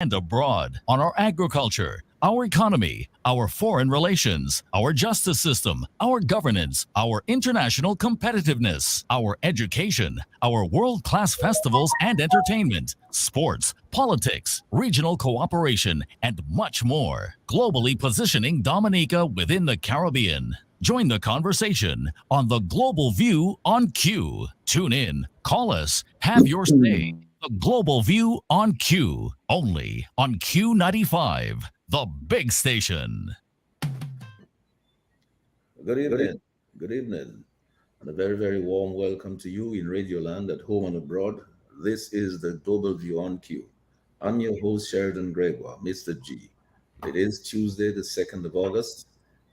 and abroad, on our agriculture, our economy, our foreign relations, our justice system, our governance, our international competitiveness, our education, our world class festivals and entertainment, sports, politics, regional cooperation, and much more. Globally positioning Dominica within the Caribbean. Join the conversation on the Global View on Q. Tune in, call us, have your say. The Global View on Q, only on Q95, the big station. Good evening. Good evening. And a very, very warm welcome to you in Radioland at home and abroad. This is the Global View on Q. I'm your host, Sheridan Gregoire, Mr. G. It is Tuesday, the 2nd of August.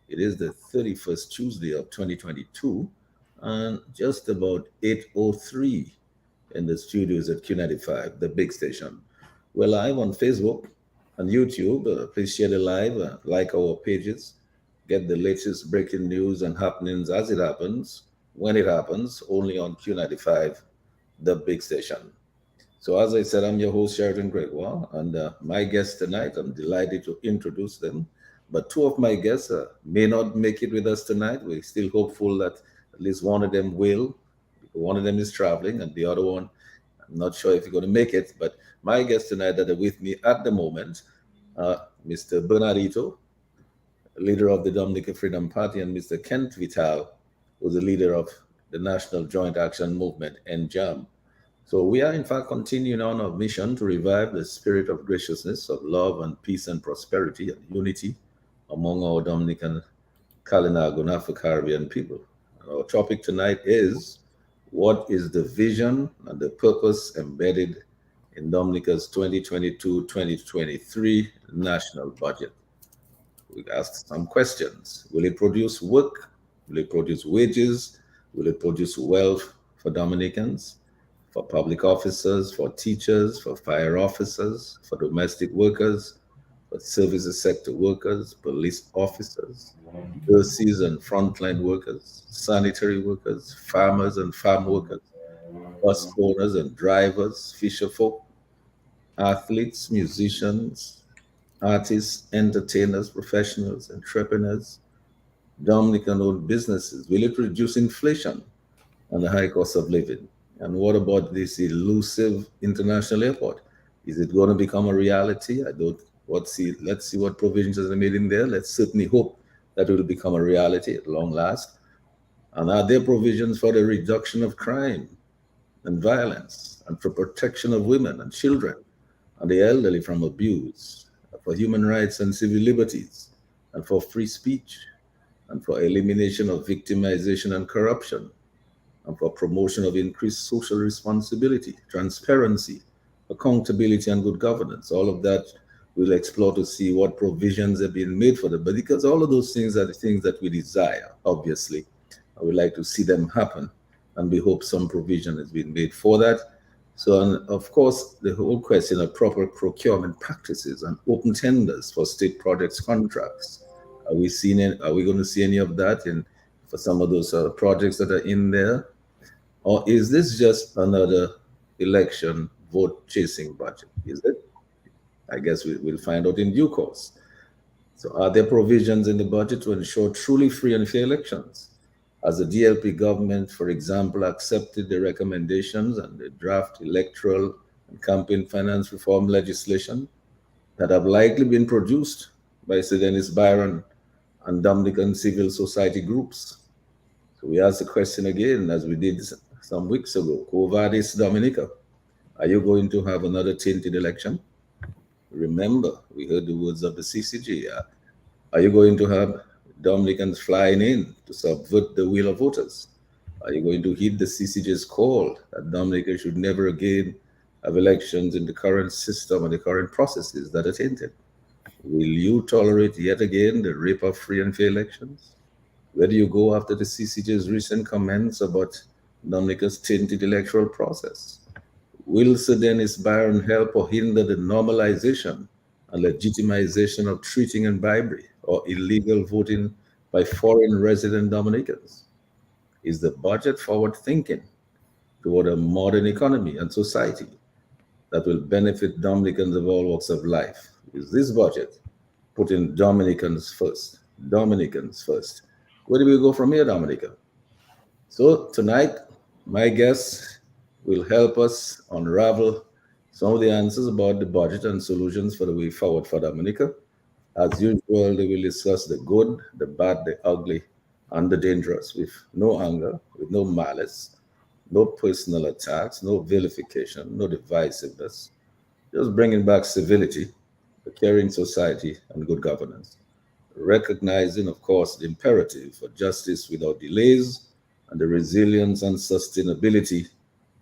It is the 31st Tuesday of 2022, and just about 8:03 in the studios at Q95, the big station. We're live on Facebook and YouTube. Please share the live, like our pages, get the latest breaking news and happenings as it happens, when it happens, only on Q95, the big station. So, as I said, I'm your host, Sheridan Gregoire, and my guests tonight, I'm delighted to introduce them. But two of my guests may not make it with us tonight. We're still hopeful that at least one of them will. One of them is traveling, and the other one, I'm not sure if he's going to make it. But my guests tonight that are with me at the moment, Mr. Bernardito, leader of the Dominica Freedom Party, and Mr. Kent Vital, who's the leader of the National Joint Action Movement, NJAM. So we are in fact continuing on our mission to revive the spirit of graciousness, of love and peace and prosperity and unity among our Dominican, Kalinago, and Afro-Caribbean people. Our topic tonight is what is the vision and the purpose embedded in Dominica's 2022-2023 national budget? We asked some questions. Will it produce work? Will it produce wages? Will it produce wealth for Dominicans, for public officers, for teachers, for fire officers, for domestic workers, for services sector workers, police officers, nurses and frontline workers, sanitary workers, farmers and farm workers, bus owners and drivers, fisher folk, athletes, musicians, artists, entertainers, professionals, entrepreneurs, Dominican owned businesses? Will it reduce inflation and the high cost of living? And what about this elusive international airport? Is it going to become a reality? I don't. Let's see what provisions are made in there. Let's certainly hope that it will become a reality at long last. And are there provisions for the reduction of crime and violence, and for protection of women and children and the elderly from abuse, for human rights and civil liberties, and for free speech, and for elimination of victimization and corruption, and for promotion of increased social responsibility, transparency, accountability, and good governance? All of that we'll explore to see what provisions have been made for them. But because all of those things are the things that we desire, obviously, I would like to see them happen, and we hope some provision has been made for that. So, and of course, the whole question of proper procurement practices and open tenders for state projects contracts. Are we going to see any of that in for some of those projects that are in there? Or is this just another election vote chasing budget? Is it? I guess we'll find out in due course. So, are there provisions in the budget to ensure truly free and fair elections? As the DLP government, for example, accepted the recommendations and the draft electoral and campaign finance reform legislation that have likely been produced by Sir Dennis Byron and Dominican civil society groups. So we ask the question again, as we did some weeks ago, Quo Vadis Dominica? Are you going to have another tainted election? Remember, we heard the words of the CCG. Are you going to have Dominicans flying in to subvert the will of voters? Are you going to heed the CCJ's call that Dominica should never again have elections in the current system and the current processes that are tainted? Will you tolerate yet again the rape of free and fair elections? Where do you go after the CCJ's recent comments about Dominica's tainted electoral process? Will Sir Dennis Byron help or hinder the normalization and legitimization of treating and bribery or illegal voting by foreign resident Dominicans? Is the budget forward thinking toward a modern economy and society that will benefit Dominicans of all walks of life. Is this budget putting Dominicans first? Dominicans first. Where do we go from here, Dominica? So tonight, my guests will help us unravel some of the answers about the budget and solutions for the way forward for Dominica. As usual, they will discuss the good, the bad, the ugly, and the dangerous with no anger, with no malice, no personal attacks, no vilification, no divisiveness, just bringing back civility, a caring society, and good governance. Recognizing, of course, the imperative for justice without delays and the resilience and sustainability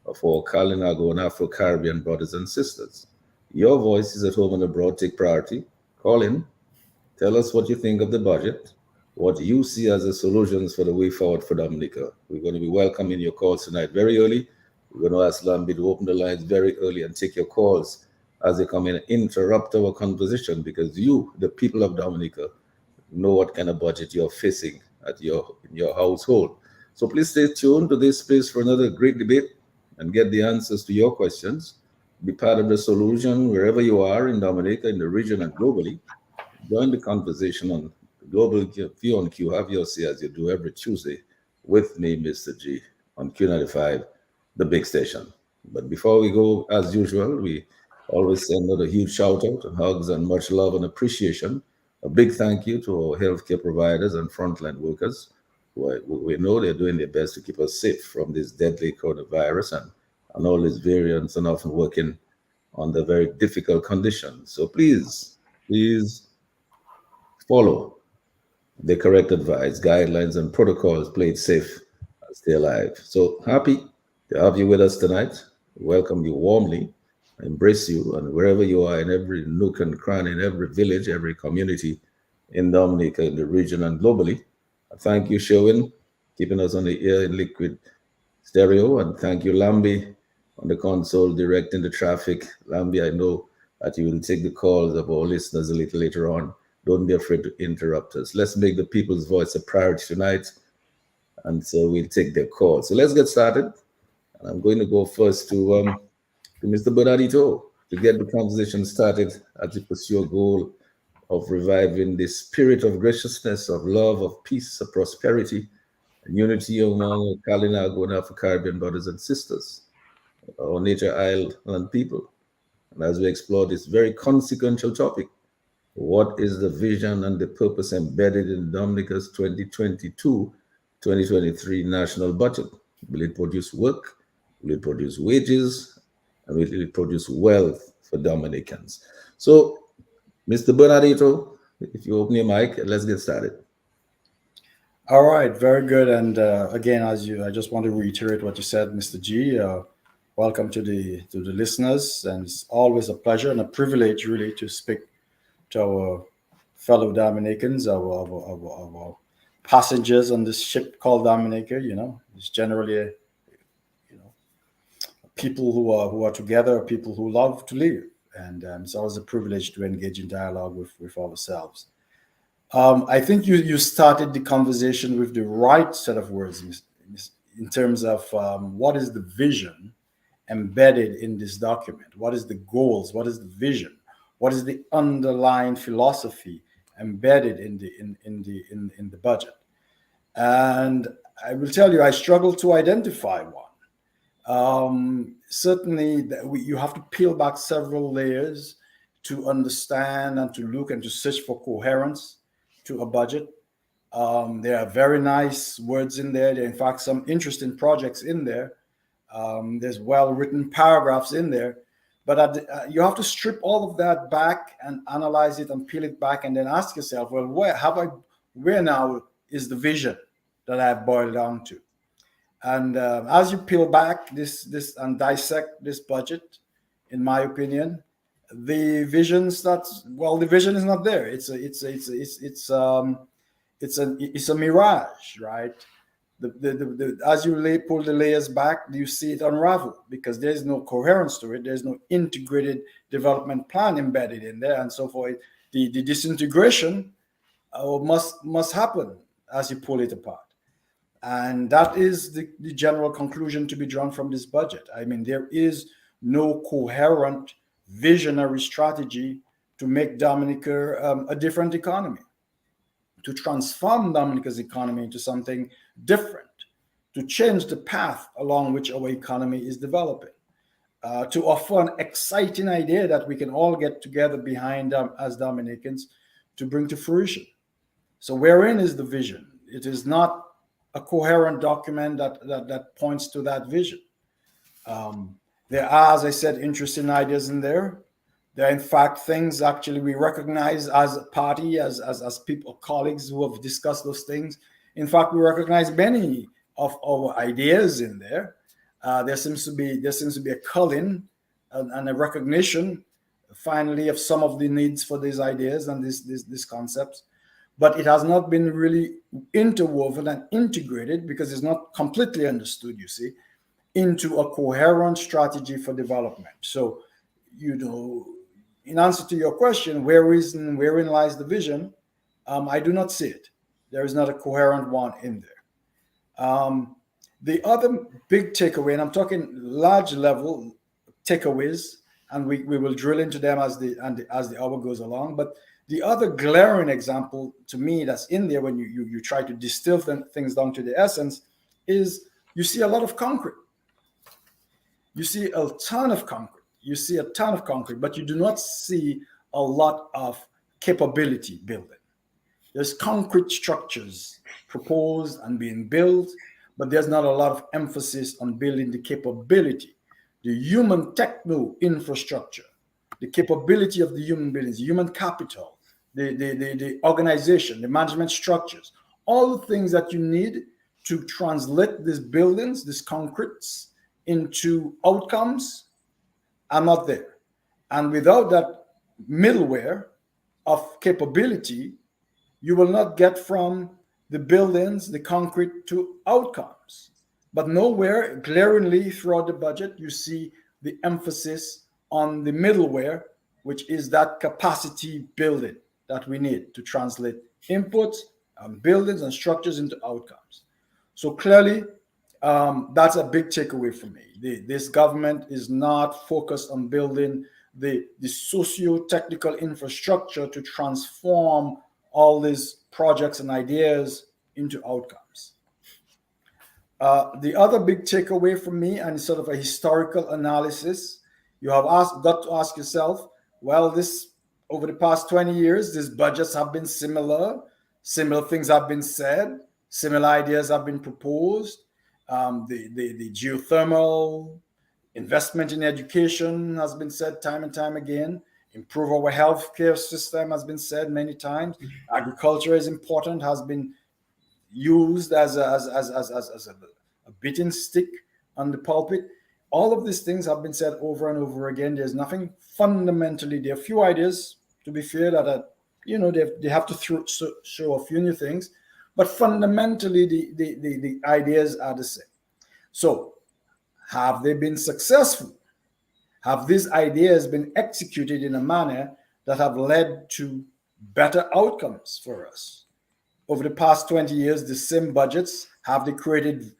of our Kalinago and Afro Caribbean brothers and sisters. Your voices at home and abroad take priority. Call in, tell us what you think of the budget, what you see as the solutions for the way forward for Dominica. We're going to be welcoming your calls tonight very early. We're going to ask Lambi to open the lines very early and take your calls as they come in and interrupt our conversation because you, the people of Dominica, know what kind of budget you're facing at in your household. So please stay tuned to this space for another great debate and get the answers to your questions. Be part of the solution wherever you are in Dominica, in the region, and globally. Join the conversation on Global View on Q. Have your say as you do every Tuesday with me, Mr. G, on Q95, the big station. But before we go, as usual, we always send out a huge shout out, hugs, and much love and appreciation. A big thank you to our healthcare providers and frontline workers. We know they're doing their best to keep us safe from this deadly coronavirus and all these variants and often working under very difficult conditions. So please follow the correct advice, guidelines, and protocols. Play it safe and stay alive. So happy to have you with us tonight. Welcome you warmly, embrace you, and wherever you are in every nook and cranny, in every village, every community in Dominica, in the region, and globally. Thank you, Sherwin, keeping us on the air in liquid stereo, and thank you, Lambi, on the console, directing the traffic. Lambi, I know that you will take the calls of our listeners a little later on. Don't be afraid to interrupt us. Let's make the people's voice a priority tonight. And so we'll take their calls. So let's get started. And I'm going to go first to Mr. Bernardito to get the conversation started as we pursue a goal of reviving the spirit of graciousness, of love, of peace, of prosperity, and unity among Kalinago and Afro Caribbean brothers and sisters, our nature island people. And as we explore this very consequential topic, what is the vision and the purpose embedded in Dominica's 2022-2023 national budget? Will it produce work? Will it produce wages? And will it produce wealth for Dominicans? So, Mr. Bernardito, if you open your mic, let's get started. All right, very good. And again, I just want to reiterate what you said, Mr. G. Welcome to the listeners, and it's always a pleasure and a privilege, really, to speak to our fellow Dominicans, our passengers on this ship called Dominica. You know, it's generally, people who are together, people who love to live, and it's always a privilege to engage in dialogue with ourselves. I think you started the conversation with the right set of words in terms of what is the vision embedded in this document? What is the goals? What is the vision? What is the underlying philosophy embedded in the budget? And I will tell you, I struggle to identify one. Certainly, you have to peel back several layers to understand and to look and to search for coherence to a budget. There are very nice words in there. There are, in fact, some interesting projects in there. There's well-written paragraphs in there. But you have to strip all of that back and analyze it and peel it back and then ask yourself, well, where now is the vision that I've boiled down to? And as you peel back this and dissect this budget, in my opinion, the vision the vision is not there. It's a mirage, right? As you pull the layers back, you see it unravel because there's no coherence to it. There's no integrated development plan embedded in there, and so forth. The disintegration must happen as you pull it apart. And that is the general conclusion to be drawn from this budget. I mean, there is no coherent visionary strategy to make Dominica a different economy, to transform Dominica's economy into something different, to change the path along which our economy is developing, to offer an exciting idea that we can all get together behind as Dominicans to bring to fruition. So wherein is the vision? It is not a coherent document that points to that vision. There are, as I said, interesting ideas in there. There are, in fact, things actually we recognize as a party, as people, colleagues who have discussed those things. In fact, we recognize many of our ideas in there. There seems to be a culling and a recognition, finally, of some of the needs for these ideas and these concepts. But it has not been really interwoven and integrated, because it's not completely understood, you see, into a coherent strategy for development. So, in answer to your question, wherein lies the vision, I do not see it. There is not a coherent one in there. The other big takeaway, and I'm talking large level takeaways, and we will drill into them as the hour goes along, but the other glaring example to me that's in there when you try to distill things down to the essence is you see a lot of concrete. You see a ton of concrete. But you do not see a lot of capability building. There's concrete structures proposed and being built, but there's not a lot of emphasis on building the capability, the human techno infrastructure, the capability of the human beings, human capital, the organization, the management structures, all the things that you need to translate these buildings, these concretes, into outcomes are not there. And without that middleware of capability, you will not get from the buildings, the concrete, to outcomes. But nowhere, glaringly throughout the budget, you see the emphasis on the middleware, which is that capacity building that we need to translate inputs and buildings and structures into outcomes. So clearly, that's a big takeaway for me. This government is not focused on building the socio-technical infrastructure to transform all these projects and ideas into outcomes. The other big takeaway from me, and sort of a historical analysis, you have got to ask yourself, well, over the past 20 years, these budgets have been similar things have been said, similar ideas have been proposed. The geothermal investment in education has been said time and time again. Improve our healthcare system has been said many times. Agriculture is important, has been used as a beating stick on the pulpit. All of these things have been said over and over again. There's nothing fundamentally. There are few ideas, to be fair, that they have to show a few new things, but fundamentally the ideas are the same. So, have they been successful? Have these ideas been executed in a manner that have led to better outcomes for us? Over the past 20 years, the same budgets, have they created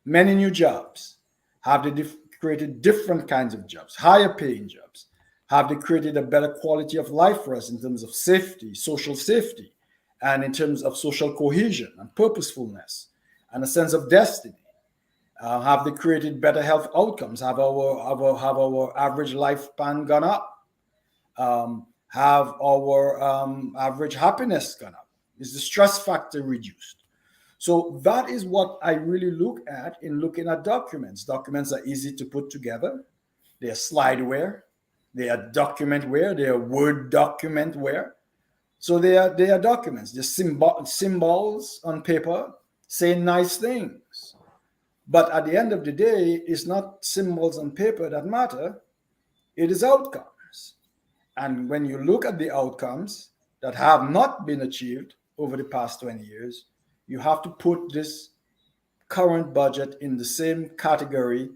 many new jobs? Have they created different kinds of jobs, higher paying jobs? Have they created a better quality of life for us in terms of safety, social safety, and in terms of social cohesion and purposefulness and a sense of destiny? Have they created better health outcomes? Have our average lifespan gone up? Have our average happiness gone up? Is the stress factor reduced? So that is what I really look at in looking at documents. Documents are easy to put together. They are slideware. They are documentware. They are Word documentware. So they are documents. They're symbols on paper saying nice things. But at the end of the day, it's not symbols on paper that matter. It is outcomes. And when you look at the outcomes that have not been achieved over the past 20 years, you have to put this current budget in the same category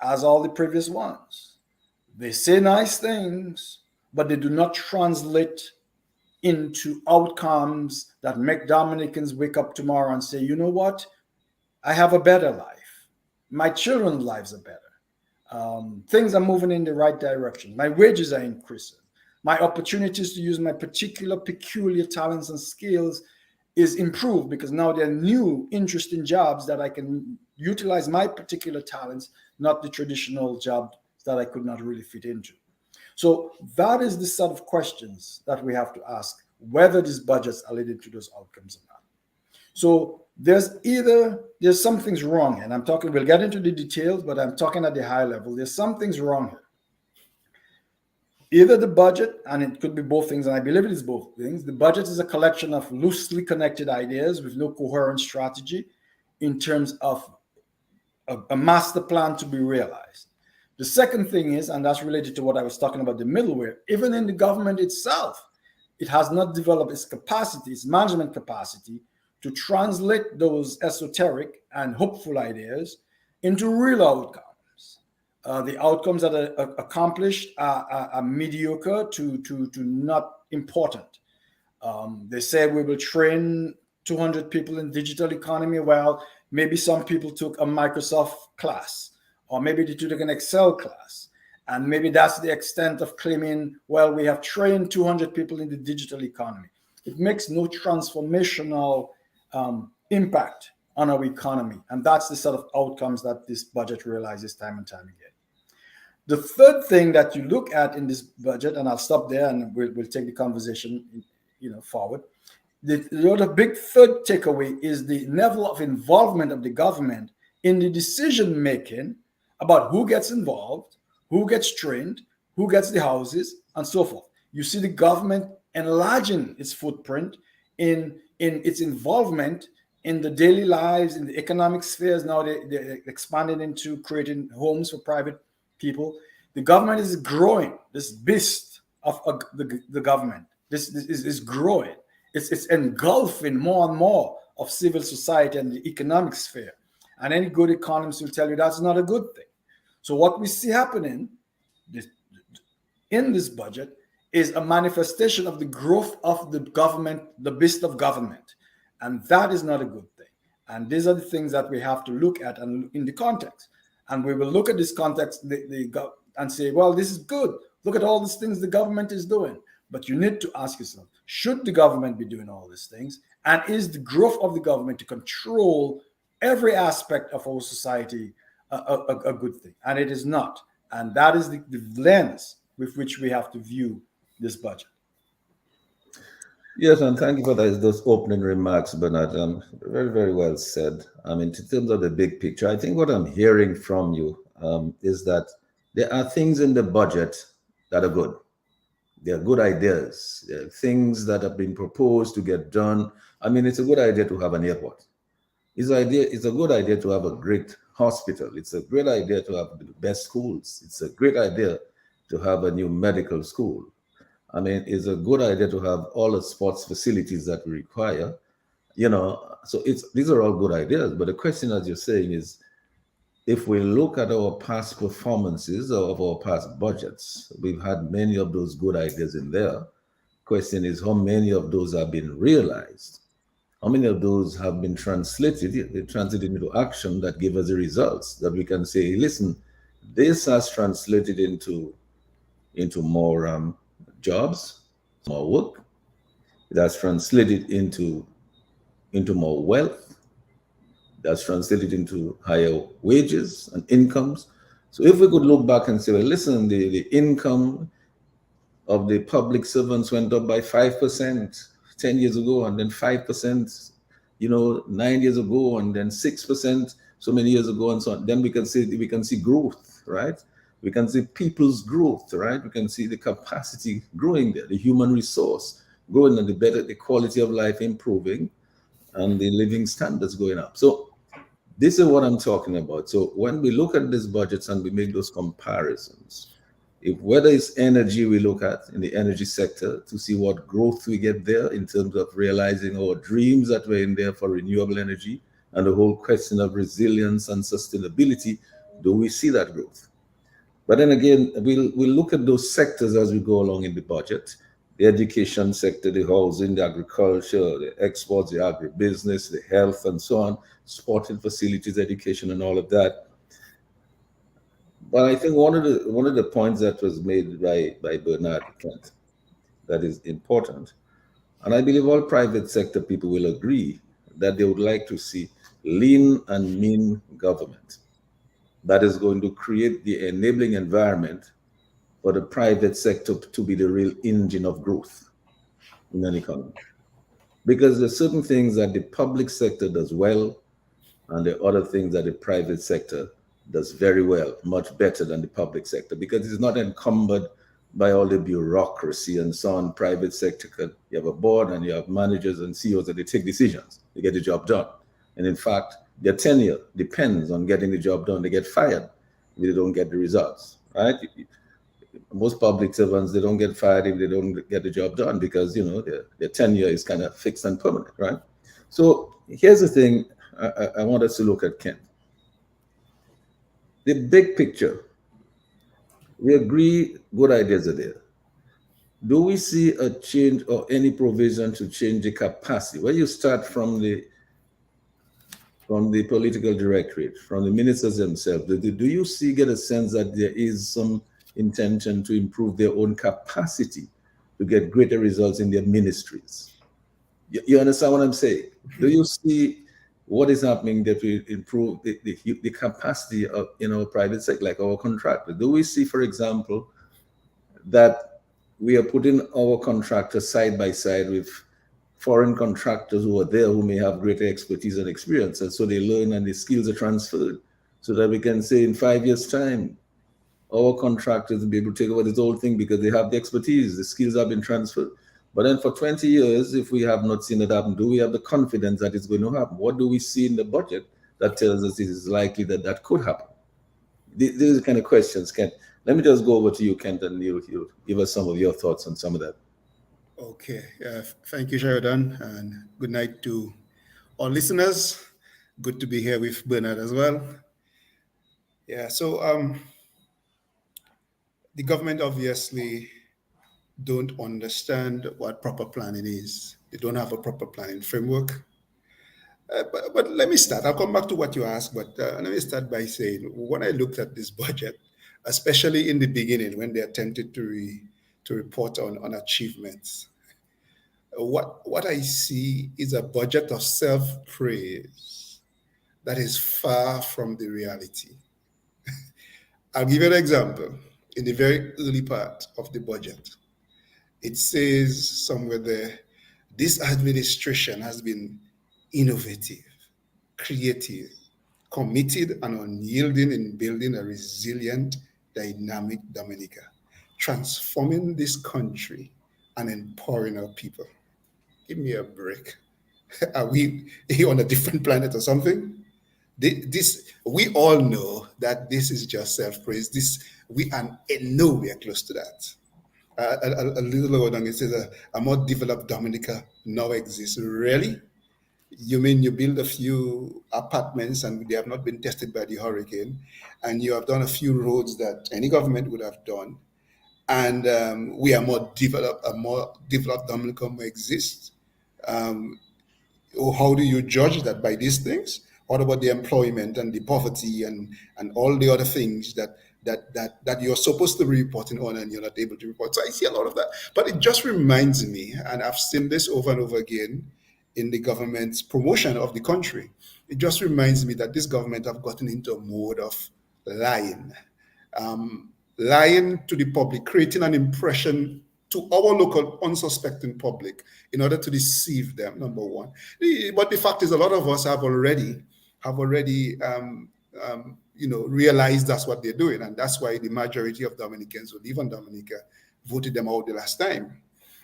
as all the previous ones. They say nice things, but they do not translate into outcomes that make Dominicans wake up tomorrow and say, you know what? I have a better life. My children's lives are better. Things are moving in the right direction. My wages are increasing. My opportunities to use my peculiar talents and skills is improved because now there are new, interesting jobs that I can utilize my particular talents, not the traditional job that I could not really fit into. So that is the set of questions that we have to ask whether these budgets are leading to those outcomes or not. So there's some things wrong, and we'll get into the details, but I'm talking at the high level. There's some things wrong here. Either the budget, and it could be both things, and I believe it is both things. The budget is a collection of loosely connected ideas with no coherent strategy in terms of a master plan to be realized. The second thing is, and that's related to what I was talking about, the middleware, even in the government itself, it has not developed its capacity, its management capacity, to translate those esoteric and hopeful ideas into real outcomes. The outcomes that are accomplished are mediocre to not important. They say we will train 200 people in digital economy. Well, maybe some people took a Microsoft class, or maybe they took an Excel class. And maybe that's the extent of claiming, well, we have trained 200 people in the digital economy. It makes no transformational impact on our economy. And that's the sort of outcomes that this budget realizes time and time again. The third thing that you look at in this budget, and I'll stop there and we'll take the conversation forward. The other big third takeaway is the level of involvement of the government in the decision making about who gets involved, who gets trained, who gets the houses, and so forth. You see the government enlarging its footprint in its involvement in the daily lives, in the economic spheres. Now they're expanding into creating homes for private people. The government is growing. This beast of the government, this is growing. It's engulfing more and more of civil society and the economic sphere. And any good economist will tell you that's not a good thing. So what we see happening in this budget is a manifestation of the growth of the government, the beast of government. And that is not a good thing. And these are the things that we have to look at and in the context. And we will look at this context and say, well, this is good. Look at all these things the government is doing. But you need to ask yourself, should the government be doing all these things? And is the growth of the government to control every aspect of our society a good thing? And it is not. And that is the lens with which we have to view this budget. Yes, and thank you for those opening remarks, Bernard. Very, very well said. I mean, in terms of the big picture, I think what I'm hearing from you is that there are things in the budget that are good. There are good ideas. There are things that have been proposed to get done. I mean, it's a good idea to have an airport. It's a good idea to have a great hospital. It's a great idea to have the best schools. It's a great idea to have a new medical school. I mean, it's a good idea to have all the sports facilities that we require. So these are all good ideas. But the question, as you're saying, is if we look at our past performances of our past budgets, we've had many of those good ideas in there. Question is, how many of those have been realized? How many of those have been translated into action that give us the results that we can say, listen, this has translated into more jobs, more work. It has translated into more wealth. That's translated into higher wages and incomes. So if we could look back and say, well, listen, the income of the public servants went up by 5% 10 years ago, and then 5%, 9 years ago, and then 6% so many years ago, and so on. Then we can see growth, right? We can see people's growth, right? We can see the capacity growing there, the human resource growing, and the quality of life improving, and the living standards going up. So this is what I'm talking about. So when we look at these budgets and we make those comparisons, whether it's energy we look at in the energy sector to see what growth we get there in terms of realizing our dreams that were in there for renewable energy and the whole question of resilience and sustainability, do we see that growth? But then again, we'll look at those sectors as we go along in the budget. The education sector, the housing, the agriculture, the exports, the agribusiness, the health, and so on, sporting facilities, education, and all of that. But I think one of the points that was made by Bernard Kent that is important, and I believe all private sector people will agree that they would like to see lean and mean government that is going to create the enabling environment for the private sector to be the real engine of growth in an economy. Because there's certain things that the public sector does well, and the other things that the private sector does very well, much better than the public sector, because it's not encumbered by all the bureaucracy and so on. Private sector, you have a board and you have managers and CEOs, and they take decisions, they get the job done. And in fact, their tenure depends on getting the job done. They get fired if they don't get the results, right? Most public servants, they don't get fired if they don't get the job done, because their tenure is kind of fixed and permanent, right? So here's the thing I want us to look at, Ken. The big picture, we agree good ideas are there. Do we see a change or any provision to change the capacity? When you start from the political directorate, from the ministers themselves, do you get a sense that there is some intention to improve their own capacity to get greater results in their ministries? You understand what I'm saying? Do you see what is happening that will improve the capacity of private sector, like our contractor? Do we see, for example, that we are putting our contractors side by side with foreign contractors who are there, who may have greater expertise and experience, and so they learn and the skills are transferred, so that we can say in 5 years' time, our contractors will be able to take over this whole thing because they have the expertise, the skills have been transferred. But then for 20 years, if we have not seen it happen, do we have the confidence that it's going to happen? What do we see in the budget that tells us it is likely that that could happen? These are the kind of questions, Kent. Let me just go over to you, Kent, and you'll give us some of your thoughts on some of that. Okay. Thank you, Sheridan, and good night to all listeners. Good to be here with Bernard as well. Yeah, so the government obviously don't understand what proper planning is. They don't have a proper planning framework. But let me start. I'll come back to what you asked, but let me start by saying, when I looked at this budget, especially in the beginning when they attempted to report on achievements, what I see is a budget of self-praise that is far from the reality. I'll give you an example. In the very early part of the budget, it says somewhere there, this administration has been innovative, creative, committed, and unyielding in building a resilient, dynamic Dominica, transforming this country and empowering our people. Give me a break. Are we on a different planet or something? We all know that this is just self-praise. We are nowhere close to that. A little lower down, it says a more developed Dominica now exists. Really? You mean you build a few apartments and they have not been tested by the hurricane, and you have done a few roads that any government would have done, and we are more developed, a more developed Dominica may exist? How do you judge that? By these things? What about the employment and the poverty and all the other things that you're supposed to be reporting on and you're not able to report? So I see a lot of that. But it just reminds me, and I've seen this over and over again in the government's promotion of the country, it just reminds me that this government have gotten into a mode of lying. Lying to the public, creating an impression to our local unsuspecting public in order to deceive them, number one. But the fact is, a lot of us have already realized that's what they're doing, and that's why the majority of Dominicans who live in Dominica voted them out the last time.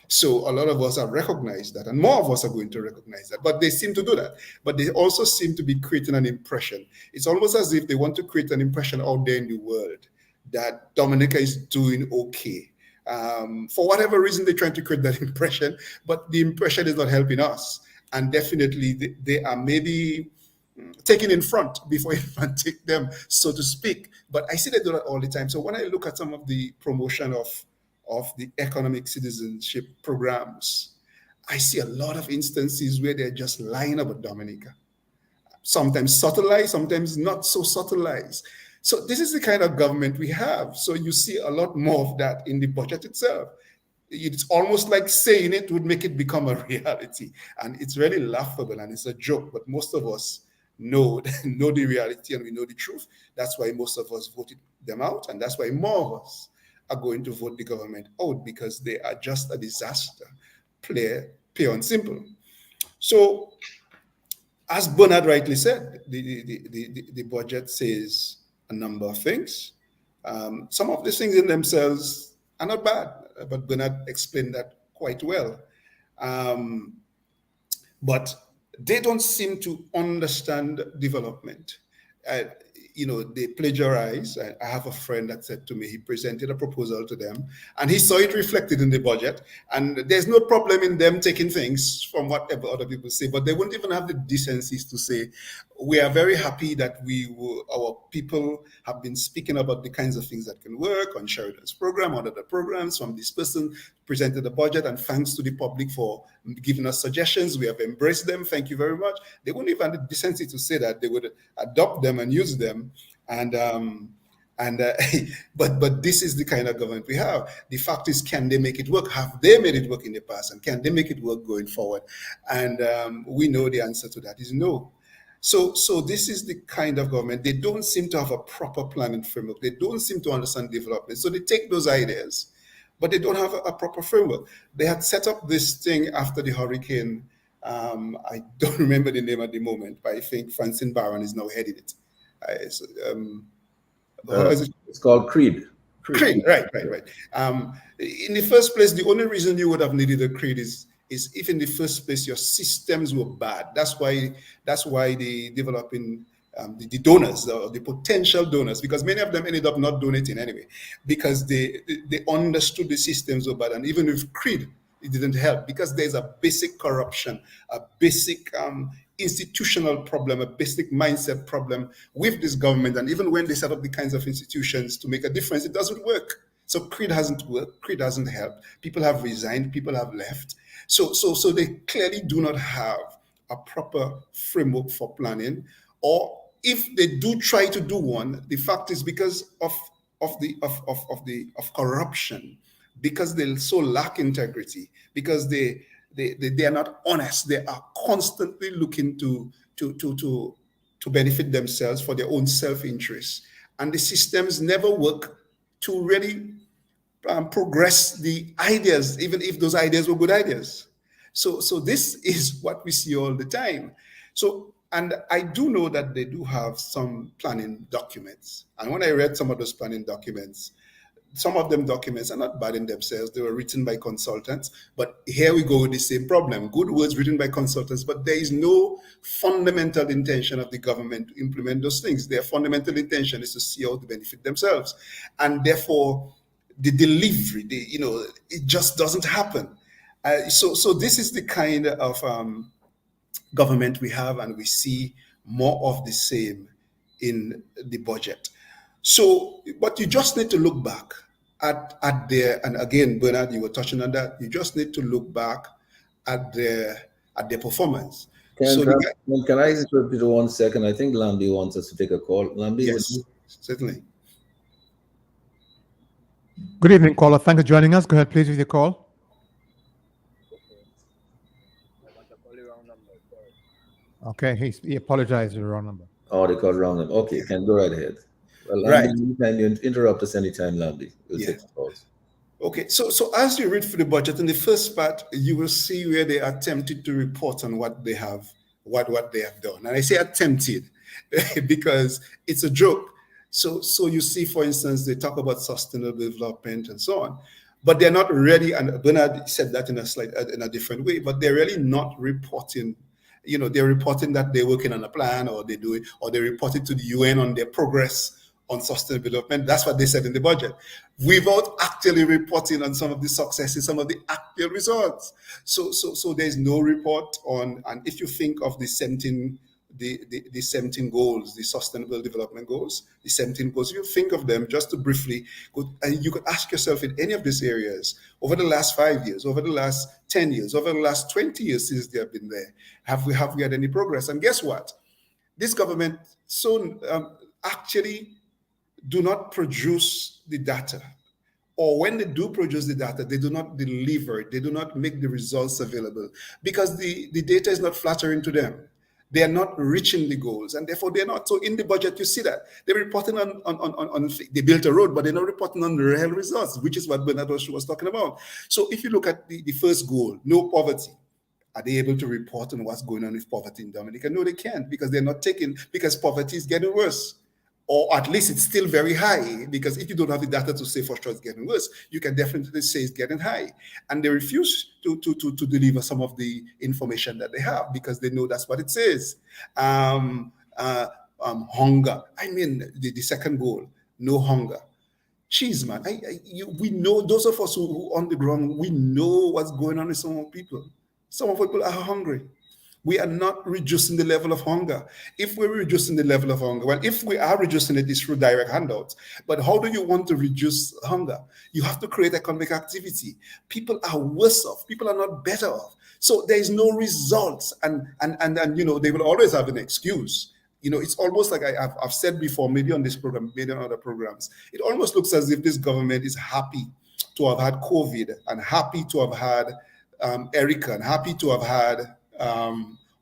So a lot of us have recognized that, and more of us are going to recognize that. But they seem to do that. But they also seem to be creating an impression. It's almost as if they want to create an impression out there in the world that Dominica is doing okay. For whatever reason, they're trying to create that impression, but the impression is not helping us. And definitely, they are maybe taking in front before anyone take them, so to speak. But I see they do that all the time. So when I look at some of the promotion of the economic citizenship programs, I see a lot of instances where they're just lying about Dominica. Sometimes subtle lies, sometimes not so subtle lies. So this is the kind of government we have. So you see a lot more of that in the budget itself. It's almost like saying it would make it become a reality. And it's really laughable and it's a joke, but most of us know the reality and we know the truth. That's why most of us voted them out. And that's why more of us are going to vote the government out, because they are just a disaster, pure and simple. So as Bernard rightly said, the budget says a number of things. Some of these things in themselves are not bad, but Bernard explained that quite well. But they don't seem to understand development. They plagiarize. I have a friend that said to me, he presented a proposal to them and he saw it reflected in the budget. And there's no problem in them taking things from whatever other people say, but they wouldn't even have the decencies to say, we are very happy that our people have been speaking about the kinds of things that can work on Sheridan's program, on other programs. From this person presented the budget, and thanks to the public for giving us suggestions. We have embraced them. Thank you very much. They wouldn't even have the decency to say that. They would adopt them and use them. But this is the kind of government we have. The fact is, can they make it work? Have they made it work in the past? And can they make it work going forward? And we know the answer to that is no. So this is the kind of government. They don't seem to have a proper planning framework. They don't seem to understand development. So they take those ideas, but they don't have a proper framework. They had set up this thing after the hurricane. I don't remember the name at the moment, but I think Francine Barron is now heading it. It's called CREED. CREED, right. In the first place, the only reason you would have needed a CREED is if in the first place your systems were bad. That's why the developing the donors, the potential donors, because many of them ended up not donating anyway, because they understood the systems were bad. And even with CREED, it didn't help, because there's a basic corruption, a basic institutional problem, a basic mindset problem with this government. And even when they set up the kinds of institutions to make a difference, it doesn't work. So CREED hasn't worked, CREED hasn't helped. People have resigned, people have left. So they clearly do not have a proper framework for planning. Or if they do try to do one, the fact is because of corruption, because they so lack integrity, because they are not honest. They are constantly looking to benefit themselves for their own self-interest. And the systems never work to really progress the ideas, even if those ideas were good ideas. So this is what we see all the time. And I do know that they do have some planning documents. And when I read some of those planning documents, some of them documents are not bad in themselves. They were written by consultants. But here we go with the same problem. Good words written by consultants, but there is no fundamental intention of the government to implement those things. Their fundamental intention is to see how to benefit themselves. And therefore, the delivery, it just doesn't happen. So this is the kind of government we have, and we see more of the same in the budget. So, but you just need to look back at their, and again, Bernard, you were touching on that. You just need to look back at their performance. Can I just repeat 1 second? I think Lambi wants us to take a call. Lambi, yes, certainly. Good evening, caller. Thanks for joining us. Go ahead, please, with your call. Okay, he apologized for the wrong number. Oh, they called wrong number. Okay, can go right ahead. Well, Lambi, anytime you interrupt us anytime, Lambi. We'll take the calls. Okay, so as you read through the budget, in the first part, you will see where they attempted to report on what they have, what they have done. And I say attempted because it's a joke. So you see, for instance, they talk about sustainable development and so on, but they're not really, and Bernard said that in a different way, but they're really not reporting. They're reporting that they're working on a plan, or they do it, or they report it to the UN on their progress on sustainable development. That's what they said in the budget, without actually reporting on some of the successes, some of the actual results. So there's no report on, and if you think of the 17 goals, the sustainable development goals, the 17 goals, you think of them just to briefly go, and you could ask yourself in any of these areas, over the last 5 years, over the last 10 years, over the last 20 years since they have been there, have we had any progress? And guess what? This government actually do not produce the data, or when they do produce the data, they do not deliver it, they do not make the results available because the data is not flattering to them. They are not reaching the goals, and therefore they're not. So in the budget, you see that they're reporting on they built a road, but they're not reporting on the real results, which is what Bernard was talking about. So if you look at the first goal, no poverty, are they able to report on what's going on with poverty in Dominica? No, they can't, because they're not taking, because poverty is getting worse. Or at least it's still very high, because if you don't have the data to say for sure it's getting worse, you can definitely say it's getting high. And they refuse to deliver some of the information that they have because they know that's what it says. Hunger. I mean, the second goal, no hunger. Jeez, man, we know, those of us who on the ground, we know what's going on with some people. Some people are hungry. We are not reducing the level of hunger. If we're reducing the level of hunger, well, if we are reducing it, it's through direct handouts. But how do you want to reduce hunger? You have to create economic activity. People are worse off. People are not better off. So there is no results. And you know, they will always have an excuse. You know, it's almost like I've said before, maybe on this program, maybe on other programs, it almost looks as if this government is happy to have had COVID and happy to have had Erica and happy to have had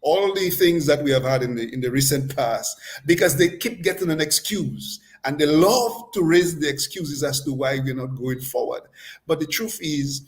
all the things that we have had in the recent past, because they keep getting an excuse and they love to raise the excuses as to why we're not going forward. But the truth is,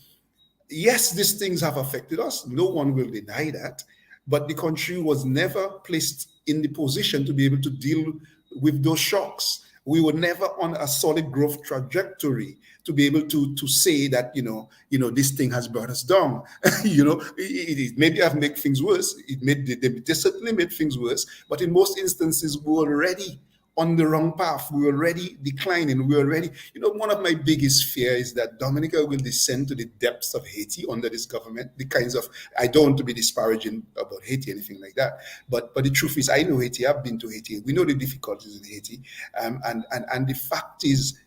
yes, these things have affected us. No one will deny that. But the country was never placed in the position to be able to deal with those shocks. We were never on a solid growth trajectory to be able to say that, you know, this thing has brought us down. You know, it maybe have made things worse. They certainly made things worse. But in most instances, we were already on the wrong path. We were already declining. We were already, you know, one of my biggest fears is that Dominica will descend to the depths of Haiti under this government. The kinds of, I don't want to be disparaging about Haiti, anything like that. But the truth is, I know Haiti. I've been to Haiti. We know the difficulties in Haiti. And the fact is,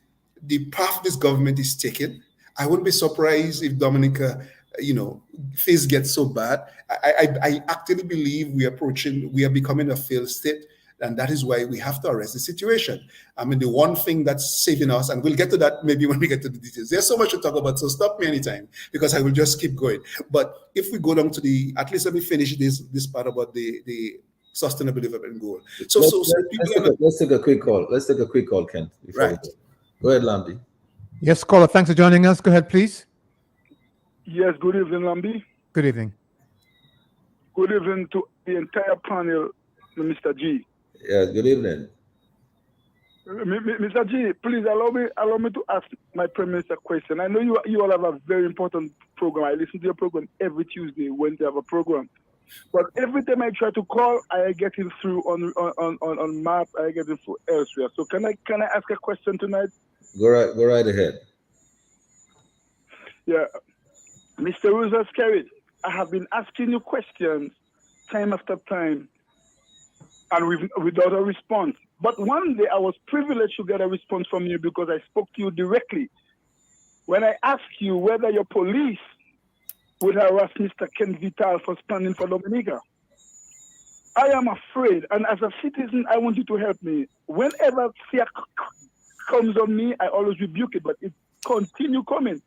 the path this government is taking, I wouldn't be surprised if Dominica, you know, things get so bad. I actually believe we are becoming a failed state. And that is why we have to arrest the situation. I mean, the one thing that's saving us, and we'll get to that maybe when we get to the details. There's so much to talk about, so stop me anytime, because I will just keep going. But if we go down to at least let me finish this part about the sustainable development goal. Let's take a quick call. Let's take a quick call, Kent. Right. Go ahead, Lambi. Yes, caller. Thanks for joining us. Go ahead, please. Yes, good evening, Lambi. Good evening. Good evening to the entire panel, Mr. G. Yes, good evening. Mr. G, please allow me to ask my Prime Minister a question. I know you all have a very important program. I listen to your program every Tuesday when they have a program. But every time I try to call, I get it through on map. I get it through elsewhere. So can I ask a question tonight? Go right ahead. Yeah, Mr. Rosa Skerrit, I have been asking you questions time after time, and without a response. But one day I was privileged to get a response from you because I spoke to you directly. When I asked you whether your police would harass Mr. Ken Vital for standing for Dominica, I am afraid, and as a citizen, I want you to help me. Whenever fear comes on me, I always rebuke it, but it continue coming.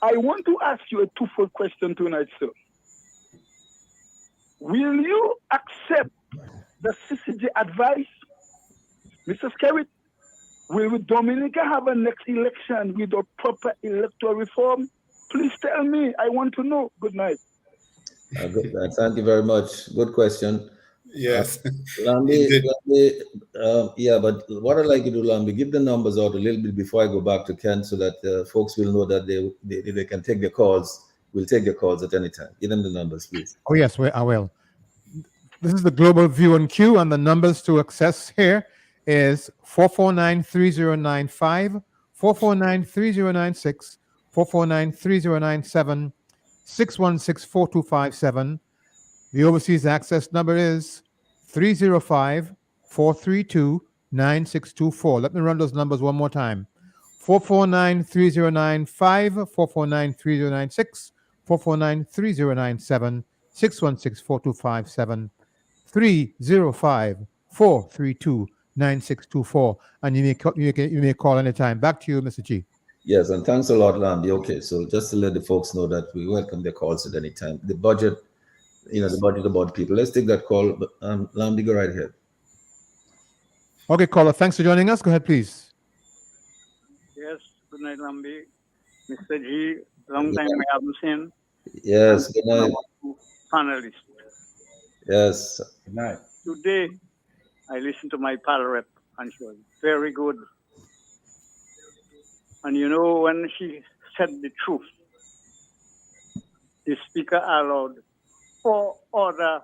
I want to ask you a twofold question tonight, sir. Will you accept the CCJ advice? Mr. Skerrit, will Dominica have a next election with a proper electoral reform? Please tell me. I want to know. Good night. Thank you very much. Good question. Yes. Lambi, yeah, but what I'd like you to do, Lambi, give the numbers out a little bit before I go back to Ken so that folks will know that they can take their calls. We'll take their calls at any time. Give them the numbers, please. Oh, yes, I will. This is the Global View on Q, and the numbers to access here is 449-3095, 449-3096, 449-3097, 616-4257. The overseas access number is 305-432-9624. Let me run those numbers one more time. 449-3095, 449-3096, 449-3097, 616-4257, 305-432-9624. 9624. And you may call anytime. Back to you, Mr. G. Yes, and thanks a lot, Lambi. Okay, so just to let the folks know that we welcome their calls at any time. The budget, the budget about people. Let's take that call. But Lambi, go right ahead. Okay, caller, thanks for joining us. Go ahead, please. Yes, good night, Lambi. Mr. G, long time I haven't seen. Yes, good night. Panelist. Yes. Good night. Today, I listened to my pal rep, and she was very good. And when she said the truth, the speaker allowed 4 other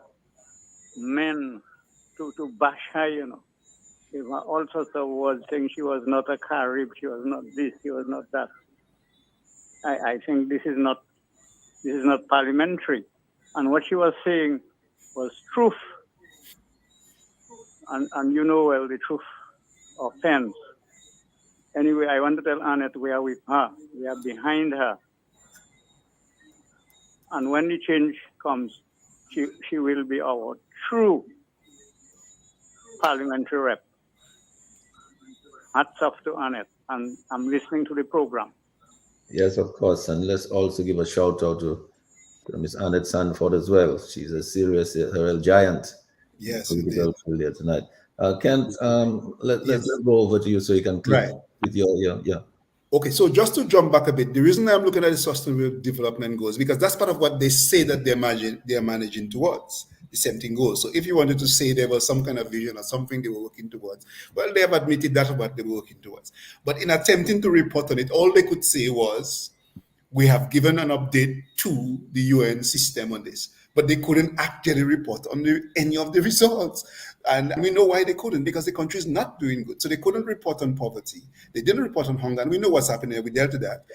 men to bash her, She was all sorts of words saying she was not a Carib, she was not this, she was not that. I think this is not parliamentary. And what she was saying was truth. And well, the truth offends. Anyway, I want to tell Annette we are with her. We are behind her. And when the change comes, she will be our true parliamentary rep. Hats off to Annette. And I'm listening to the program. Yes, of course. And let's also give a shout out to Miss Annette Sanford as well. She's a serious Herald giant. Yes, Political field here tonight. Kent, let's go over to you so you can click with your. Okay, so just to jump back a bit, the reason I'm looking at the sustainable development goals, because that's part of what they say that they're managing towards. The same thing goes. So if you wanted to say there was some kind of vision or something they were working towards, well, they have admitted that's what they were working towards. But in attempting to report on it, all they could say was, we have given an update to the UN system on this, but they couldn't actually report on any of the results. And we know why they couldn't, because the country is not doing good. So they couldn't report on poverty. They didn't report on hunger, and we know what's happening there. We dealt with that.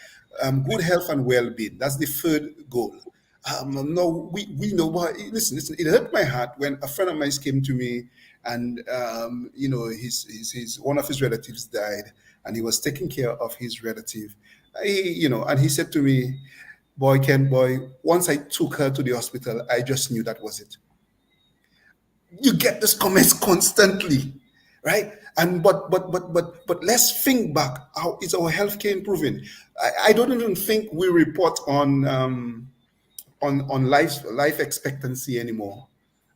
Good health and well-being, that's the third goal. No, we know why. Listen, it hurt my heart when a friend of mine came to me and, his one of his relatives died, and he was taking care of his relative. And he said to me, boy, once I took her to the hospital, I just knew that was it. You get these comments constantly, right? And but let's think back. How is our healthcare improving? I don't even think we report on life expectancy anymore.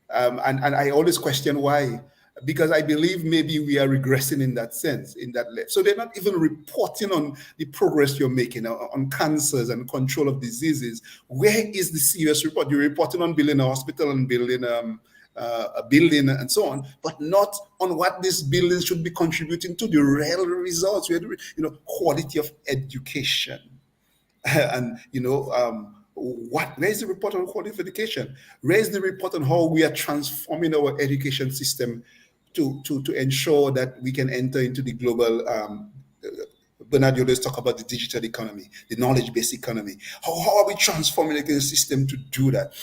And I always question why. Because I believe maybe we are regressing in that sense, in that level. So they're not even reporting on the progress you're making on cancers and control of diseases. Where is the serious report? You're reporting on building a hospital and building a building and so on, but not on what this building should be contributing to the real results. Quality of education, and where's the report on quality of education? Where's the report on how we are transforming our education system to ensure that we can enter into the global Bernard always talk about the digital economy, the knowledge-based economy. How are we transforming the system to do that?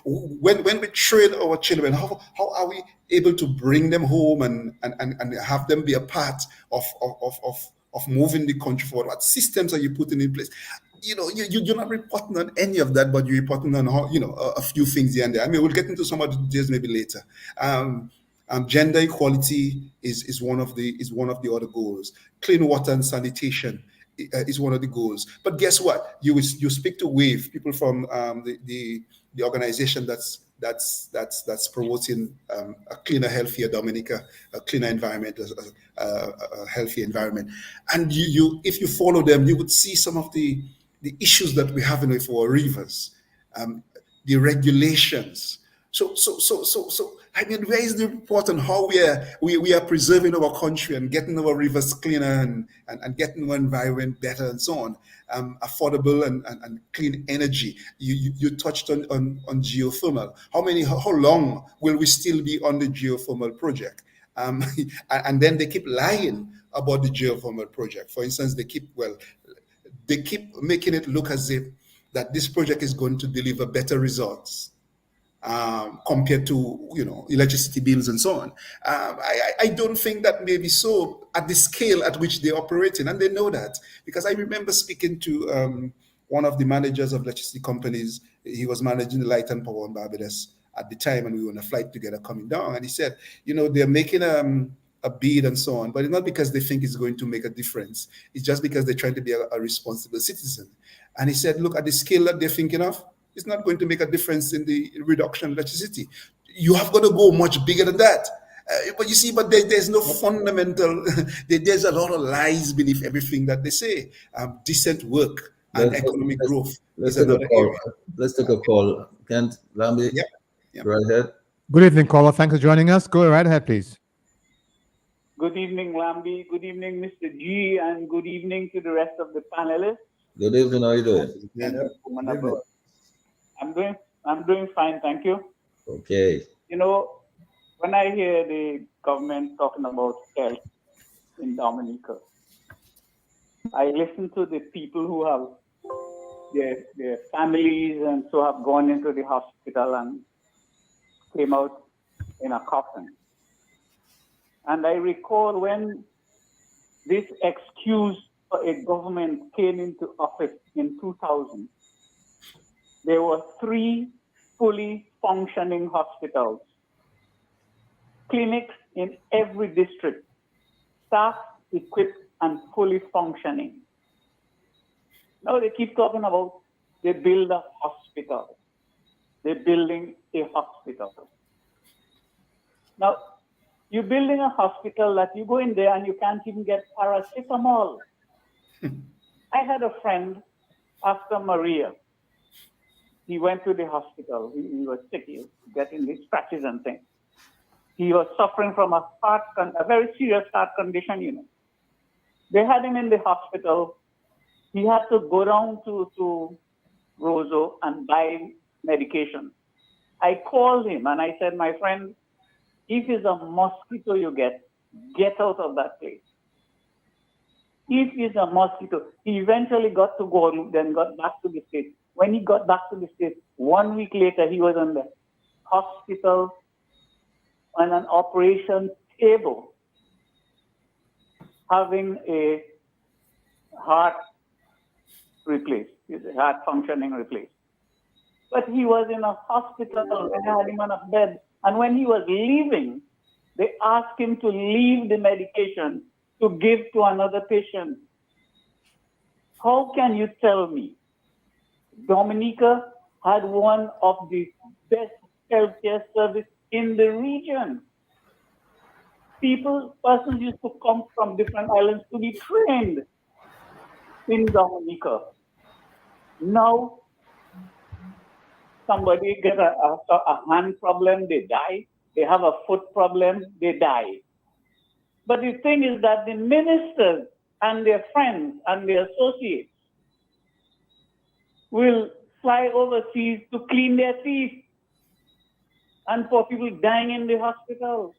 When we train our children, how are we able to bring them home and have them be a part of moving the country forward? What systems are you putting in place? You're not reporting on any of that, but you're reporting on how, a few things here and there. I mean, we'll get into some of the details maybe later. Gender equality is one of the other goals. Clean water and sanitation is one of the goals. But guess what? You speak to WAVE, people from the organization that's promoting a cleaner, healthier Dominica, a cleaner environment, a healthier environment. And if you follow them, you would see some of the issues that we have with our rivers, the regulations. So I mean, where is the report on how we are preserving our country and getting our rivers cleaner and getting our environment better and so on? Affordable and clean energy. You touched on geothermal. How long will we still be on the geothermal project? And then they keep lying about the geothermal project. For instance, they keep making it look as if that this project is going to deliver better results compared to electricity bills and so on. I don't think that may be so at the scale at which they operate in, and they know that, because I remember speaking to one of the managers of electricity companies. He was managing the light and power in Barbados at the time, and we were on a flight together coming down, and he said, they're making a a bid and so on, but it's not because they think it's going to make a difference. It's just because they're trying to be a responsible citizen. And he said, look, at the scale that they're thinking of, it's not going to make a difference in the reduction of electricity. You have got to go much bigger than that. But you see, there's no fundamental, there's a lot of lies beneath everything that they say. Decent work and economic growth is another area. Let's take a call. Kent, Lambi, Yep. go ahead. Good evening, caller. Thanks for joining us. Go right ahead, please. Good evening, Lambi. Good evening, Mr. G, and good evening to the rest of the panelists. Good evening. How are you doing? I'm doing fine, thank you. Okay. You know, when I hear the government talking about health in Dominica, I listen to the people who have their families and so have gone into the hospital and came out in a coffin. And I recall when this excuse for a government came into office in 2000, there were 3 fully functioning hospitals, clinics in every district, staff equipped and fully functioning. Now they keep talking about they build a hospital. They're building a hospital. Now, you're building a hospital that you go in there and you can't even get paracetamol. I had a friend after Maria. He went to the hospital. He was sick. He was getting these scratches and things. He was suffering from a very serious heart condition, you know. They had him in the hospital. He had to go down to Roseau and buy medication. I called him and I said, my friend, if it's a mosquito you get out of that place. If it's a mosquito, he eventually got to go, then got back to the States. When he got back to the States, 1 week later, he was on the hospital on an operation table, having a heart replaced, his heart functioning replaced. But he was in a hospital, they had him on a bed. And when he was leaving, they asked him to leave the medication to give to another patient. How can you tell me Dominica had one of the best healthcare service in the region? Persons used to come from different islands to be trained in Dominica. Now, somebody get a hand problem, they die. They have a foot problem, they die. But the thing is that the ministers and their friends and their associates will fly overseas to clean their teeth and for people dying in the hospital.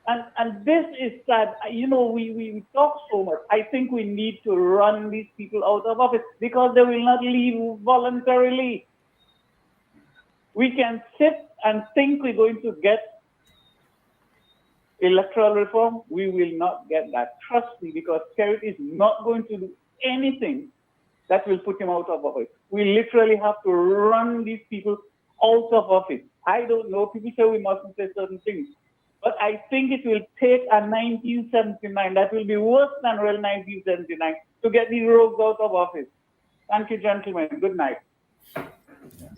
And this is sad. You know, we talk so much. I think we need to run these people out of office because they will not leave voluntarily. We can sit and think we're going to get electoral reform. We will not get that. Trust me, because Sheridan is not going to do anything that will put him out of office. We literally have to run these people out of office. I don't know. People say we mustn't say certain things. But I think it will take a 1979, that will be worse than real 1979, to get these rogues out of office. Thank you, gentlemen. Good night.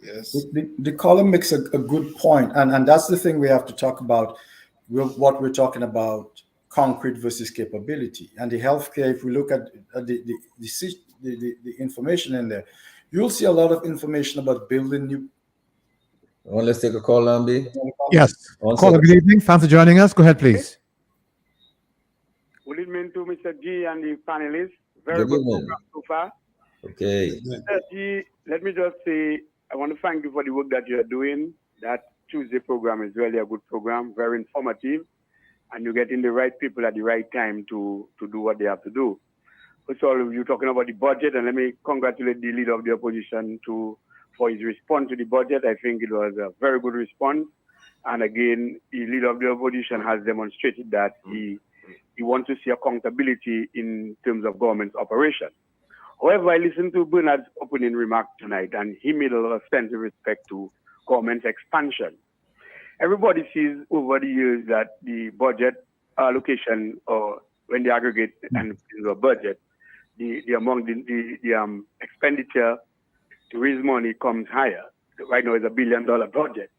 Yes. The column makes a good point, and that's the thing we have to talk about. What we're talking about, concrete versus capability, and the healthcare. If we look at the information in there, you'll see a lot of information about building new. Let's take a call, Lambi. Yes. Caller, good evening. Thanks for joining us. Go ahead, please. Good evening to Mr. G and the panelists. Very good program so far. Okay. Mr. G, let me just say, I want to thank you for the work that you're doing. That Tuesday program is really a good program, very informative, and you're getting the right people at the right time to do what they have to do. First of all, you're talking about the budget, and let me congratulate the leader of the opposition for his response to the budget. I think it was a very good response. And again, the leader of the opposition has demonstrated that he wants to see accountability in terms of government's operation. However, I listened to Bernard's opening remark tonight, and he made a lot of sense with respect to government's expansion. everybody sees over the years that the budget allocation, or when they aggregate and in the budget, the among the expenditure to raise money comes higher. Right now, it's $1 billion budget,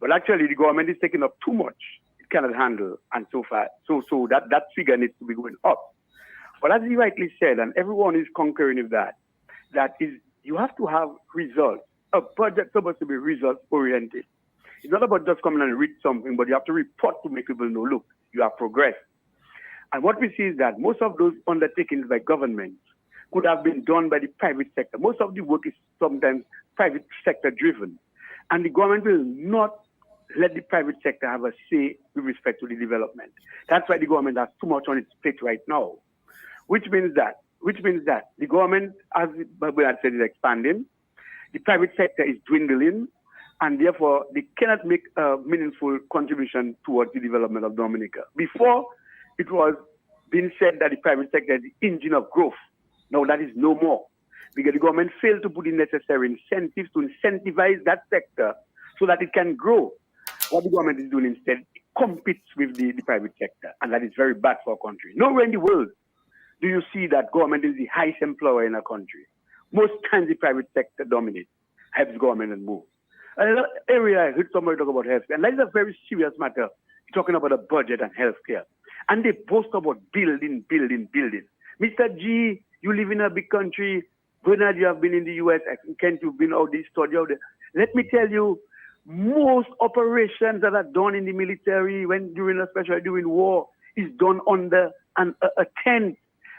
but actually the government is taking up too much. It cannot handle, and so far, so that figure needs to be going up. But as you rightly said, and everyone is concurring with that, that is, you have to have results. A budget is supposed to be results oriented. It's not about just coming and read something, but you have to report to make people know, look, you have progressed. And what we see is that most of those undertakings by governments could have been done by the private sector. Most of the work is sometimes private sector driven. And the government will not let the private sector have a say with respect to the development. That's why the government has too much on its plate right now. Which means that the government, as Bernard said, is expanding, the private sector is dwindling, and therefore they cannot make a meaningful contribution towards the development of Dominica. Before, it was being said that the private sector is the engine of growth. Now that is no more, because the government failed to put in necessary incentives to incentivize that sector so that it can grow. What the government is doing instead, it competes with the private sector, and that is very bad for a country. Nowhere in the world do you see that government is the highest employer in a country. Most times the private sector dominates, helps government and move. Another area I heard somebody talk about healthcare, and that is a very serious matter, talking about a budget and healthcare. And they boast about building. Mr. G, you live in a big country. Bernard, you have been in the US. Kent, you've been out there, study out there. Let me tell you, most operations that are done in the military, especially during war, is done under a tent.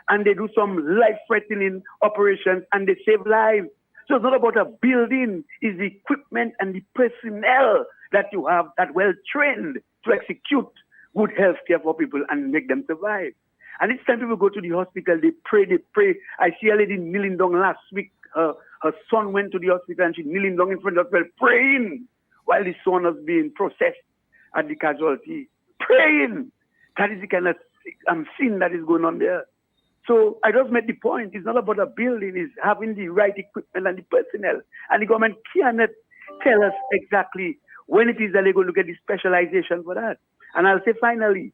And they do some life-threatening operations, and they save lives. So it's not about a building, it's the equipment and the personnel that you have that well-trained to execute good health care for people and make them survive. And each time people go to the hospital, they pray. I see a lady kneeling down last week. Her son went to the hospital and she kneeling down in front of the hospital, praying while the son was being processed at the casualty. Praying. That is the kind of sin that is going on there. So I just made the point. It's not about a building. It's having the right equipment and the personnel. And the government cannot tell us exactly when it is that they're going to get the specialization for that. And I'll say finally,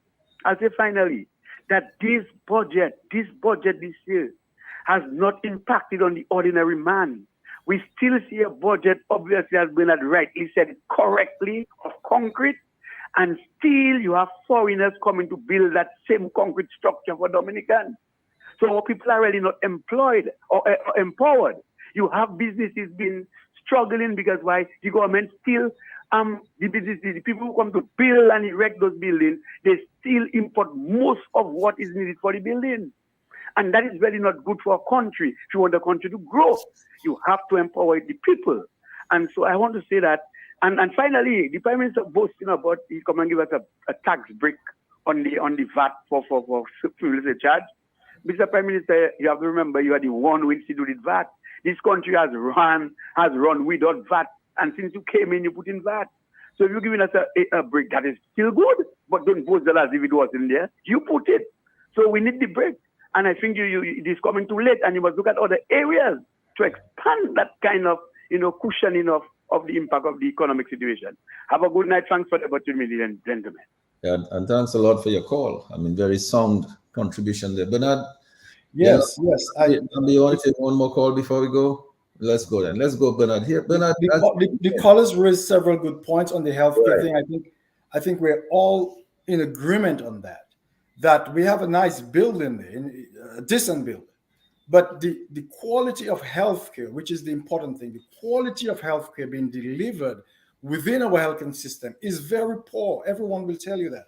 that this budget this year has not impacted on the ordinary man. We still see a budget, obviously, as Bernard rightly said it correctly, of concrete, and still you have foreigners coming to build that same concrete structure for Dominicans. So people are really not employed or empowered. You have businesses been struggling because why? The government still, the people who come to build and erect those buildings, they still import most of what is needed for the building. And that is really not good for a country. If you want the country to grow, you have to empower the people. And so I want to say that. And finally, the Prime Minister boasting about he come and give us a tax break on the VAT for privilege charge. Mr. Prime Minister, you have to remember you are the one who instituted VAT. This country has run without VAT, and since you came in, you put in VAT. So if you're giving us a break, that is still good, but don't boast that as if it wasn't there. You put it. So we need the break. And I think it is coming too late, and you must look at other areas to expand that kind of cushioning of the impact of the economic situation. Have a good night. Thanks for the opportunity, gentlemen. Yeah, and thanks a lot for your call. I mean, very sound contribution there. Bernard? Yes. You want to take one more call before we go? Let's go then. Let's go, Bernard. Here, Bernard. The callers raised several good points on the healthcare thing. I think we're all in agreement on that. That we have a nice building there, a decent building, but the quality of healthcare, which is the important thing, the quality of healthcare being delivered within our healthcare system is very poor. Everyone will tell you that.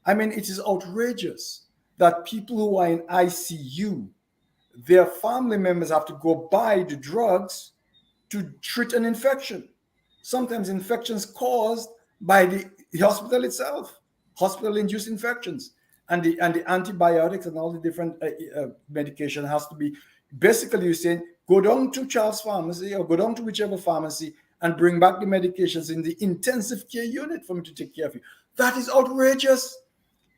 I mean, it is outrageous that people who are in ICU, their family members have to go buy the drugs to treat an infection. Sometimes infections caused by the hospital itself, hospital-induced infections. And the antibiotics and all the different medication has to be, basically you're saying, go down to Charles Pharmacy or go down to whichever pharmacy and bring back the medications in the intensive care unit for me to take care of you. That is outrageous.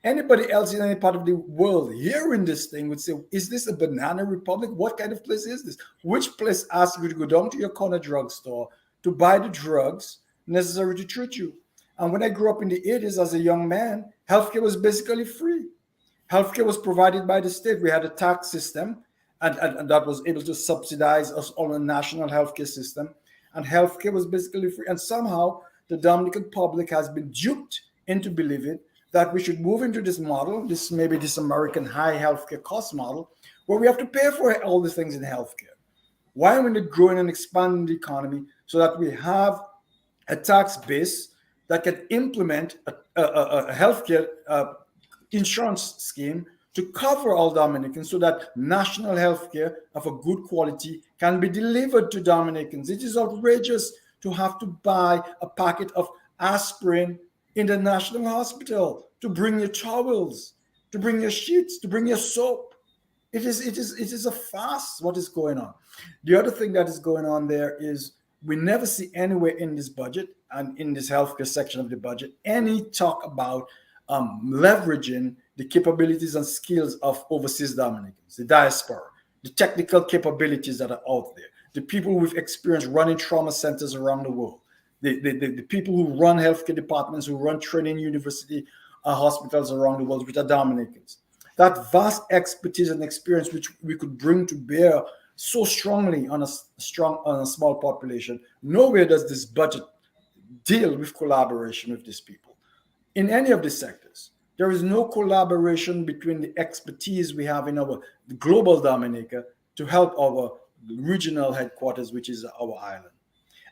Anybody else in any part of the world hearing this thing would say, is this a banana republic? What kind of place is this? Which place asks you to go down to your corner drugstore to buy the drugs necessary to treat you? And when I grew up in the 80s as a young man, healthcare was basically free. Healthcare was provided by the state. We had a tax system, and that was able to subsidize us on a national healthcare system. And healthcare was basically free. And somehow the Dominican public has been duped into believing that we should move into this model, this American high healthcare cost model, where we have to pay for all these things in healthcare. Why are we not growing and expanding the economy so that we have a tax base that can implement a healthcare insurance scheme to cover all Dominicans so that national healthcare of a good quality can be delivered to Dominicans? It is outrageous to have to buy a packet of aspirin in the national hospital, to bring your towels, to bring your sheets, to bring your soap. It is a farce what is going on. The other thing that is going on there is we never see anywhere in this budget and in this healthcare section of the budget any talk about leveraging the capabilities and skills of overseas Dominicans, the diaspora, the technical capabilities that are out there, the people with experience running trauma centers around the world, the people who run healthcare departments, who run training university hospitals around the world, which are Dominicans. That vast expertise and experience which we could bring to bear so strongly on a small population. Nowhere does this budget deal with collaboration with these people. In any of these sectors, there is no collaboration between the expertise we have in our global Dominica to help our regional headquarters, which is our island.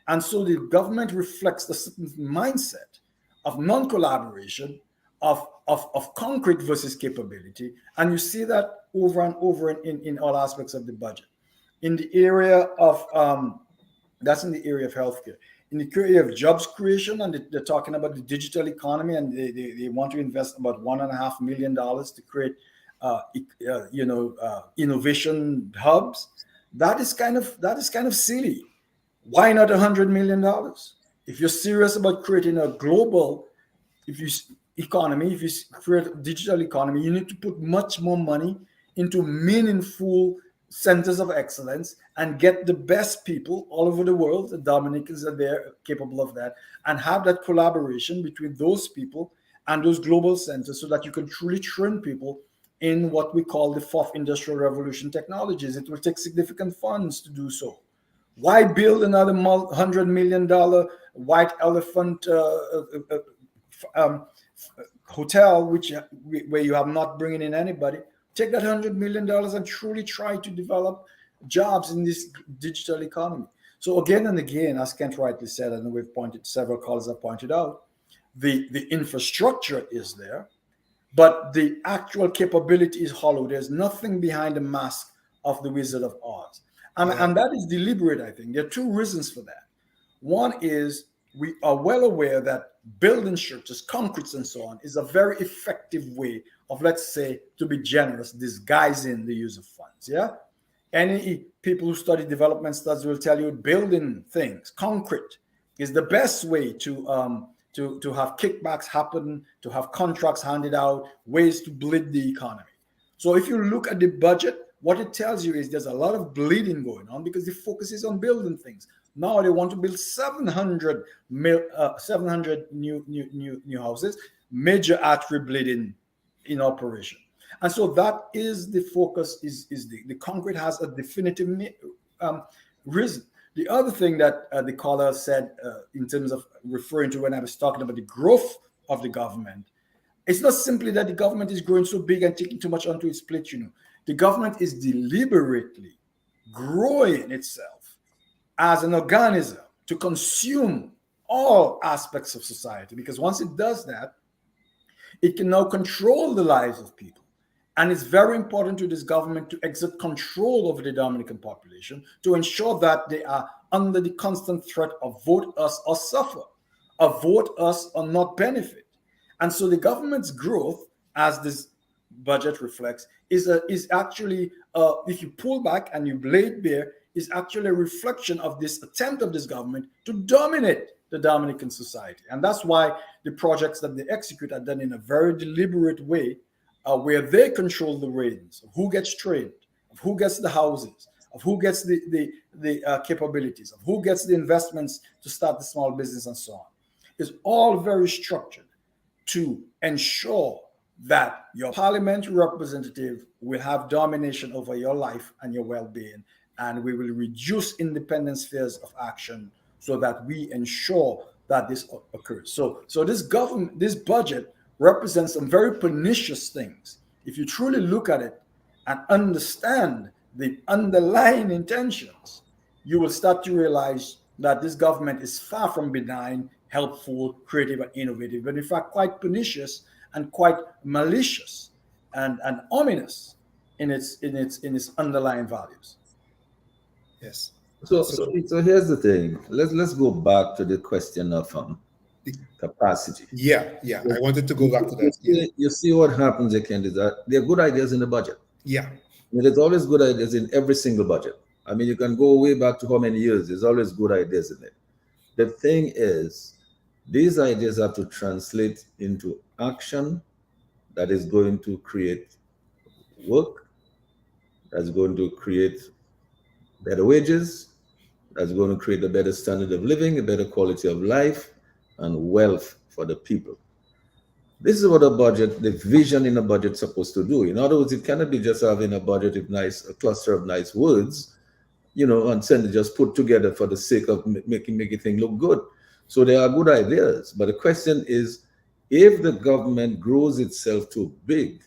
And so the government reflects a certain mindset of non-collaboration, of concrete versus capability. And you see that over and over in all aspects of the budget. In the area of, that's in the area of healthcare. In the area of jobs creation, and they're talking about the digital economy, and they want to invest about $1.5 million to create, innovation hubs. That is kind of silly. Why not $100 million? If you're serious about creating a global, economy, if you create a digital economy, you need to put much more money into meaningful centers of excellence and get the best people all over the world. The Dominicans are there capable of that, and have that collaboration between those people and those global centers so that you can truly train people in what we call the fourth industrial revolution technologies. It will take significant funds to do so. Why build another $100 million white elephant hotel, where you have not bringing in anybody? Take that $100 million and truly try to develop jobs in this digital economy. So again and again, as Kent rightly said, and several callers have pointed out, the infrastructure is there, but the actual capability is hollow. There's nothing behind the mask of the Wizard of Oz. And that is deliberate, I think. There are two reasons for that. One is we are well aware that building structures, concretes and so on, is a very effective way of, let's say, to be generous, disguising the use of funds. Yeah. Any people who study development studies will tell you building things, concrete, is the best way to have kickbacks happen, to have contracts handed out, ways to bleed the economy. So if you look at the budget, what it tells you is there's a lot of bleeding going on because the focus is on building things. Now they want to build 700 new houses, major artery bleeding in operation. And so that is the focus, is the concrete has a definitive reason. The other thing that the caller said in terms of referring to when I was talking about the growth of the government, it's not simply that the government is growing so big and taking too much onto its plate, The government is deliberately growing itself as an organism to consume all aspects of society, because once it does that, it can now control the lives of people. And it's very important to this government to exert control over the Dominican population to ensure that they are under the constant threat of vote us or suffer, of vote us or not benefit. And so the government's growth, as this budget reflects, is actually, if you pull back and you lay it bare, is actually a reflection of this attempt of this government to dominate the Dominican society. And that's why the projects that they execute are done in a very deliberate way, where they control the reins of who gets trained, of who gets the houses, of who gets the capabilities, of who gets the investments to start the small business and so on. is all very structured to ensure that your parliamentary representative will have domination over your life and your well-being, and we will reduce independent spheres of action so that we ensure that this occurs. So this budget represents some very pernicious things. If you truly look at it and understand the underlying intentions, you will start to realize that this government is far from benign, helpful, creative, and innovative, but in fact quite pernicious and quite malicious and ominous in its underlying values. Yes. So here's the thing. Let's go back to the question of capacity. Yeah. I wanted to go back to that. You see what happens again is that there are good ideas in the budget. Yeah. There's always good ideas in every single budget. I mean, you can go way back to how many years. There's always good ideas in it. The thing is, these ideas have to translate into action that is going to create work, that's going to create better wages, that's going to create a better standard of living, a better quality of life, and wealth for the people. This is what a budget, the vision in a budget is supposed to do. In other words, it cannot be just having a budget of a cluster of nice words, and send it just put together for the sake of making things look good. So there are good ideas, but the question is, if the government grows itself too big,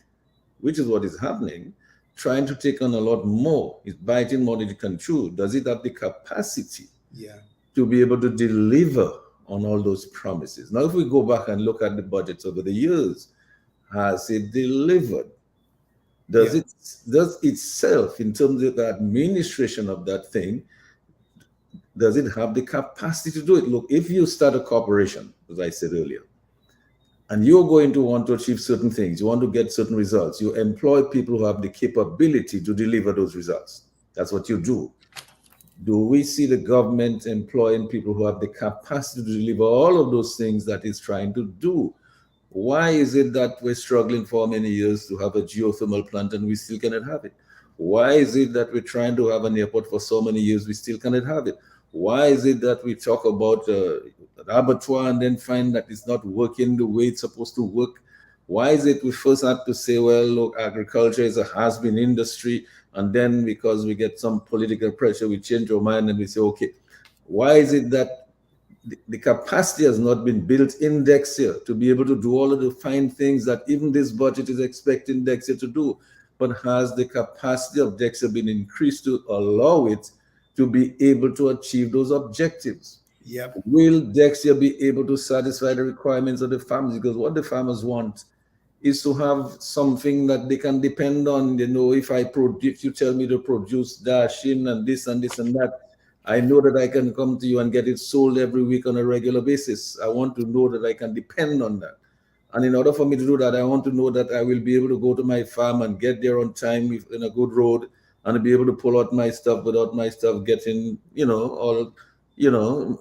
which is what is happening, trying to take on a lot more, it's biting more than it can chew, does it have the capacity to be able to deliver on all those promises? Now, if we go back and look at the budgets over the years, has it delivered? Does itself, in terms of the administration of that thing, does it have the capacity to do it? Look, if you start a corporation, as I said earlier, and you're going to want to achieve certain things, you want to get certain results, you employ people who have the capability to deliver those results. That's what you do. Do we see the government employing people who have the capacity to deliver all of those things that it's trying to do? Why is it that we're struggling for many years to have a geothermal plant and we still cannot have it? Why is it that we're trying to have an airport for so many years, we still cannot have it? Why is it that we talk about an abattoir and then find that it's not working the way it's supposed to work? Why is it we first have to say, well, look, agriculture is a has-been industry, and then because we get some political pressure, we change our mind and we say, okay. Why is it that the capacity has not been built in Dexia to be able to do all of the fine things that even this budget is expecting Dexia to do? But has the capacity of Dexia been increased to allow it to be able to achieve those objectives? Yep. Will Dexia be able to satisfy the requirements of the farmers? Because what the farmers want is to have something that they can depend on. If you tell me to produce dashing and this and this and that, I know that I can come to you and get it sold every week on a regular basis. I want to know that I can depend on that. And in order for me to do that, I want to know that I will be able to go to my farm and get there on time in a good road and be able to pull out my stuff without my stuff getting, all,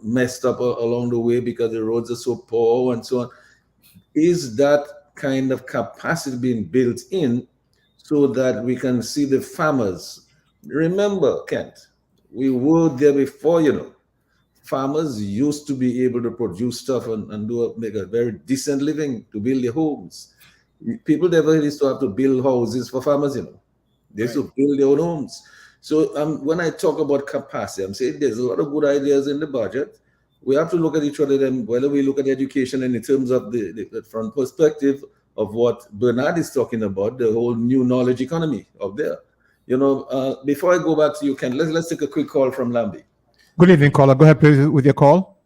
messed up along the way because the roads are so poor and so on. Is that kind of capacity being built in so that we can see the farmers? Remember, Kent, we were there before, farmers used to be able to produce stuff and make a very decent living to build their homes. People never used to have to build houses for farmers, They used to build their own homes. So when I talk about capacity, I'm saying there's a lot of good ideas in the budget. We have to look at each other, then whether we look at education and in terms of the from perspective of what Bernard is talking about, the whole new knowledge economy out there. Before I go back to you, Ken, let's take a quick call from Lambi. Good evening, caller. Go ahead, please, with your call.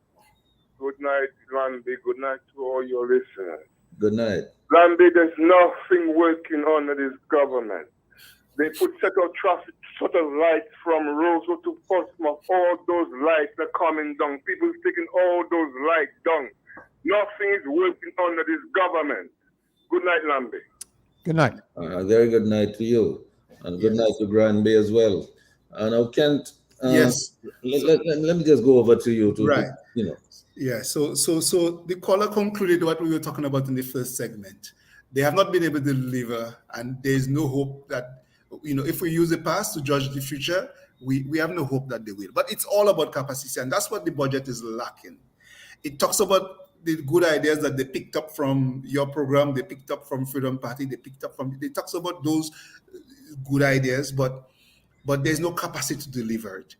Good night, Lambi. Good night to all your listeners. Good night. Lambi, there's nothing working under this government. They put set of traffic sort of lights from Rosewood to Portsmouth. All those lights are coming down. People taking all those lights down. Nothing is working under this government. Good night, Lambi. Good night. Very good night to you. And good night to Granby as well. Now, Kent, yes. Let me just go over to you. Yeah, so the caller concluded what we were talking about in the first segment. They have not been able to deliver, and there's no hope that, if we use the past to judge the future, we have no hope that they will. But it's all about capacity, and that's what the budget is lacking. It talks about the good ideas that they picked up from your program, they picked up from Freedom Party, they talks about those good ideas, but there's no capacity to deliver it.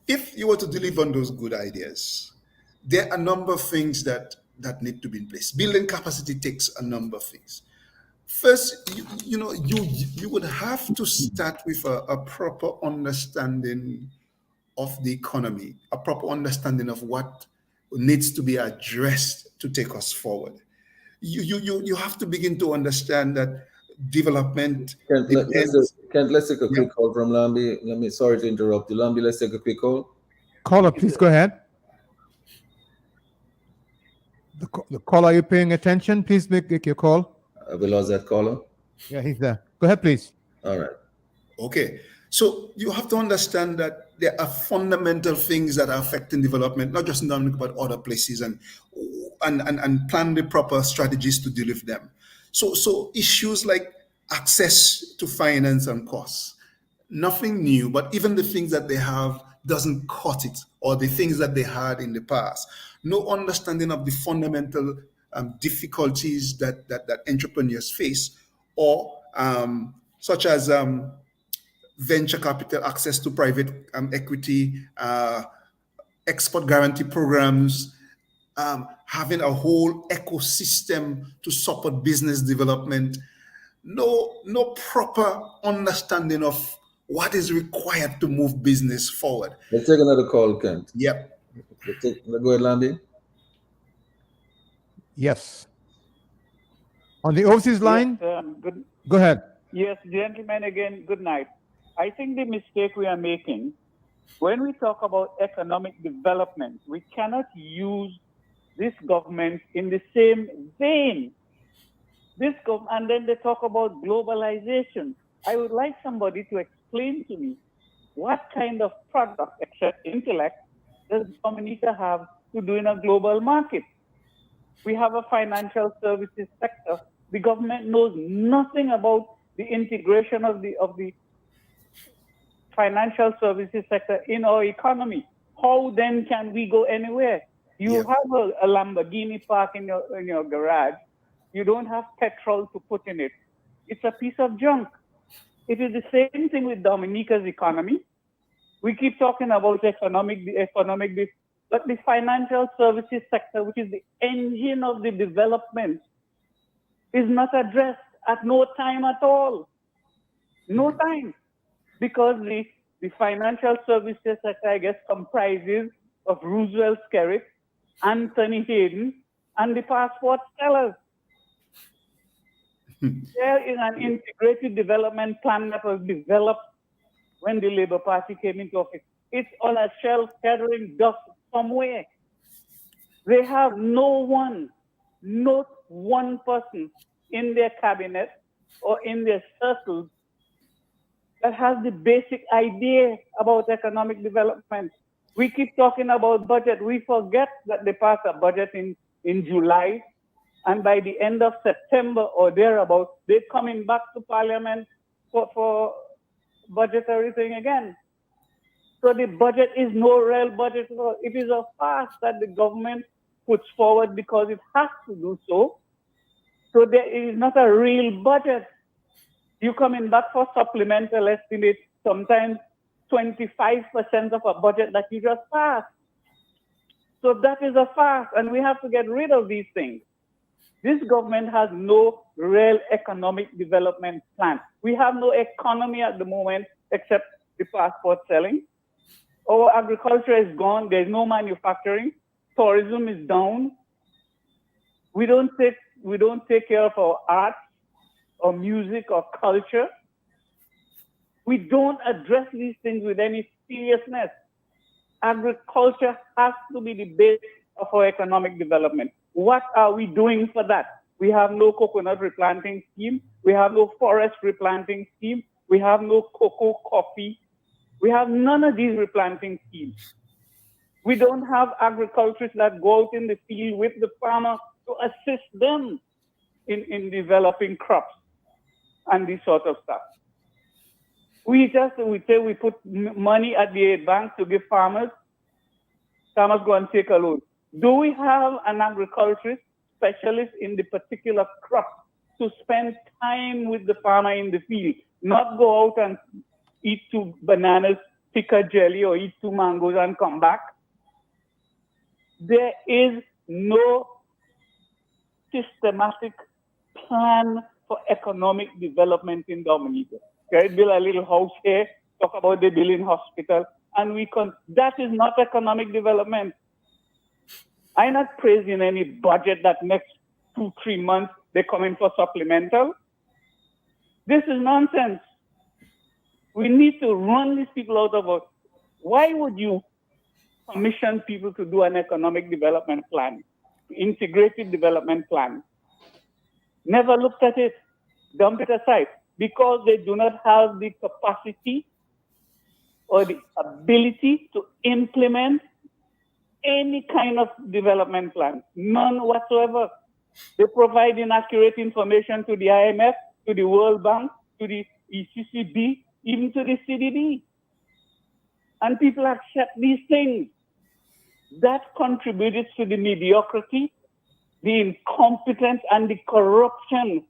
If you were to deliver on those good ideas, there are a number of things that need to be in place. Building capacity takes a number of things. First, you would have to start with a proper understanding of the economy, a proper understanding of what needs to be addressed to take us forward. You have to begin to understand that development depends. Let's take a quick call from Lambi. Sorry to interrupt you, Lambi. Let's take a quick call. Caller, please go ahead. The caller, are you paying attention? Please make your call. We lost that caller. Yeah, he's there. Go ahead, please. All right. Okay. So you have to understand that there are fundamental things that are affecting development, not just in Dominica, but other places, and plan the proper strategies to deal with them. So issues like access to finance and costs, nothing new, but even the things that they have doesn't cut it, or the things that they had in the past. No understanding of the fundamental difficulties that entrepreneurs face, or such as venture capital, access to private equity, export guarantee programs, having a whole ecosystem to support business development. No proper understanding of what is required to move business forward. Let's take another call, Kent. Yep. Go ahead, Lambi. Yes. On the overseas line? Yes, go ahead. Yes, gentlemen, again, good night. I think the mistake we are making, when we talk about economic development, we cannot use this government in the same vein. And then they talk about globalization. I would like somebody to explain to me what kind of product, except intellect, does Dominica have to do in a global market? We have a financial services sector. The government knows nothing about the integration of the financial services sector in our economy. How then can we go anywhere? You have a Lamborghini park in your garage. You don't have petrol to put in it. It's a piece of junk. It is the same thing with Dominica's economy. We keep talking about the economic, but the financial services sector, which is the engine of the development, is not addressed at no time at all. No time. Because the financial services sector, I guess, comprises of Roosevelt Skerritt, Anthony Hayden, and the passport sellers. There is an integrated development plan that was developed when the Labour Party came into office. It's on a shelf gathering dust somewhere. They have not one person in their cabinet or in their circles that has the basic idea about economic development. We keep talking about budget. We forget that they passed a budget in July, and by the end of September or thereabout, they're coming back to Parliament for budgetary thing again. So the budget is no real budget at all. It is a farce that the government puts forward because it has to do so. So there is not a real budget. You're coming back for supplemental estimates, sometimes 25% of a budget that you just passed. So that is a farce, and we have to get rid of these things. This government has no real economic development plan. We have no economy at the moment except the passport selling. Our agriculture is gone. There's no manufacturing. Tourism is down. We don't take care of our art or music or culture. We don't address these things with any seriousness. Agriculture has to be the base of our economic development. What are we doing for that? We have no coconut replanting scheme. We have no forest replanting scheme. We have no cocoa, coffee. We have none of these replanting schemes. We don't have agriculturists that go out in the field with the farmer to assist them in developing crops and this sort of stuff. We say we put money at the aid bank to give farmers. Farmers go and take a loan. Do we have an agriculturist specialist in the particular crop to spend time with the farmer in the field, not go out and eat 2 bananas, pick a jelly, or eat 2 mangoes and come back? There is no systematic plan for economic development in Dominica. Okay, build a little house here, talk about the building hospital, and that is not economic development. I'm not praising any budget that next 2-3 months they come in for supplemental. This is nonsense. We need to run these people out of us. Why would you commission people to do an economic development plan, integrated development plan? Never looked at it, dump it aside, because they do not have the capacity or the ability to implement any kind of development plan, none whatsoever. They provide inaccurate information to the IMF, to the World Bank, to the ECCB, even to the CDB. And people accept these things. That contributes to the mediocrity, the incompetence, and the corruption,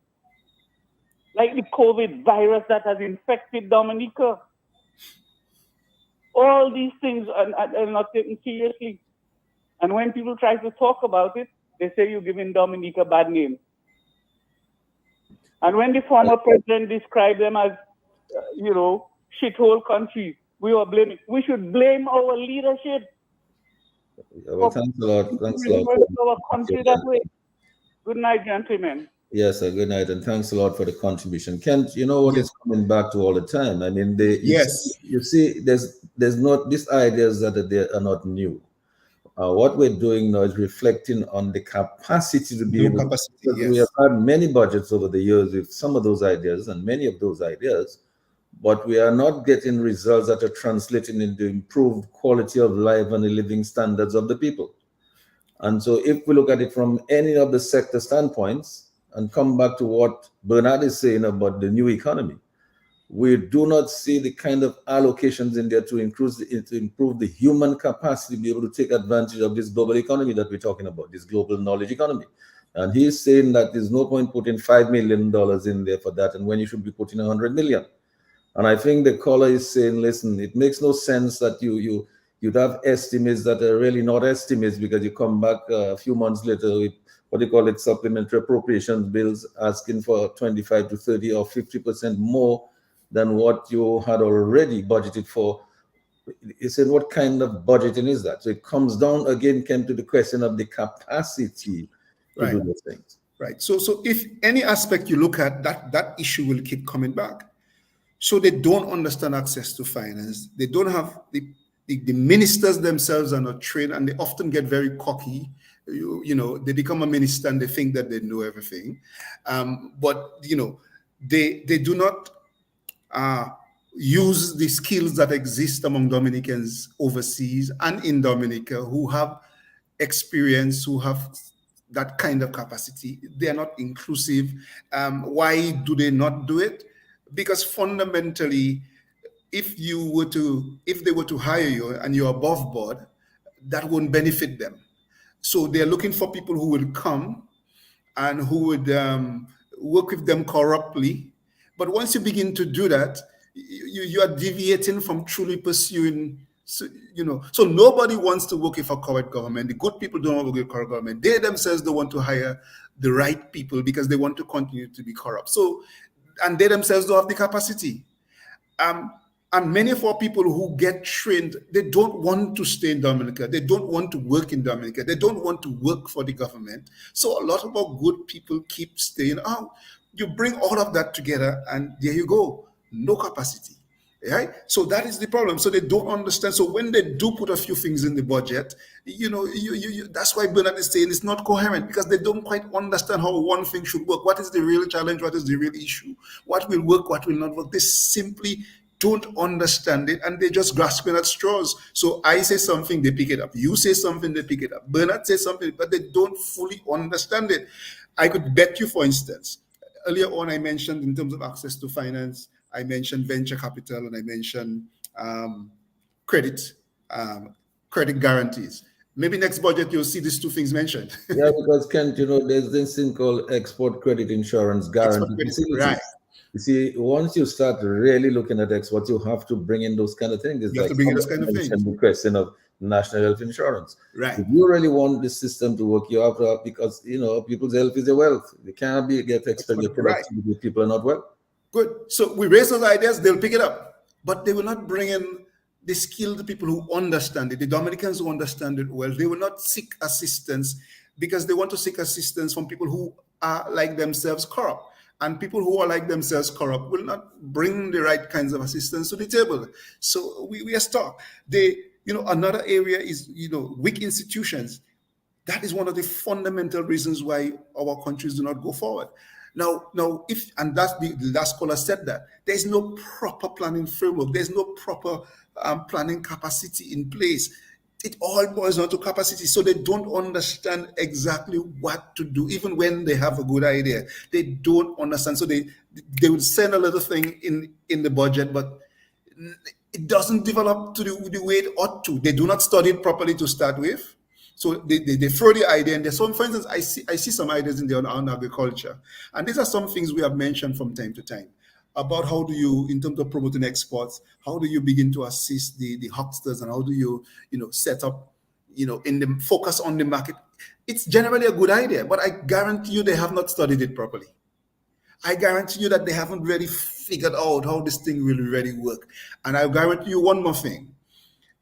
like the COVID virus that has infected Dominica. All these things are not taken seriously. And when people try to talk about it, they say you're giving Dominica a bad name. And when the former president described them as, shithole countries, we should blame our leadership. Well, thanks a lot. Thanks a lot. Our country that way. Good night, gentlemen. Yes, sir. Good night, and thanks a lot for the contribution. Kent, you know what is coming back to all the time? I mean, you see, there's not these ideas that they are not new. What we're doing now is reflecting on the capacity to be able to. We have had many budgets over the years with some of those ideas and many of those ideas, but we are not getting results that are translating into improved quality of life and the living standards of the people. And so if we look at it from any of the sector standpoints and come back to what Bernard is saying about the new economy, we do not see the kind of allocations in there to improve the human capacity to be able to take advantage of this global economy that we're talking about, this global knowledge economy. And he's saying that there's no point putting $5 million in there for that, and when you should be putting 100 million. And I think the caller is saying, listen, it makes no sense that you'd have estimates that are really not estimates, because you come back a few months later with what they call it supplementary appropriations bills asking for 25 to 30 or 50% more than what you had already budgeted for. He said, what kind of budgeting is that? So it comes down again, Ken, to the question of the capacity to do those things. Right. So if any aspect you look at, that issue will keep coming back. So they don't understand access to finance. They don't have the ministers themselves are not trained, and they often get very cocky. They become a minister and they think that they know everything. But they do not use the skills that exist among Dominicans overseas and in Dominica who have experience, who have that kind of capacity. They are not inclusive. Why do they not do it? Because fundamentally, if they were to hire you and you're above board, that won't benefit them. So they're looking for people who will come and who would work with them corruptly. But once you begin to do that, you are deviating from truly pursuing, so nobody wants to work with a corrupt government. The good people don't want to work with corrupt government. They themselves don't want to hire the right people because they want to continue to be corrupt. So, and they themselves don't have the capacity. And many of our people who get trained, they don't want to stay in Dominica. They don't want to work in Dominica. They don't want to work for the government. So a lot of our good people keep staying out. You bring all of that together and there you go. No capacity. Right? So that is the problem. So they don't understand. So when they do put a few things in the budget, that's why Bernard is saying it's not coherent, because they don't quite understand how one thing should work. What is the real challenge? What is the real issue? What will work? What will not work? They simply don't understand it, and they're just grasping at straws. So I say something, they pick it up. You say something, they pick it up. Bernard says something, but they don't fully understand it. I could bet you, for instance, earlier on I mentioned in terms of access to finance, I mentioned venture capital, and I mentioned credit guarantees. Maybe next budget you'll see these two things mentioned. Yeah, because Kent, there's this thing called export credit insurance guarantee facilities. Right. You see, once you start really looking at exports, you have to bring in those kind of things. It's You have to bring in those kind of things. The question of national health insurance. Right. If you really want the system to work, you have to, because people's health is their wealth. They can't get expected productivity if people are not well. Good. So we raise those ideas, they'll pick it up, but they will not bring in the skilled people who understand it. The Dominicans who understand it well, they will not seek assistance because they want to seek assistance from people who are like themselves corrupt. And people who are like themselves corrupt will not bring the right kinds of assistance to the table. So we are stuck. Another area is, weak institutions. That is one of the fundamental reasons why our countries do not go forward. Now, and that's the last caller said that there's no proper planning framework. There's no proper planning capacity in place. It all boils down to capacity. So they don't understand exactly what to do, even when they have a good idea. They don't understand. So they will send a little thing in the budget, but it doesn't develop to the way it ought to. They do not study it properly to start with. So they throw the idea in there. So, for instance, I see some ideas in there on agriculture. And these are some things we have mentioned from time to time about how do you, in terms of promoting exports, how do you begin to assist the hucksters, and how do you, set up, in the focus on the market. It's generally a good idea, but I guarantee you they have not studied it properly. I guarantee you that they haven't really figured out how this thing will really work. And I guarantee you one more thing.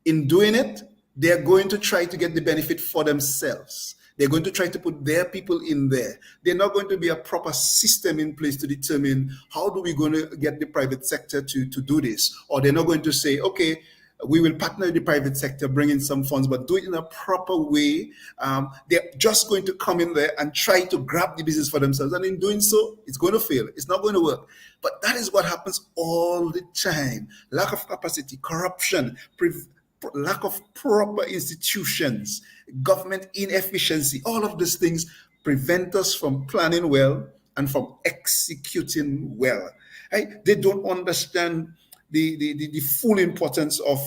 In doing it, they're going to try to get the benefit for themselves. They're going to try to put their people in there. They're not going to be a proper system in place to determine how do we going to get the private sector to do this. Or they're not going to say, okay, we will partner with the private sector, bring in some funds, but do it in a proper way. They're just going to come in there and try to grab the business for themselves. And in doing so, it's going to fail. It's not going to work. But that is what happens all the time. Lack of capacity, corruption, lack of proper institutions, government inefficiency, all of these things prevent us from planning well and from executing well. Right? They don't understand the full importance of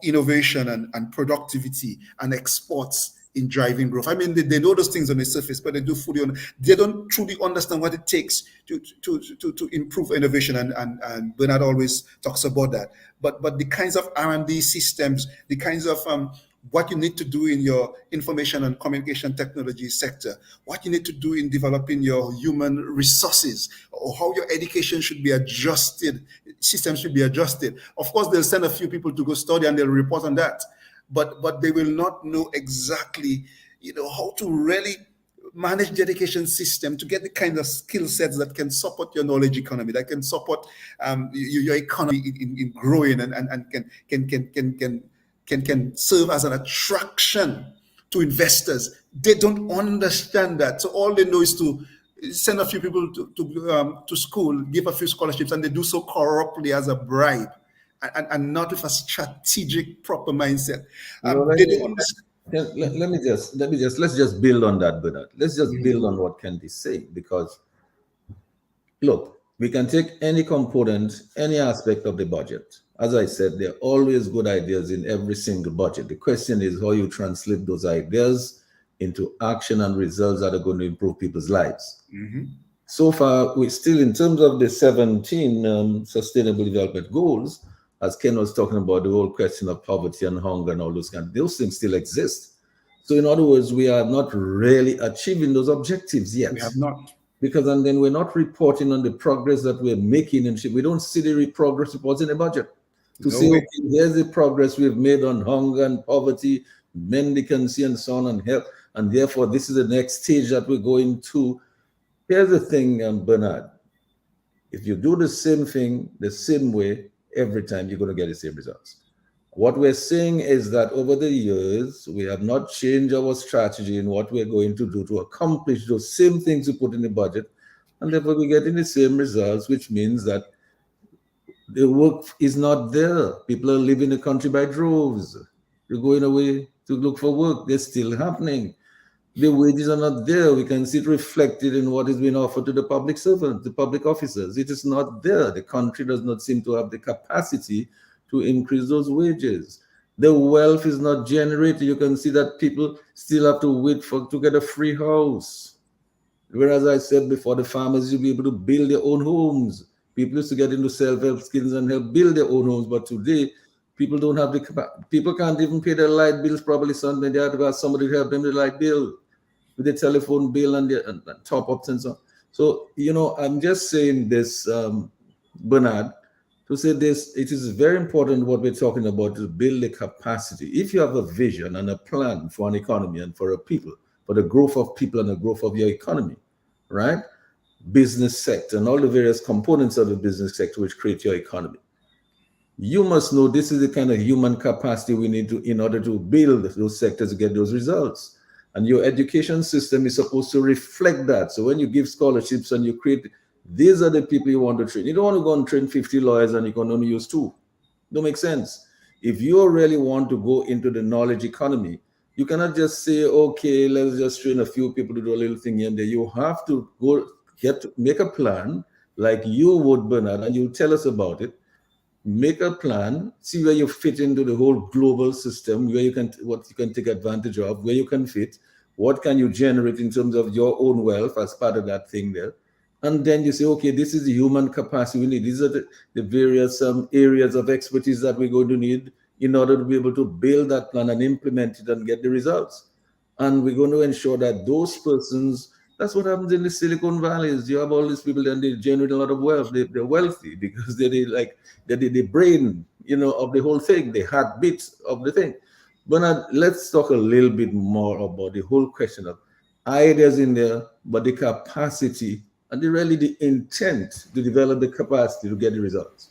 innovation and productivity and exports in driving growth. I mean, they know those things on the surface, but they don't truly understand what it takes to improve innovation. And Bernard always talks about that. But the kinds of R&D systems, the kinds of what you need to do in your information and communication technology sector, what you need to do in developing your human resources, or how your education should be adjusted, systems should be adjusted. Of course, they'll send a few people to go study and they'll report on that. But they will not know exactly, how to really manage the education system to get the kind of skill sets that can support your knowledge economy, that can support your economy in growing and can serve as an attraction to investors. They don't understand that. So all they know is to send a few people to school, give a few scholarships, and they do so corruptly as a bribe. And not with a strategic, proper mindset. They don't understand. Let's just build on that, Bernard. Let's just build on what Kent is saying, because look, we can take any component, any aspect of the budget. As I said, there are always good ideas in every single budget. The question is how you translate those ideas into action and results that are going to improve people's lives. So far, we're still, in terms of the 17 Sustainable Development Goals, as Ken was talking about, the whole question of poverty and hunger and all those things still exist. So in other words, we are not really achieving those objectives yet. We have not. Because, and then we're not reporting on the progress that we're making, and we don't see the progress reports in the budget to say, okay, here's the progress we've made on hunger and poverty, mendicancy and so on, and health, and therefore this is the next stage that we're going to. Here's the thing, Bernard, if you do the same thing the same way every time, you're going to get the same results. What we're saying is that over the years, we have not changed our strategy in what we're going to do to accomplish those same things we put in the budget, and therefore we're getting the same results, which means that the work is not there. People are leaving the country by droves. They're going away to look for work. They're still happening. The wages are not there. We can see it reflected in what is being offered to the public servants, the public officers. It is not there. The country does not seem to have the capacity to increase those wages. The wealth is not generated. You can see that people still have to wait to get a free house. Whereas I said before, the farmers will be able to build their own homes. People used to get into self-help skills and help build their own homes, but today people don't have the capacity. People can't even pay their light bills properly. Sometimes they have to have somebody to help them with the light bill, with the telephone bill and the top ups and so on. So, I'm just saying this, Bernard, to say this, it is very important what we're talking about to build the capacity. If you have a vision and a plan for an economy and for a people, for the growth of people and the growth of your economy, right? Business sector and all the various components of the business sector which create your economy. You must know this is the kind of human capacity we need to in order to build those sectors to get those results. And your education system is supposed to reflect that. So when you give scholarships and you create, these are the people you want to train. You don't want to go and train 50 lawyers and you can only use 2. Don't make sense. If you really want to go into the knowledge economy, you cannot just say, okay, let's just train a few people to do a little thing here and there. You have to make a plan like you would, Bernard, and you tell us about it. Make a plan, see where you fit into the whole global system, what you can take advantage of, where you can fit, what can you generate in terms of your own wealth as part of that thing there. And then you say, okay, this is the human capacity we need. These are the various areas of expertise that we're going to need in order to be able to build that plan and implement it and get the results. And we're going to ensure that those persons, that's what happens in the Silicon Valley. You have all these people and they generate a lot of wealth. They're wealthy because they're the brain, of the whole thing, the heartbeat of the thing. Bernard, let's talk a little bit more about the whole question of ideas in there, but the capacity and the intent to develop the capacity to get the results.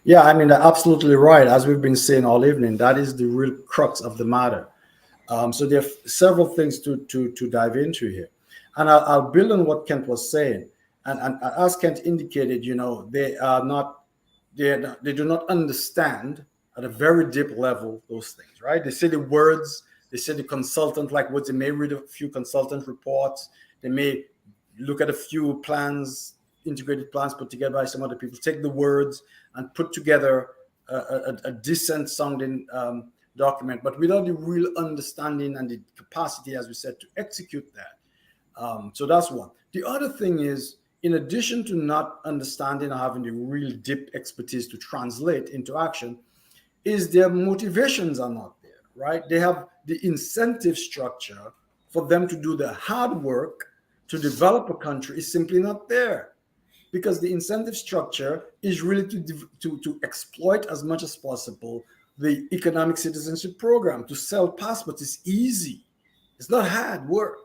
Yeah, I mean, absolutely right. As we've been saying all evening, that is the real crux of the matter. So there are several things to dive into here. And I'll build on what Kent was saying. And as Kent indicated, they do not understand at a very deep level those things, right? They say the words, they say the consultant, like what they may read a few consultant reports, they may look at a few plans, integrated plans put together by some other people, take the words and put together a decent sounding document, but without the real understanding and the capacity, as we said, to execute that. So that's one. The other thing is, in addition to not understanding or having the real deep expertise to translate into action, is their motivations are not there, right? They have the incentive structure for them to do the hard work to develop a country is simply not there, because the incentive structure is really to exploit as much as possible the economic citizenship program. To sell passports is easy. It's not hard work.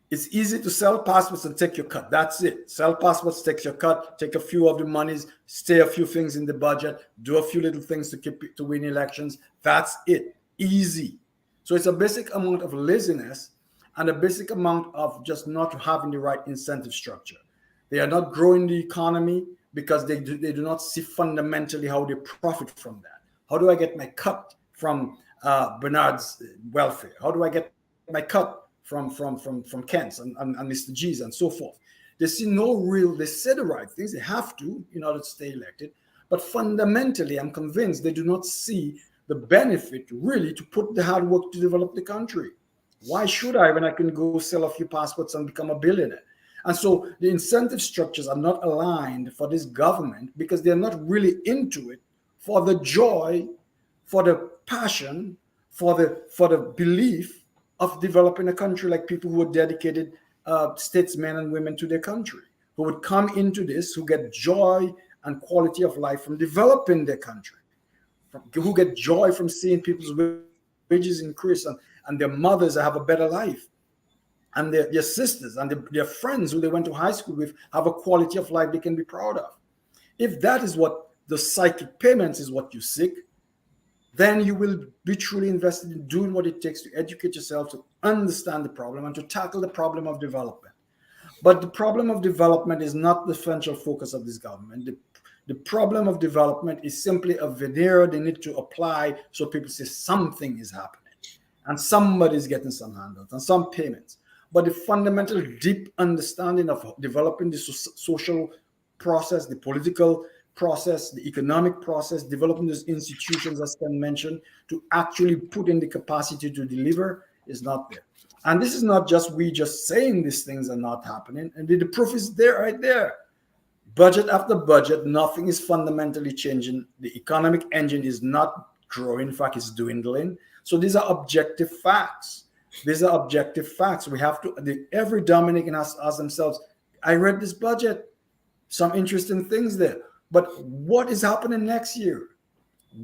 It's easy to sell passports and take your cut. That's it. Sell passports, take your cut, take a few of the monies, stay a few things in the budget, do a few little things to win elections. That's it. Easy. So it's a basic amount of laziness and a basic amount of just not having the right incentive structure. They are not growing the economy because they do not see fundamentally how they profit from that. How do I get my cut from Bernard's welfare? How do I get my cut from Kent's and Mr. G's and so forth? They see they say the right things, they have to in order to stay elected, but fundamentally, I'm convinced they do not see the benefit really to put the hard work to develop the country. Why should I when I can go sell a few passports and become a billionaire? And so the incentive structures are not aligned for this government because they're not really into it for the joy, for the passion, for the belief of developing a country, like people who are dedicated statesmen and women to their country, who would come into this, who get joy and quality of life from developing their country, who get joy from seeing people's wages increase and their mothers have a better life, and their sisters and their friends who they went to high school with have a quality of life they can be proud of. If that is what the psychic payments is what you seek, then you will be truly invested in doing what it takes to educate yourself, to understand the problem and to tackle the problem of development. But the problem of development is not the central focus of this government. The problem of development is simply a veneer they need to apply so people say something is happening and somebody's getting some handouts and some payments. But the fundamental deep understanding of developing the social process, the political process, the economic process, developing those institutions, as Ken mentioned, to actually put in the capacity to deliver is not there. And this is not just we just saying these things are not happening. And the proof is there, right there. Budget after budget, nothing is fundamentally changing. The economic engine is not growing. In fact, it's dwindling. So these are objective facts. These are objective facts. We have to, every Dominican has to ask themselves, I read this budget, some interesting things there. But what is happening next year?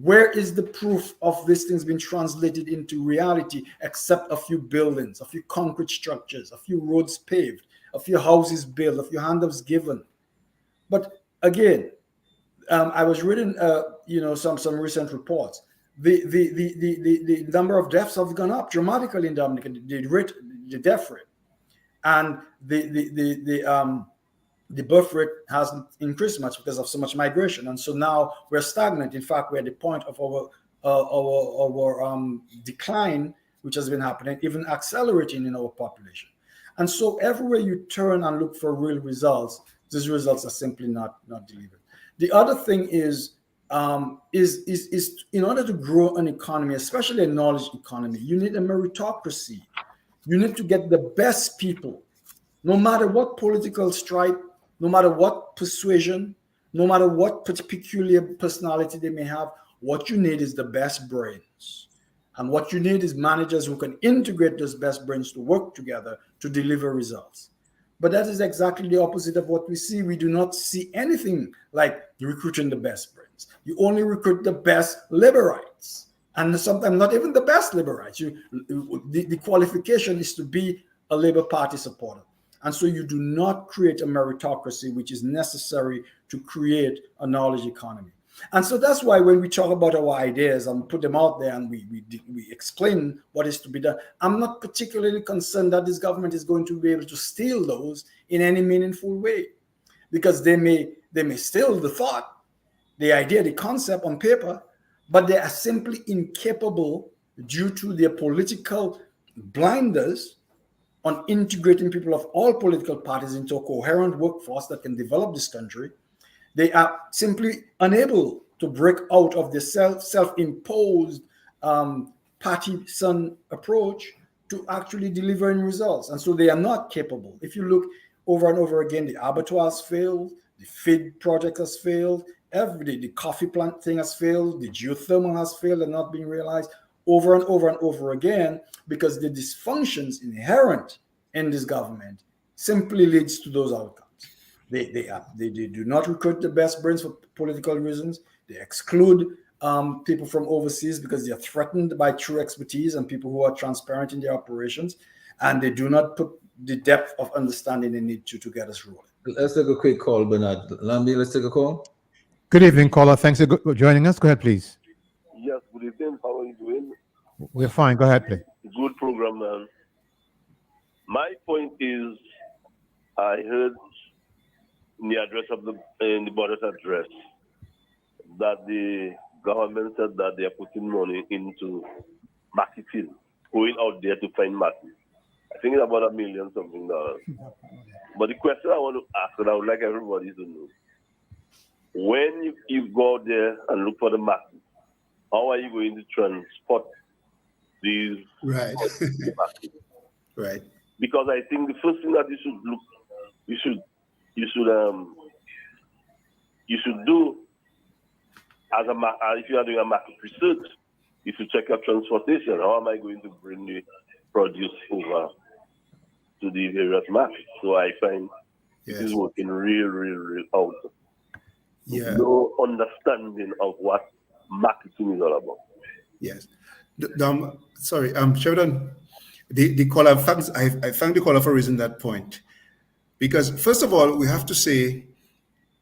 Where is the proof of these things being translated into reality, except a few buildings, a few concrete structures, a few roads paved, a few houses built, a few handouts given? But again, I was reading, some recent reports. The number of deaths have gone up dramatically in Dominica. The death rate, and the birth rate hasn't increased much because of so much migration, and so now we're stagnant. In fact, we're at the point of our decline, which has been happening, even accelerating in our population. And so everywhere you turn and look for real results, these results are simply not delivered. The other thing is in order to grow an economy, especially a knowledge economy, you need a meritocracy. You need to get the best people, no matter what political stripe, no matter what persuasion, no matter what peculiar personality they may have. What you need is the best brains. And what you need is managers who can integrate those best brains to work together to deliver results. But that is exactly the opposite of what we see. We do not see anything like recruiting the best brains. You only recruit the best Liberites. And sometimes not even the best Liberites. The qualification is to be a Labour Party supporter. And so you do not create a meritocracy, which is necessary to create a knowledge economy. And so that's why when we talk about our ideas and put them out there and we explain what is to be done, I'm not particularly concerned that this government is going to be able to steal those in any meaningful way, because they may steal the thought, the idea, the concept on paper, but they are simply incapable due to their political blinders on integrating people of all political parties into a coherent workforce that can develop this country. They are simply unable to break out of the self-imposed partisan approach to actually delivering results. And so they are not capable. If you look over and over again, the abattoir has failed, the feed project has failed, the coffee plant thing has failed, the geothermal has failed and not being realized over and over and over again, because the dysfunctions inherent in this government simply leads to those outcomes. They do not recruit the best brains for political reasons. They exclude people from overseas because they are threatened by true expertise and people who are transparent in their operations. And they do not put the depth of understanding they need to get us rolling. Let's take a quick call, Bernard. Lambi, let's take a call. Good evening, caller. Thanks for joining us. Go ahead, please. Yes, good evening. How are you doing? We're fine. Go ahead, please. Good program, man. My point is, I heard in the address of in the budget address that the government said that they are putting money into marketing, going out there to find market. I think it's about $1 million something. But the question I want to ask, and I would like everybody to know, when you go out there and look for the market, how are you going to transport these? Right. Right. Because I think the first thing that you should do as if you are doing a market research, you should check out transportation. How am I going to bring the produce over to the various markets? So I find this is working real out. Yeah. No understanding of what marketing is all about. Yes. Sorry, Sheridan, the caller, I thank the caller for raising that point. Because first of all, we have to say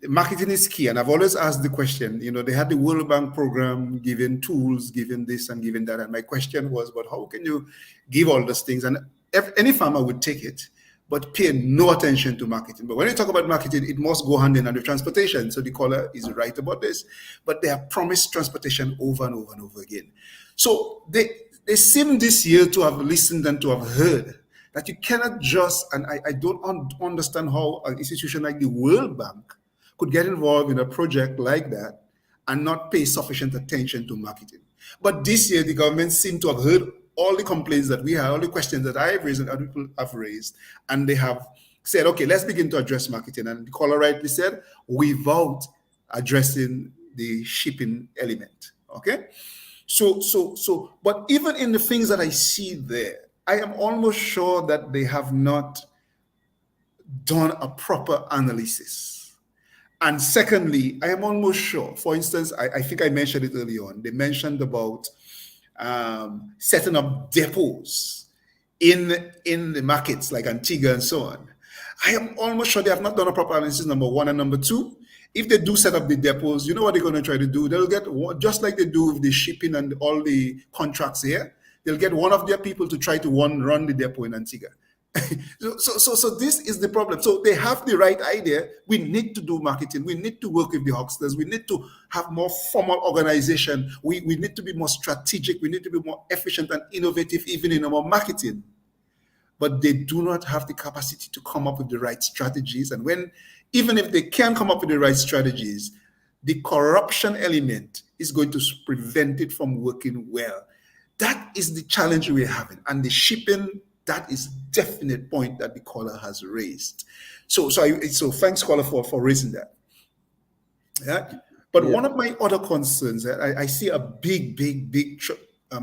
marketing is key. And I've always asked the question, they had the World Bank program, giving tools, giving this and giving that. And my question was, but how can you give all those things? And any farmer would take it, but pay no attention to marketing. But when you talk about marketing, it must go hand in hand with transportation. So the caller is right about this. But they have promised transportation over and over and over again. So they seem this year to have listened and to have heard that you cannot just, and I don't understand how an institution like the World Bank could get involved in a project like that and not pay sufficient attention to marketing. But this year, the government seemed to have heard all the complaints that we had, all the questions that I have raised and other people have raised, and they have said, okay, let's begin to address marketing. And the caller rightly said, without addressing the shipping element. Okay? But even in the things that I see there, I am almost sure that they have not done a proper analysis. And secondly, I am almost sure, for instance, I think I mentioned it early on, they mentioned about setting up depots in the markets like Antigua and so on. I am almost sure they have not done a proper analysis, number one. And number two, if they do set up the depots, you know what they're going to try to do? They'll get, just like they do with the shipping and all the contracts here, they'll get one of their people to try to run the depot in Antigua. So this is the problem. So they have the right idea. We need to do marketing. We need to work with the hucksters. We need to have more formal organization. We need to be more strategic. We need to be more efficient and innovative even in our marketing. But they do not have the capacity to come up with the right strategies. And even if they can come up with the right strategies, the corruption element is going to prevent it from working well. That is the challenge we're having. And the shipping, that is definite point that the caller has raised. So thanks, caller, for raising that. Yeah. But one of my other concerns, I see a big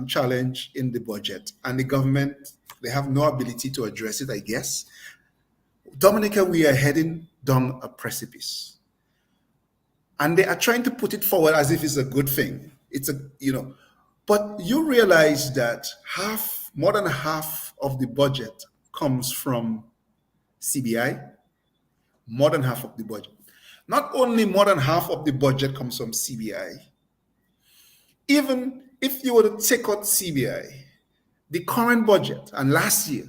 challenge in the budget, and the government, they have no ability to address it, I guess. Dominica, we are heading down a precipice. And they are trying to put it forward as if it's a good thing. But you realize that more than half of the budget comes from CBI. More than half of the budget. Not only more than half of the budget comes from CBI, even if you were to take out CBI, the current budget and last year,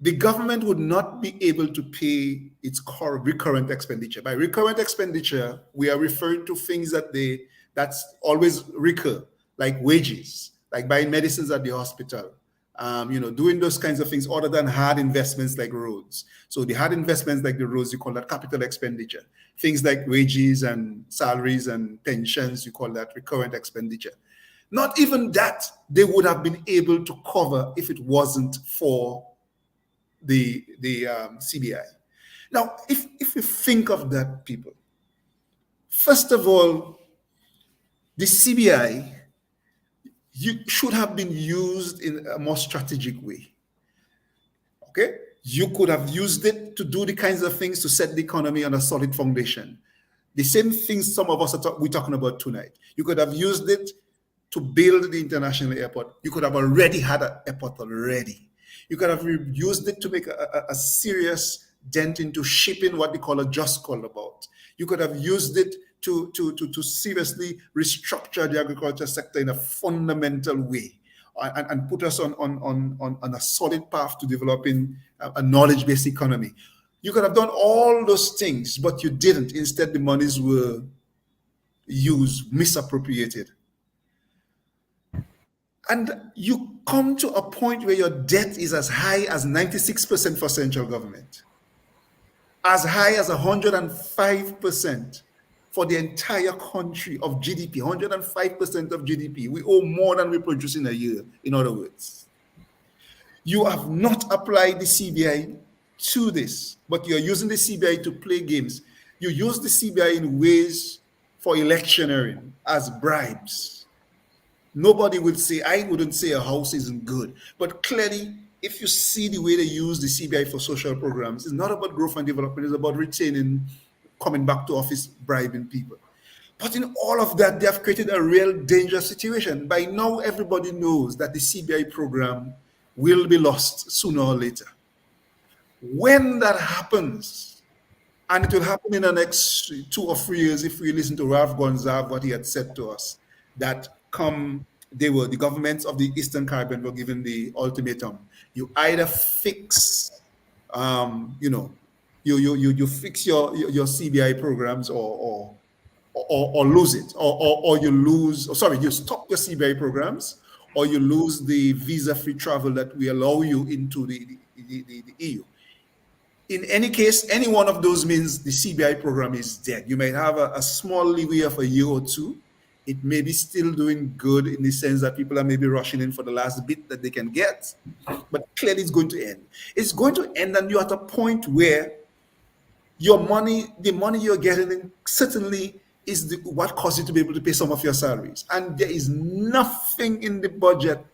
the government would not be able to pay its recurrent expenditure. By recurrent expenditure, we are referring to things that's always recur, like wages, like buying medicines at the hospital, doing those kinds of things other than hard investments like roads. So the hard investments like the roads, you call that capital expenditure. Things like wages and salaries and pensions, you call that recurrent expenditure. Not even that they would have been able to cover if it wasn't for the CBI. Now, if you think of that, people, first of all, the CBI should have been used in a more strategic way. Okay? You could have used it to do the kinds of things to set the economy on a solid foundation. The same things some of us we're talking about tonight. You could have used it to build the international airport. You could have already had an airport already. You could have used it to make a serious dent into shipping, what they call a just call about. You could have used it to seriously restructure the agriculture sector in a fundamental way and put us on a solid path to developing a knowledge-based economy. You could have done all those things, but you didn't. Instead, the monies were misappropriated. And you come to a point where your debt is as high as 96% for central government, as high as 105% for the entire country of GDP, 105% of GDP. We owe more than we produce in a year, in other words. You have not applied the CBI to this, but you're using the CBI to play games. You use the CBI in ways for electioneering as bribes. Nobody would say, I wouldn't say a house isn't good. But clearly, if you see the way they use the CBI for social programs, it's not about growth and development, it's about retaining, coming back to office, bribing people. But in all of that, they have created a real dangerous situation. By now, everybody knows that the CBI program will be lost sooner or later. When that happens, and it will happen in the next 2 or 3 years if we listen to Ralph Gonzalez, what he had said to us, that the governments of the Eastern Caribbean were given the ultimatum. You either fix, you fix your CBI programs or lose it, or you lose. You stop your CBI programs, or you lose the visa-free travel that we allow you into the EU. in any case, any one of those means the CBI program is dead. You might have a small leeway of a year or two. It may be still doing good in the sense that people are maybe rushing in for the last bit that they can get, but clearly it's going to end. It's going to end, and you're at a point where your money, the money you're getting in, certainly is what caused you to be able to pay some of your salaries. And there is nothing in the budget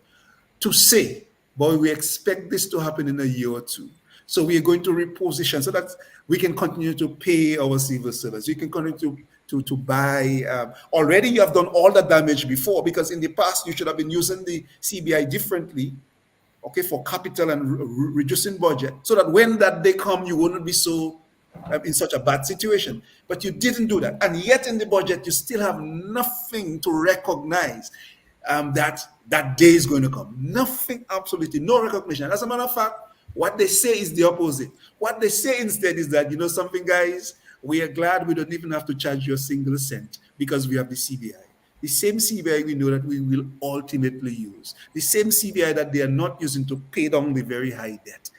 to say, but we expect this to happen in a year or two. So we are going to reposition so that we can continue to pay our civil servants. We can continue to buy. Already you have done all the damage before, because in the past you should have been using the CBI differently, okay, for capital and reducing budget, so that when that day come, you wouldn't be so in such a bad situation. But you didn't do that. And yet in the budget, you still have nothing to recognize that day is going to come. Nothing, absolutely no recognition. As a matter of fact, what they say is the opposite. What they say instead is that, you know something, guys, we are glad we don't even have to charge you a single cent because we have the CBI. The same CBI we know that we will ultimately use. The same CBI that they are not using to pay down the very high debt.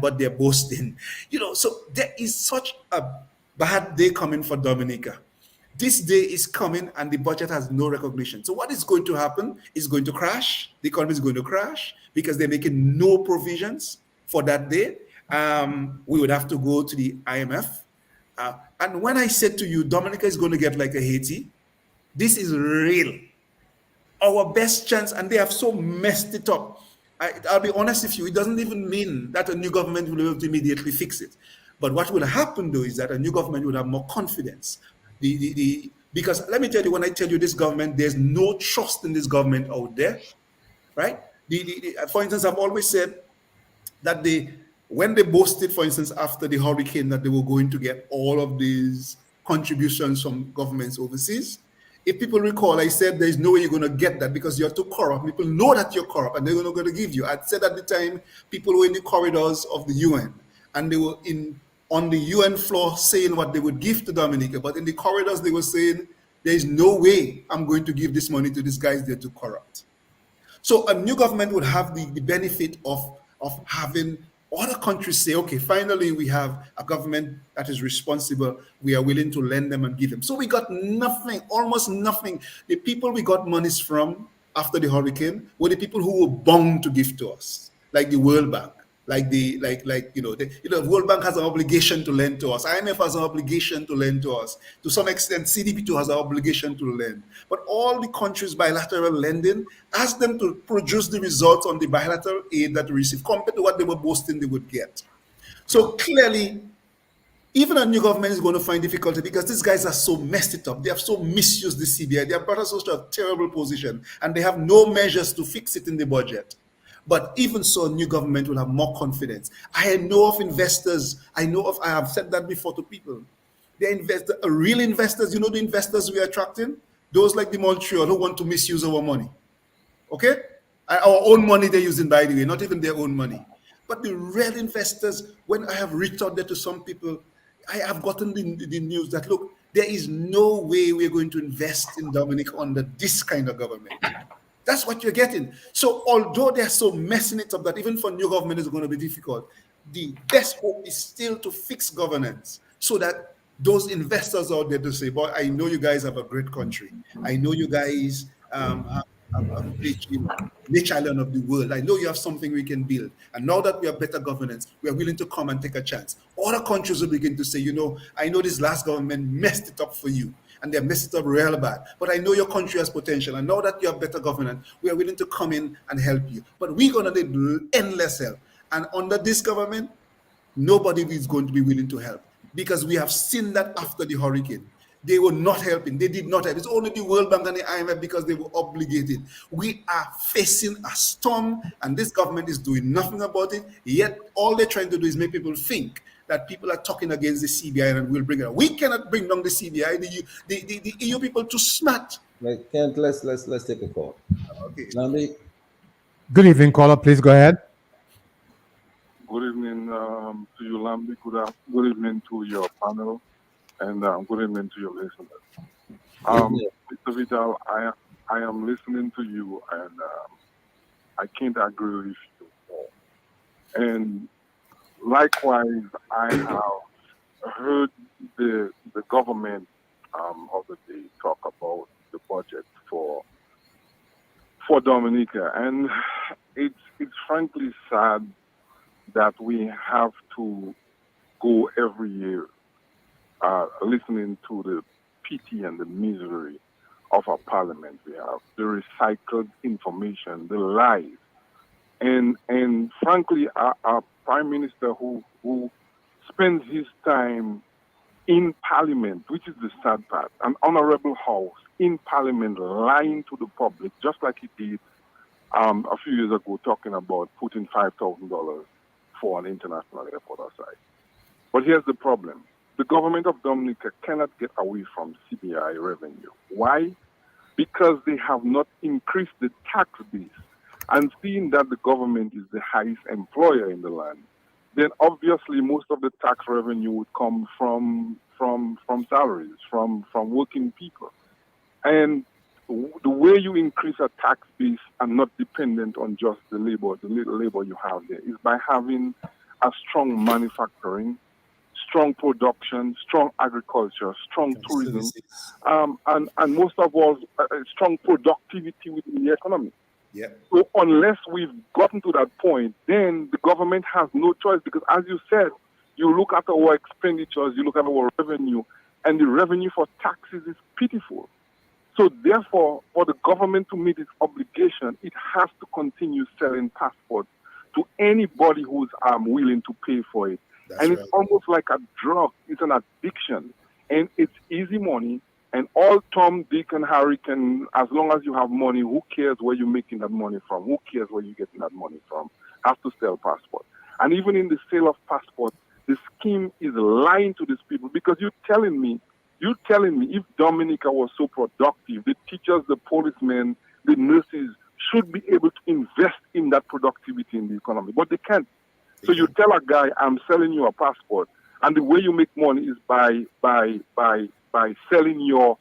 But they're boasting. So there is such a bad day coming for Dominica. This day is coming and the budget has no recognition. So what is going to happen is going to crash. The economy is going to crash because they're making no provisions for that day. We would have to go to the IMF. And when I said to you, Dominica is going to get like a Haiti, this is real. Our best chance, and they have so messed it up. I'll be honest with you, it doesn't even mean that a new government will be able to immediately fix it. But what will happen, though, is that a new government will have more confidence. Because let me tell you, when I tell you this government, there's no trust in this government out there, right? For instance, I've always said that when they boasted, for instance, after the hurricane, that they were going to get all of these contributions from governments overseas. If people recall, I said there's no way you're going to get that because you're too corrupt. People know that you're corrupt and they're not going to give you. I said at the time, people were in the corridors of the UN and they were on the UN floor saying what they would give to Dominica. But in the corridors, they were saying, there's no way I'm going to give this money to these guys. They're too corrupt. So a new government would have the benefit of having other countries say, okay, finally we have a government that is responsible. We are willing to lend them and give them. So we got nothing, almost nothing. The people we got monies from after the hurricane were the people who were bound to give to us, like the World Bank, the World Bank has an obligation to lend to us. IMF has an obligation to lend to us. To some extent, CDP2 has an obligation to lend. But all the countries' bilateral lending ask them to produce the results on the bilateral aid that they receive compared to what they were boasting they would get. So clearly, even a new government is going to find difficulty because these guys are so messed it up. They have so misused the CBI. They have brought us to a terrible position, and they have no measures to fix it in the budget. But even so, a new government will have more confidence. I know of investors. I have said that before to people. They're real investors. You know the investors we are attracting? Those like the Montreal who want to misuse our money. Okay? Our own money they're using, by the way, not even their own money. But the real investors, when I have reached out there to some people, I have gotten the news that, look, there is no way we're going to invest in Dominica under this kind of government. That's what you're getting. So although they're so messing it up that even for new government is going to be difficult, the best hope is still to fix governance so that those investors out there to say, boy, I know you guys have a great country. I know you guys are rich island of the world. I know you have something we can build. And now that we have better governance, we are willing to come and take a chance. Other countries will begin to say, I know this last government messed it up for you. And they messed it up real bad. But I know your country has potential. And now that you have better governance, we are willing to come in and help you. But we're going to need endless help. And under this government, nobody is going to be willing to help. Because we have seen that after the hurricane. They were not helping. They did not help. It's only the World Bank and the IMF because they were obligated. We are facing a storm, and this government is doing nothing about it. Yet all they're trying to do is make people think that people are talking against the CBI and we'll bring it up. We cannot bring down the CBI. The EU people too smart. Like, Kent, let's take a call. Okay. Lambi. Good evening, caller. Please go ahead. Good evening to you, Lambi. Good evening to your panel, and good evening to your listeners. Mr. Vidal, I am listening to you, and I can't agree with you more. And likewise, I have heard the government of the day talk about the budget for Dominica, and it's frankly sad that we have to go every year listening to the pity and the misery of our parliament. We have the recycled information, the lies, and frankly, our prime minister who spends his time in parliament, which is the sad part, an honorable house in parliament lying to the public, just like he did a few years ago, talking about putting $5,000 for an international airport outside. But here's the problem. The government of Dominica cannot get away from CBI revenue. Why? Because they have not increased the tax base. And seeing that the government is the highest employer in the land, then obviously most of the tax revenue would come from salaries, from working people. And the way you increase a tax base and not dependent on just the little labor you have there is by having a strong manufacturing, strong production, strong agriculture, strong tourism, and most of all, strong productivity within the economy. Yeah. So unless we've gotten to that point, then the government has no choice, because as you said, you look at our expenditures, you look at our revenue, and the revenue for taxes is pitiful. So therefore, for the government to meet its obligation, it has to continue selling passports to anybody who's willing to pay for it. That's and it's right. almost like a drug. It's an addiction. And it's easy money. And all Tom, Dick, and Harry can, as long as you have money, who cares where you're making that money from? Who cares where you're getting that money from? Have to sell passports. And even in the sale of passports, the scheme is lying to these people, because you're telling me if Dominica was so productive, the teachers, the policemen, the nurses should be able to invest in that productivity in the economy, but they can't. So you tell a guy, I'm selling you a passport, and the way you make money is by selling your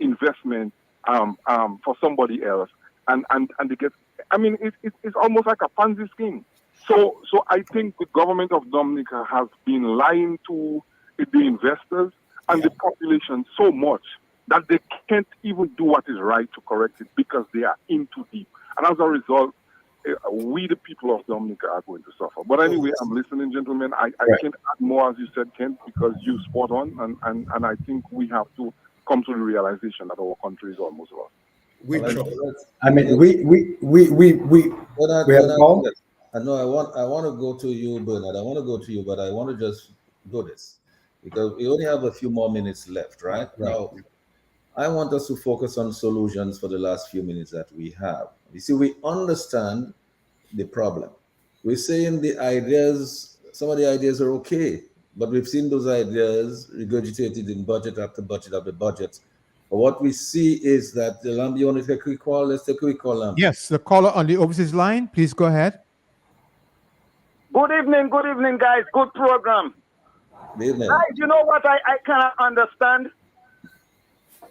investment for somebody else, and they get. I mean, it's almost like a Ponzi scheme. So I think the government of Dominica has been lying to the investors and the population so much that they can't even do what is right to correct it, because they are in too deep. And as a result, we, the people of Dominica, are going to suffer. But anyway, I'm listening, gentlemen. I can't add more, as you said, Kent, because you spot on, and I think we have to come to the realization that our country is almost lost. I mean, we have gone. I know I want to go to you, Bernard. I want to go to you, but I want to just do this because we only have a few more minutes left, right? Now, I want us to focus on solutions for the last few minutes that we have. You see, we understand the problem. We're saying the ideas, some of the ideas are okay, but we've seen those ideas regurgitated in budget after budget after budget. But what we see is that, Lamb, you want to take a quick call? Let's take a quick call, Lamb. Yes, the caller on the overseas line, please go ahead. Good evening, guys. Good program. Good evening. Guys, you know what I cannot understand?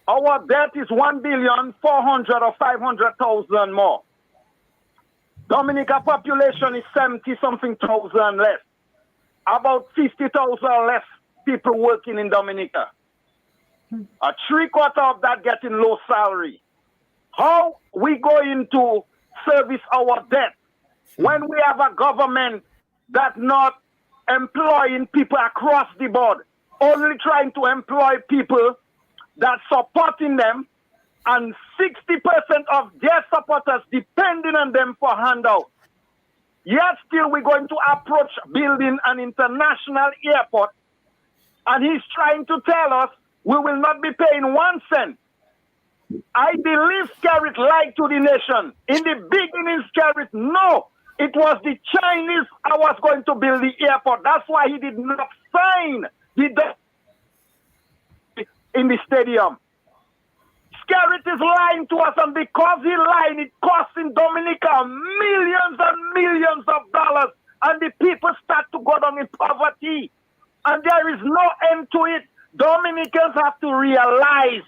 Our debt is 1,400,000 or 500,000 more. Dominica population is 70-something thousand less. About 50,000 less people working in Dominica. A 3/4 of that getting low salary. How we going to service our debt when we have a government that not employing people across the board, only trying to employ people that supporting them, and 60% of their supporters depending on them for handout. Yet still we're going to approach building an international airport, and he's trying to tell us we will not be paying 1 cent. I believe Skerrit lied to the nation. In the beginning, Skerrit, no, it was the Chinese I was going to build the airport. That's why he did not sign in the stadium. Skerrit is lying to us, and because he lied, it costing Dominica millions and millions of dollars, and the people start to go down in poverty, and there is no end to it. Dominicans have to realize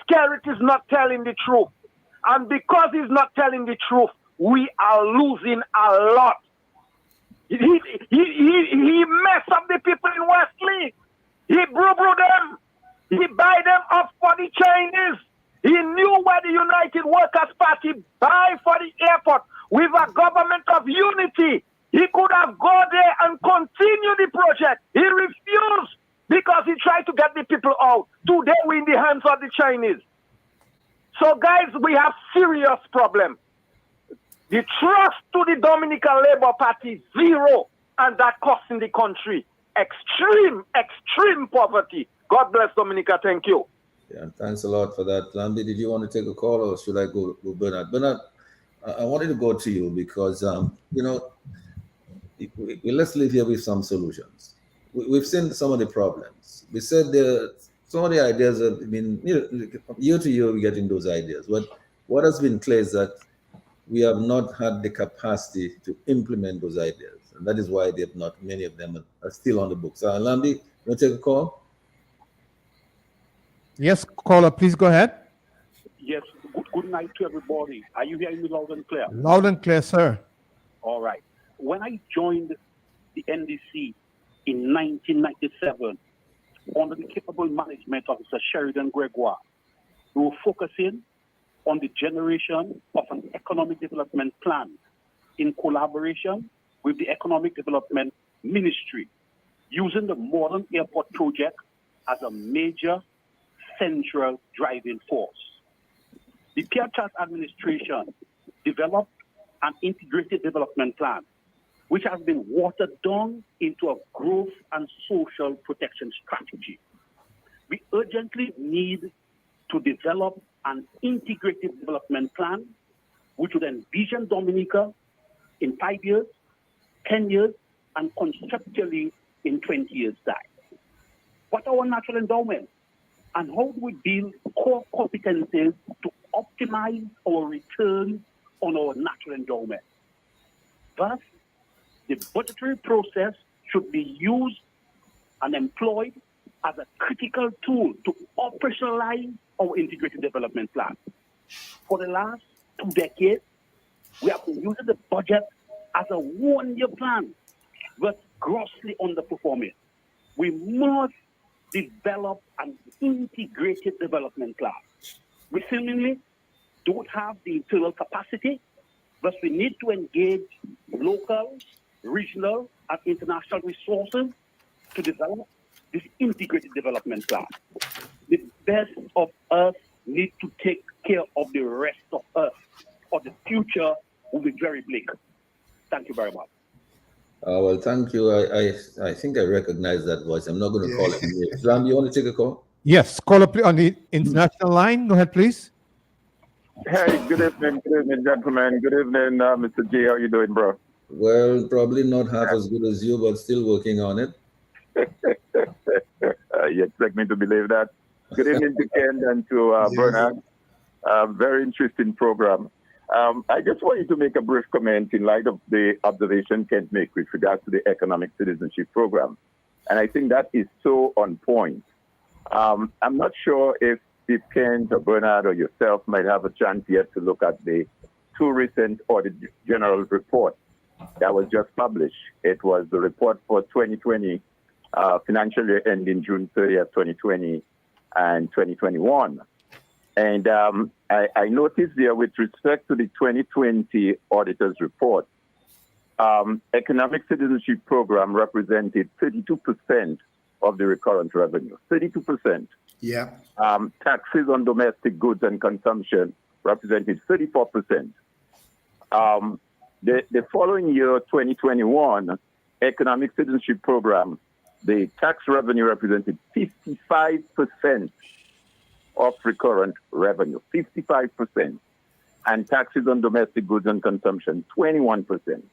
Skerrit is not telling the truth, and because he's not telling the truth, we are losing a lot. He he messed up the people in Wesley. He brew them. He buy them up for the Chinese. He knew where the United Workers' Party buy for the airport with a government of unity. He could have gone there and continued the project. He refused because he tried to get the people out. Today we're in the hands of the Chinese. So guys, we have serious problem. The trust to the Dominican Labour Party, zero, and that costing the country extreme poverty. God bless Dominica. Thank you. Yeah, thanks a lot for that. Lambi, did you want to take a call or should I go Bernard? Bernard, I wanted to go to you because, let's leave here with some solutions. We've seen some of the problems. We said some of the ideas have been, year to year we're getting those ideas. But what has been clear is that we have not had the capacity to implement those ideas. And that is why many of them are still on the books. Lambi, you want to take a call? Yes, caller, please go ahead. Yes, good night to everybody. Are you hearing me loud and clear? Loud and clear, sir. All right. When I joined the NDC in 1997, under the capable management of Mr. Sheridan Gregoire, we were focusing on the generation of an economic development plan in collaboration with the Economic Development Ministry, using the modern airport project as a major central driving force. The Pierre Charles administration developed an integrated development plan, which has been watered down into a growth and social protection strategy. We urgently need to develop an integrated development plan, which would envision Dominica in 5 years, 10 years, and conceptually in 20 years' time. What are our natural endowments? And how do we build core competencies to optimize our return on our natural endowment? Thus, the budgetary process should be used and employed as a critical tool to operationalize our integrated development plan. For the last 2 decades, we have been using the budget as a one-year plan, but grossly underperforming. We must develop an integrated development plan. We seemingly don't have the internal capacity, but we need to engage local, regional, and international resources to develop this integrated development plan. The best of us need to take care of the rest of us, or the future will be very bleak. Thank you very much. Well, thank you. I think I recognize that voice. I'm not going to call it. Ram, you want to take a call? Yes, caller on the international line. Go ahead, please. Hey, good evening, gentlemen. Good evening, Mr. G. How you doing, bro? Well, probably not half as good as you, but still working on it. You expect me to believe that? Good evening to Ken and to Bernard. Very interesting program. I just wanted to make a brief comment in light of the observation Kent made with regards to the economic citizenship program. And I think that is so on point. I'm not sure if Kent or Bernard or yourself might have a chance yet to look at the 2 recent Audit General report that was just published. It was the report for 2020, financial year ending June 30th, 2020 and 2021. And I noticed there with respect to the 2020 auditor's report, economic citizenship program represented 32% of the recurrent revenue, 32%. Yeah. Taxes on domestic goods and consumption represented 34%. The following year, 2021, economic citizenship program, the tax revenue represented 55% of recurrent revenue, 55%, and taxes on domestic goods and consumption, 21%.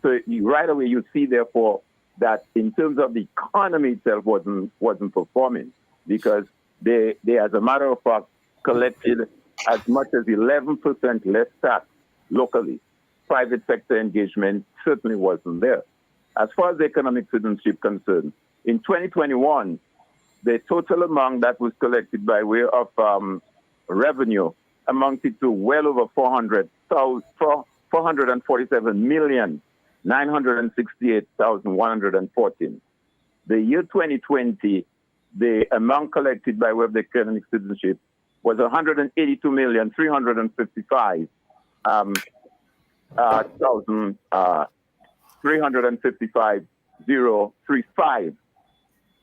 So right away you see, therefore, that in terms of the economy itself wasn't performing, because they, as a matter of fact, collected as much as 11% less tax locally. Private sector engagement certainly wasn't there. As far as economic citizenship concerned, in 2021, the total amount that was collected by way of revenue amounted to well over $447 million. 968,114. The year 2020, the amount collected by way of the economic citizenship was 182,355,000. 355,035.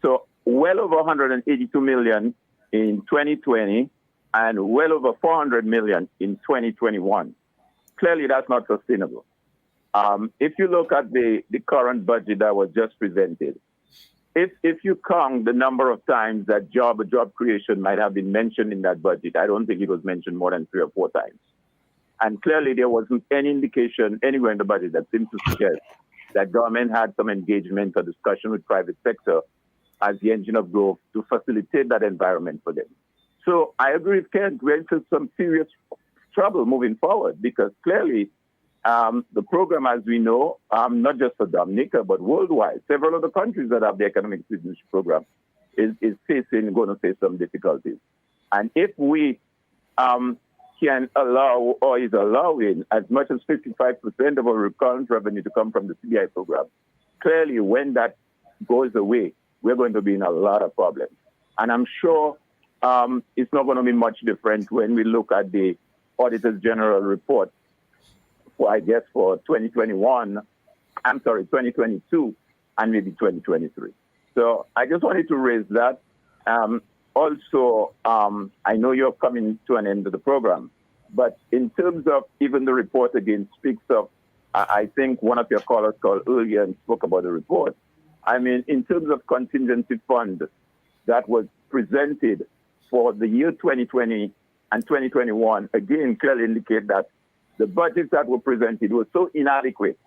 So well over 182 million in 2020 and well over 400 million in 2021. Clearly, that's not sustainable. If you look at the current budget that was just presented, if you count the number of times that job creation might have been mentioned in that budget, I don't think it was mentioned more than 3 or 4 times. And clearly, there wasn't any indication anywhere in the budget that seems to suggest that government had some engagement or discussion with private sector as the engine of growth to facilitate that environment for them. So I agree with Ken, we're into some serious trouble moving forward because clearly the program, as we know, not just for Dominica, but worldwide, several other countries that have the economic citizenship program is going to face some difficulties. And if we can allow or is allowing as much as 55% of our recurrent revenue to come from the CBI program, clearly when that goes away, we're going to be in a lot of problems. And I'm sure it's not going to be much different when we look at the Auditor's General report for 2022 and maybe 2023. So I just wanted to raise that. Also, I know you're coming to an end of the program, but in terms of even the report again speaks of, I think one of your callers called earlier and spoke about the report. I mean, in terms of contingency fund that was presented for the year 2020 and 2021, again, clearly indicate that the budgets that were presented were so inadequate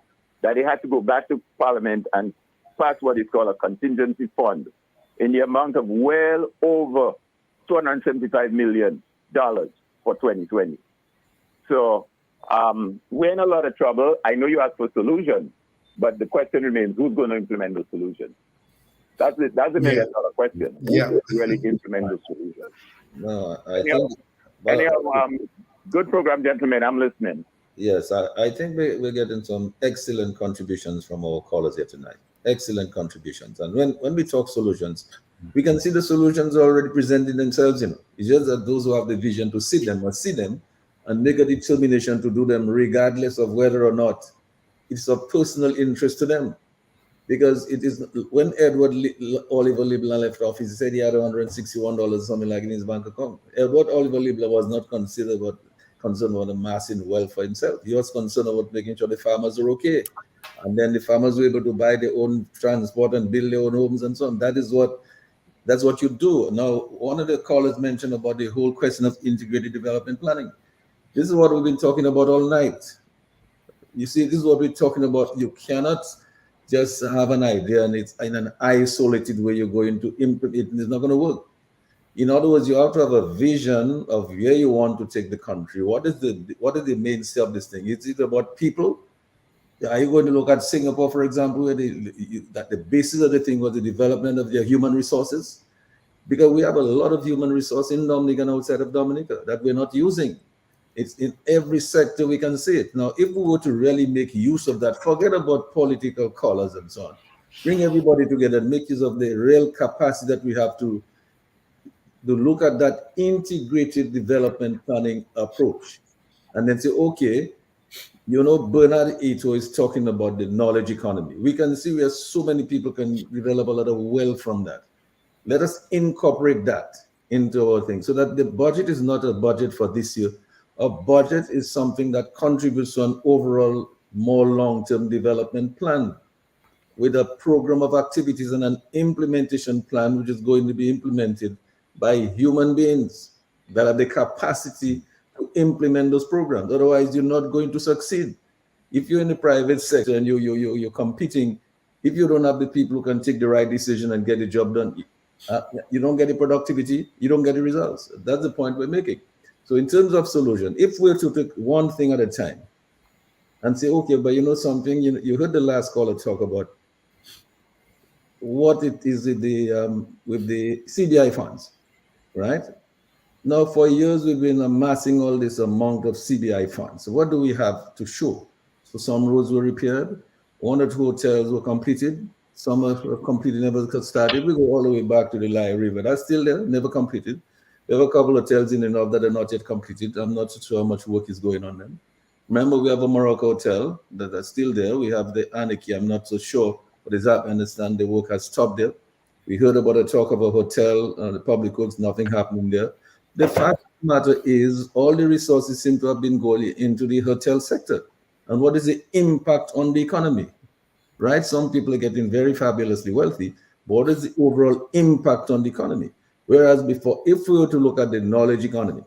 that they had to go back to Parliament and pass what is called a contingency fund in the amount of well over $275 million for 2020. So we're in a lot of trouble. I know you asked for solutions, but the question remains, who's going to implement those solutions? That's a $1 million question. Who's going to really implement those solutions? No, Good program, gentlemen. I'm listening. Yes, I think we're getting some excellent contributions from our callers here tonight. Excellent contributions. And when we talk solutions, we can see the solutions already presenting themselves. It's just that those who have the vision to see them must see them and make a determination to do them regardless of whether or not it's of personal interest to them. Because it is when Edward Oliver Libler left office, he said he had $161 something like in his bank account. Edward Oliver Libler was not concerned about amassing wealth for himself. He was concerned about making sure the farmers are okay. And then the farmers were able to buy their own transport and build their own homes and so on. That's what you do. Now, one of the callers mentioned about the whole question of integrated development planning. This is what we've been talking about all night. You see, this is what we're talking about. You cannot just have an idea and it's in an isolated way you're going to implement it, and it's not going to work. In other words, you have to have a vision of where you want to take the country. What is the mainstay of this thing? Is it about people? Are you going to look at Singapore, for example, where that the basis of the thing was the development of their human resources? Because we have a lot of human resource in Dominica and outside of Dominica that we're not using. It's in every sector we can see it. Now, if we were to really make use of that, forget about political colors and so on. Bring everybody together and make use of the real capacity that we have to look at that integrated development planning approach. And then say, okay, Bernard Hurtault is talking about the knowledge economy. We can see where so many people can develop a lot of wealth from that. Let us incorporate that into our thing so that the budget is not a budget for this year. A budget is something that contributes to an overall more long-term development plan with a program of activities and an implementation plan which is going to be implemented by human beings that have the capacity to implement those programs. Otherwise, you're not going to succeed. If you're in the private sector and you're competing, if you don't have the people who can take the right decision and get the job done, you don't get the productivity, you don't get the results. That's the point we're making. So in terms of solution, if we're to take one thing at a time and say, okay, but something, you heard the last caller talk about what it is with the CBI funds, right? Now, for years, we've been amassing all this amount of CBI funds. So what do we have to show? So some roads were repaired, 1 or 2 hotels were completed. Some are completed, never got started. We go all the way back to the Lye River. That's still there, never completed. We have a couple of hotels in the north that are not yet completed. I'm not sure how much work is going on them. Remember, we have a Morocco hotel that are still there. We have the Anarchy. I'm not so sure what is that. I understand the work has stopped there. We heard about a talk of a hotel, the public works, nothing happening there. The fact of the matter is all the resources seem to have been going into the hotel sector. And what is the impact on the economy? Right? Some people are getting very fabulously wealthy, but what is the overall impact on the economy? Whereas before, if we were to look at the knowledge economy,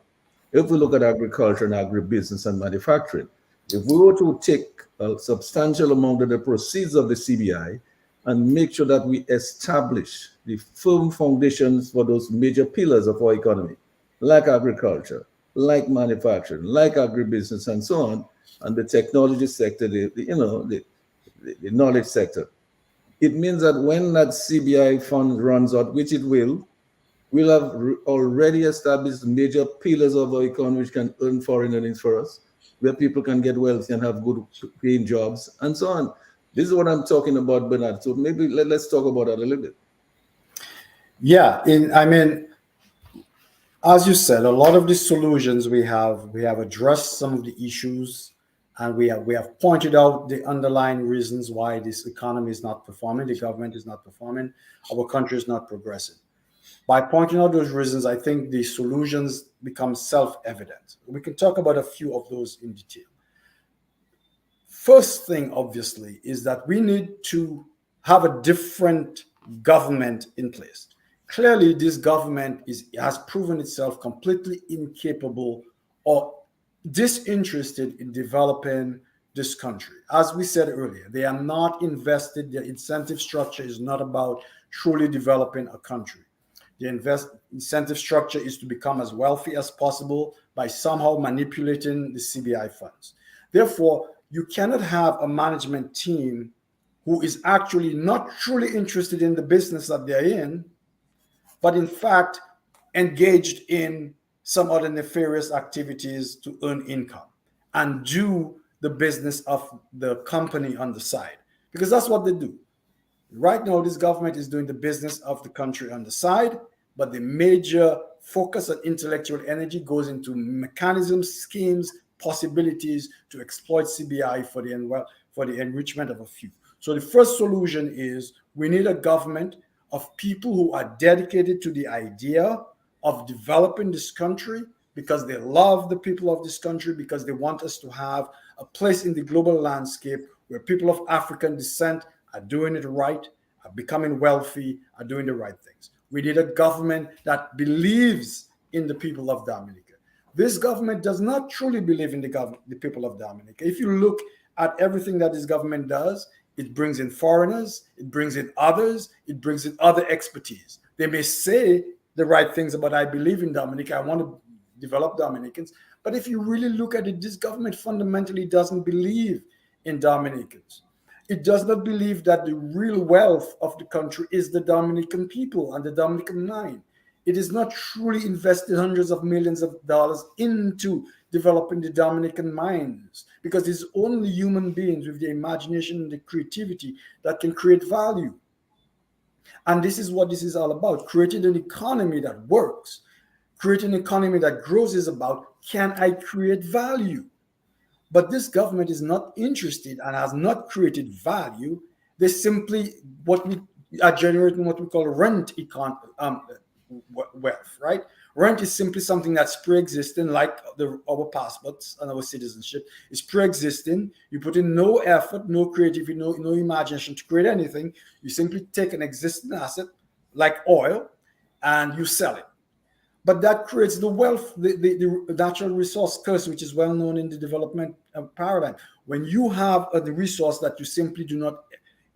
if we look at agriculture and agribusiness and manufacturing, if we were to take a substantial amount of the proceeds of the CBI and make sure that we establish the firm foundations for those major pillars of our economy, like agriculture, like manufacturing, like agribusiness, and so on, and the technology sector, the knowledge sector. It means that when that CBI fund runs out, which it will, we'll have already established major pillars of our economy which can earn foreign earnings for us, where people can get wealthy and have good paying jobs, and so on. This is what I'm talking about, Bernard. So maybe let's talk about that a little bit. Yeah, as you said, a lot of the solutions we have addressed some of the issues, and we have pointed out the underlying reasons why this economy is not performing, the government is not performing, our country is not progressing. By pointing out those reasons, I think the solutions become self-evident. We can talk about a few of those in detail. First thing, obviously, is that we need to have a different government in place. Clearly, this government has proven itself completely incapable or disinterested in developing this country. As we said earlier, they are not invested. Their incentive structure is not about truly developing a country. The incentive structure is to become as wealthy as possible by somehow manipulating the CBI funds. Therefore, you cannot have a management team who is actually not truly interested in the business that they're in, but in fact engaged in some other nefarious activities to earn income and do the business of the company on the side, because that's what they do. Right now, this government is doing the business of the country on the side, but the major focus on intellectual energy goes into mechanisms, schemes, possibilities to exploit CBI for the enrichment of a few. So the first solution is we need a government of people who are dedicated to the idea of developing this country because they love the people of this country, because they want us to have a place in the global landscape where people of African descent are doing it right, are becoming wealthy, are doing the right things. We need a government that believes in the people of Dominica. This government does not truly believe in the people of Dominica. If you look at everything that this government does, it brings in foreigners, it brings in others, it brings in other expertise. They may say the right things about, I believe in Dominica, I want to develop Dominicans. But if you really look at it, this government fundamentally doesn't believe in Dominicans. It does not believe that the real wealth of the country is the Dominican people and the Dominican mind. It is not truly invested hundreds of millions of dollars into developing the Dominican minds, because it's only human beings with the imagination and the creativity that can create value. And this is what this is all about. Creating an economy that works, creating an economy that grows is about, can I create value? But this government is not interested and has not created value. They simply are generating what we call rent wealth, right? Rent is simply something that's pre-existing, like our passports and our citizenship. It's pre-existing. You put in no effort, no creativity, no imagination to create anything. You simply take an existing asset, like oil, and you sell it. But that creates the wealth, the natural resource curse, which is well known in the development paradigm. When you have the resource that you simply do not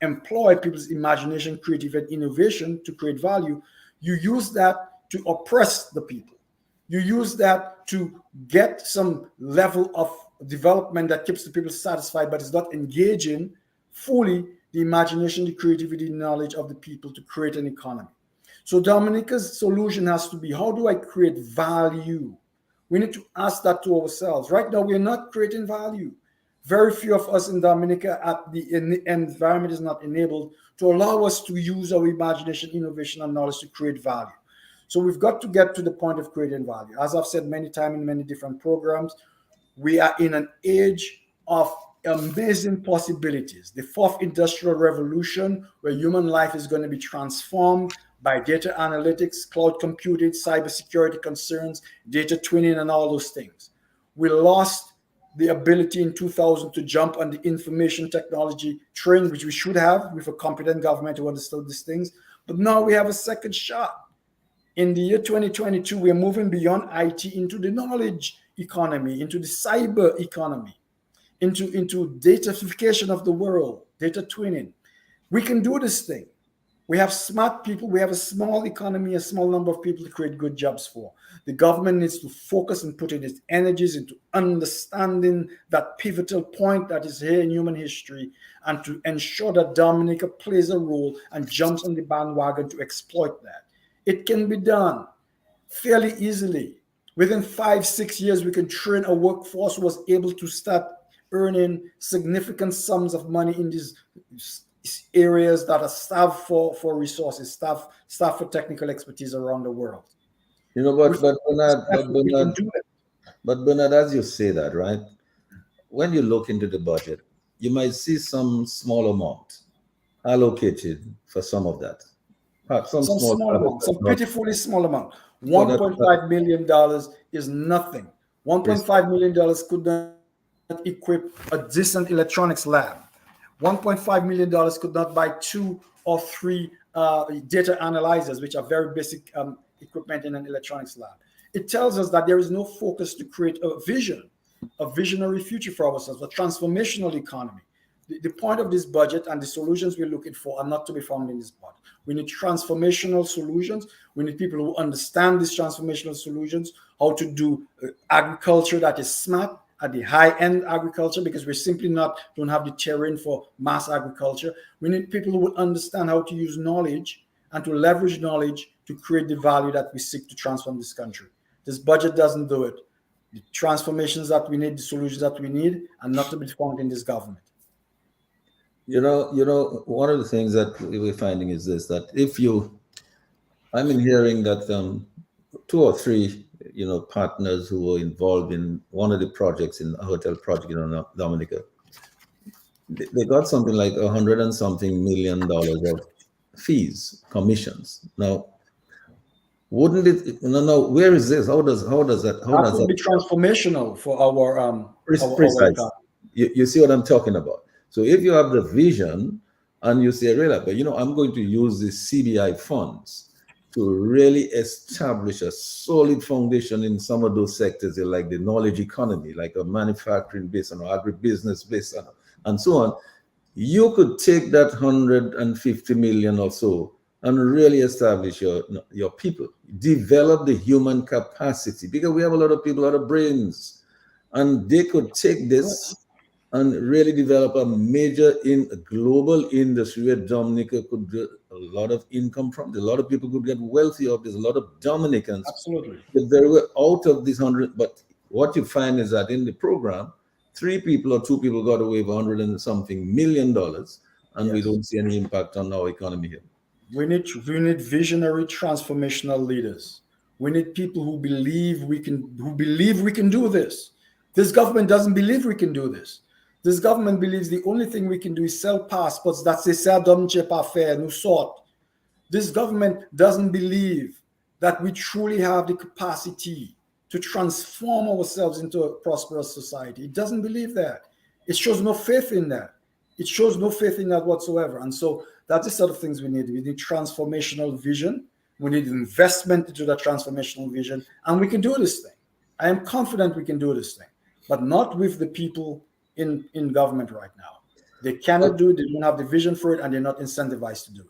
employ people's imagination, creativity, and innovation to create value, you use that to oppress the people. You use that to get some level of development that keeps the people satisfied, but is not engaging fully the imagination, the creativity, the knowledge of the people to create an economy. So Dominica's solution has to be, how do I create value? We need to ask that to ourselves. Right now, we're not creating value. Very few of us in Dominica in the environment is not enabled to allow us to use our imagination, innovation, and knowledge to create value. So we've got to get to the point of creating value. As I've said many times in many different programs, we are in an age of amazing possibilities. The fourth industrial revolution, where human life is going to be transformed by data analytics, cloud computing, cybersecurity concerns, data twinning, and all those things. We lost the ability in 2000 to jump on the information technology train, which we should have with a competent government who understood these things. But now we have a second shot. In the year 2022, we are moving beyond IT into the knowledge economy, into the cyber economy, into datafication of the world, data twinning. We can do this thing. We have smart people. We have a small economy, a small number of people to create good jobs for. The government needs to focus and put in its energies into understanding that pivotal point that is here in human history, and to ensure that Dominica plays a role and jumps on the bandwagon to exploit that. It can be done fairly easily. Within 5-6 years, we can train a workforce who was able to start earning significant sums of money in these areas that are starved for resources, starved for technical expertise around the world. You know, but Bernard, as you say that, right? When you look into the budget, you might see some small amount allocated for some of that. Some small amount, some pitifully small amount. $1.5 million is nothing. $1.5 million could not equip a decent electronics lab. $1.5 million could not buy 2 or 3 data analyzers, which are very basic equipment in an electronics lab. It tells us that there is no focus to create a vision, a visionary future for ourselves, a transformational economy. The point of this budget and the solutions we're looking for are not to be found in this budget. We need transformational solutions. We need people who understand these transformational solutions, how to do agriculture that is smart, at the high-end agriculture, because we simply don't have the terrain for mass agriculture. We need people who will understand how to use knowledge and to leverage knowledge to create the value that we seek to transform this country. This budget doesn't do it. The transformations that we need, the solutions that we need, are not to be found in this government. You know, one of the things that we're finding is this, that I've been hearing that 2 or 3 partners who were involved in one of the projects in a hotel project in Dominica, they got something like $100 and something million of fees, commissions. Now, wouldn't it? No. Where is this? How does that be transformational for our precise? You see what I'm talking about? So if you have the vision and you say, really, but I'm going to use the CBI funds to really establish a solid foundation in some of those sectors, like the knowledge economy, like a manufacturing based on agribusiness based on, and so on, you could take that 150 million or so and really establish your people, develop the human capacity, because we have a lot of people, a lot of brains, and they could take this and really develop a major global industry where Dominica could get a lot of income from. A lot of people could get wealthy of this. A lot of Dominicans, absolutely, that they were out of this 100. But what you find is that in the program, 3 people or 2 people got away with $100 and something million, and we don't see any impact on our economy here. We need visionary, transformational leaders. We need people who believe we can do this. This government doesn't believe we can do this. This government believes the only thing we can do is sell passports that say "ça donne pas faire, nous sort." This government doesn't believe that we truly have the capacity to transform ourselves into a prosperous society. It doesn't believe that. It shows no faith in that. It shows no faith in that whatsoever. And so that's the sort of things we need. We need transformational vision. We need investment into that transformational vision. And we can do this thing. I am confident we can do this thing, but not with the people in government right now. They cannot do it. They don't have the vision for it, and they're not incentivized to do it.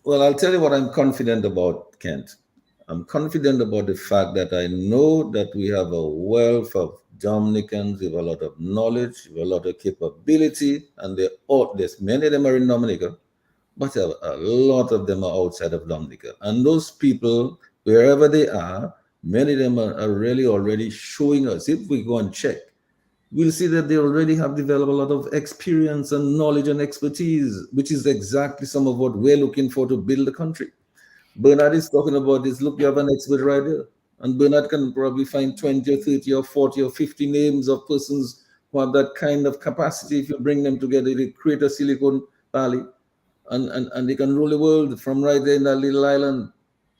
Well, I'll tell you what I'm confident about, Kent. I'm confident about the fact that I know that we have a wealth of Dominicans with a lot of knowledge, with a lot of capability, and there's many of them are in Dominica, but a lot of them are outside of Dominica. And those people, wherever they are, many of them are really already showing us. If we go and check, we'll see that they already have developed a lot of experience and knowledge and expertise, which is exactly some of what we're looking for to build the country. Bernard is talking about this. Look, you have an expert right there. And Bernard can probably find 20 or 30 or 40 or 50 names of persons who have that kind of capacity. If you bring them together, they create a Silicon Valley and they can rule the world from right there in that little island.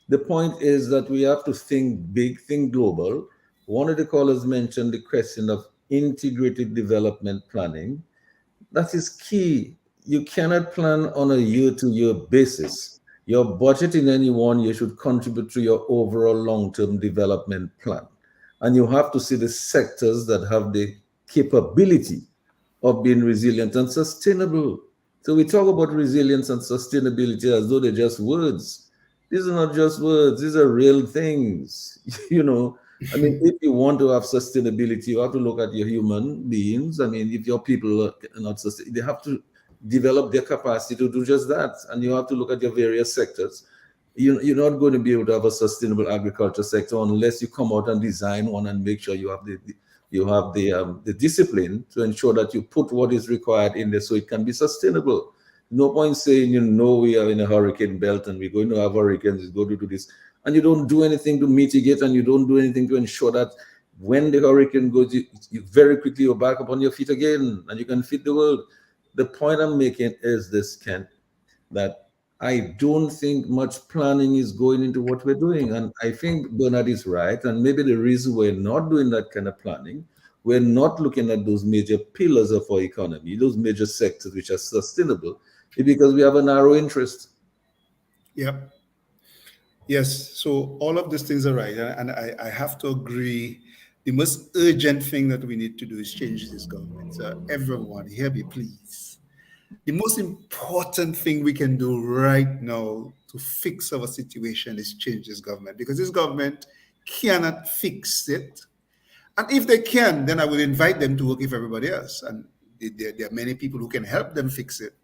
The point is that we have to think big, think global. One of the callers mentioned the question of integrated development planning. That is key. You cannot plan on a year-to-year basis. Your budget in any one year should contribute to your overall long-term development plan. And you have to see the sectors that have the capability of being resilient and sustainable. So we talk about resilience and sustainability as though they're just words. These are not just words, these are real things. You know, I mean, if you want to have sustainability, you have to look at your human beings. I mean, if your people are not sustainable, they have to develop their capacity to do just that. And you have to look at your various sectors. You're not going to be able to have a sustainable agriculture sector unless you come out and design one and make sure you have the discipline to ensure that you put what is required in there so it can be sustainable. No point saying, we are in a hurricane belt and we're going to have hurricanes, we're going to do this, and you don't do anything to mitigate and you don't do anything to ensure that when the hurricane goes, you very quickly you're back up on your feet again and you can feed the world. The point I'm making is this, Ken, that I don't think much planning is going into what we're doing. And I think Bernard is right. And maybe the reason we're not doing that kind of planning, we're not looking at those major pillars of our economy, those major sectors which are sustainable, is because we have a narrow interest. Yep. Yes. So all of these things are right. And I have to agree. The most urgent thing that we need to do is change this government. So everyone, hear me, please. The most important thing we can do right now to fix our situation is change this government, because this government cannot fix it. And if they can, then I will invite them to work with everybody else. And there are many people who can help them fix it.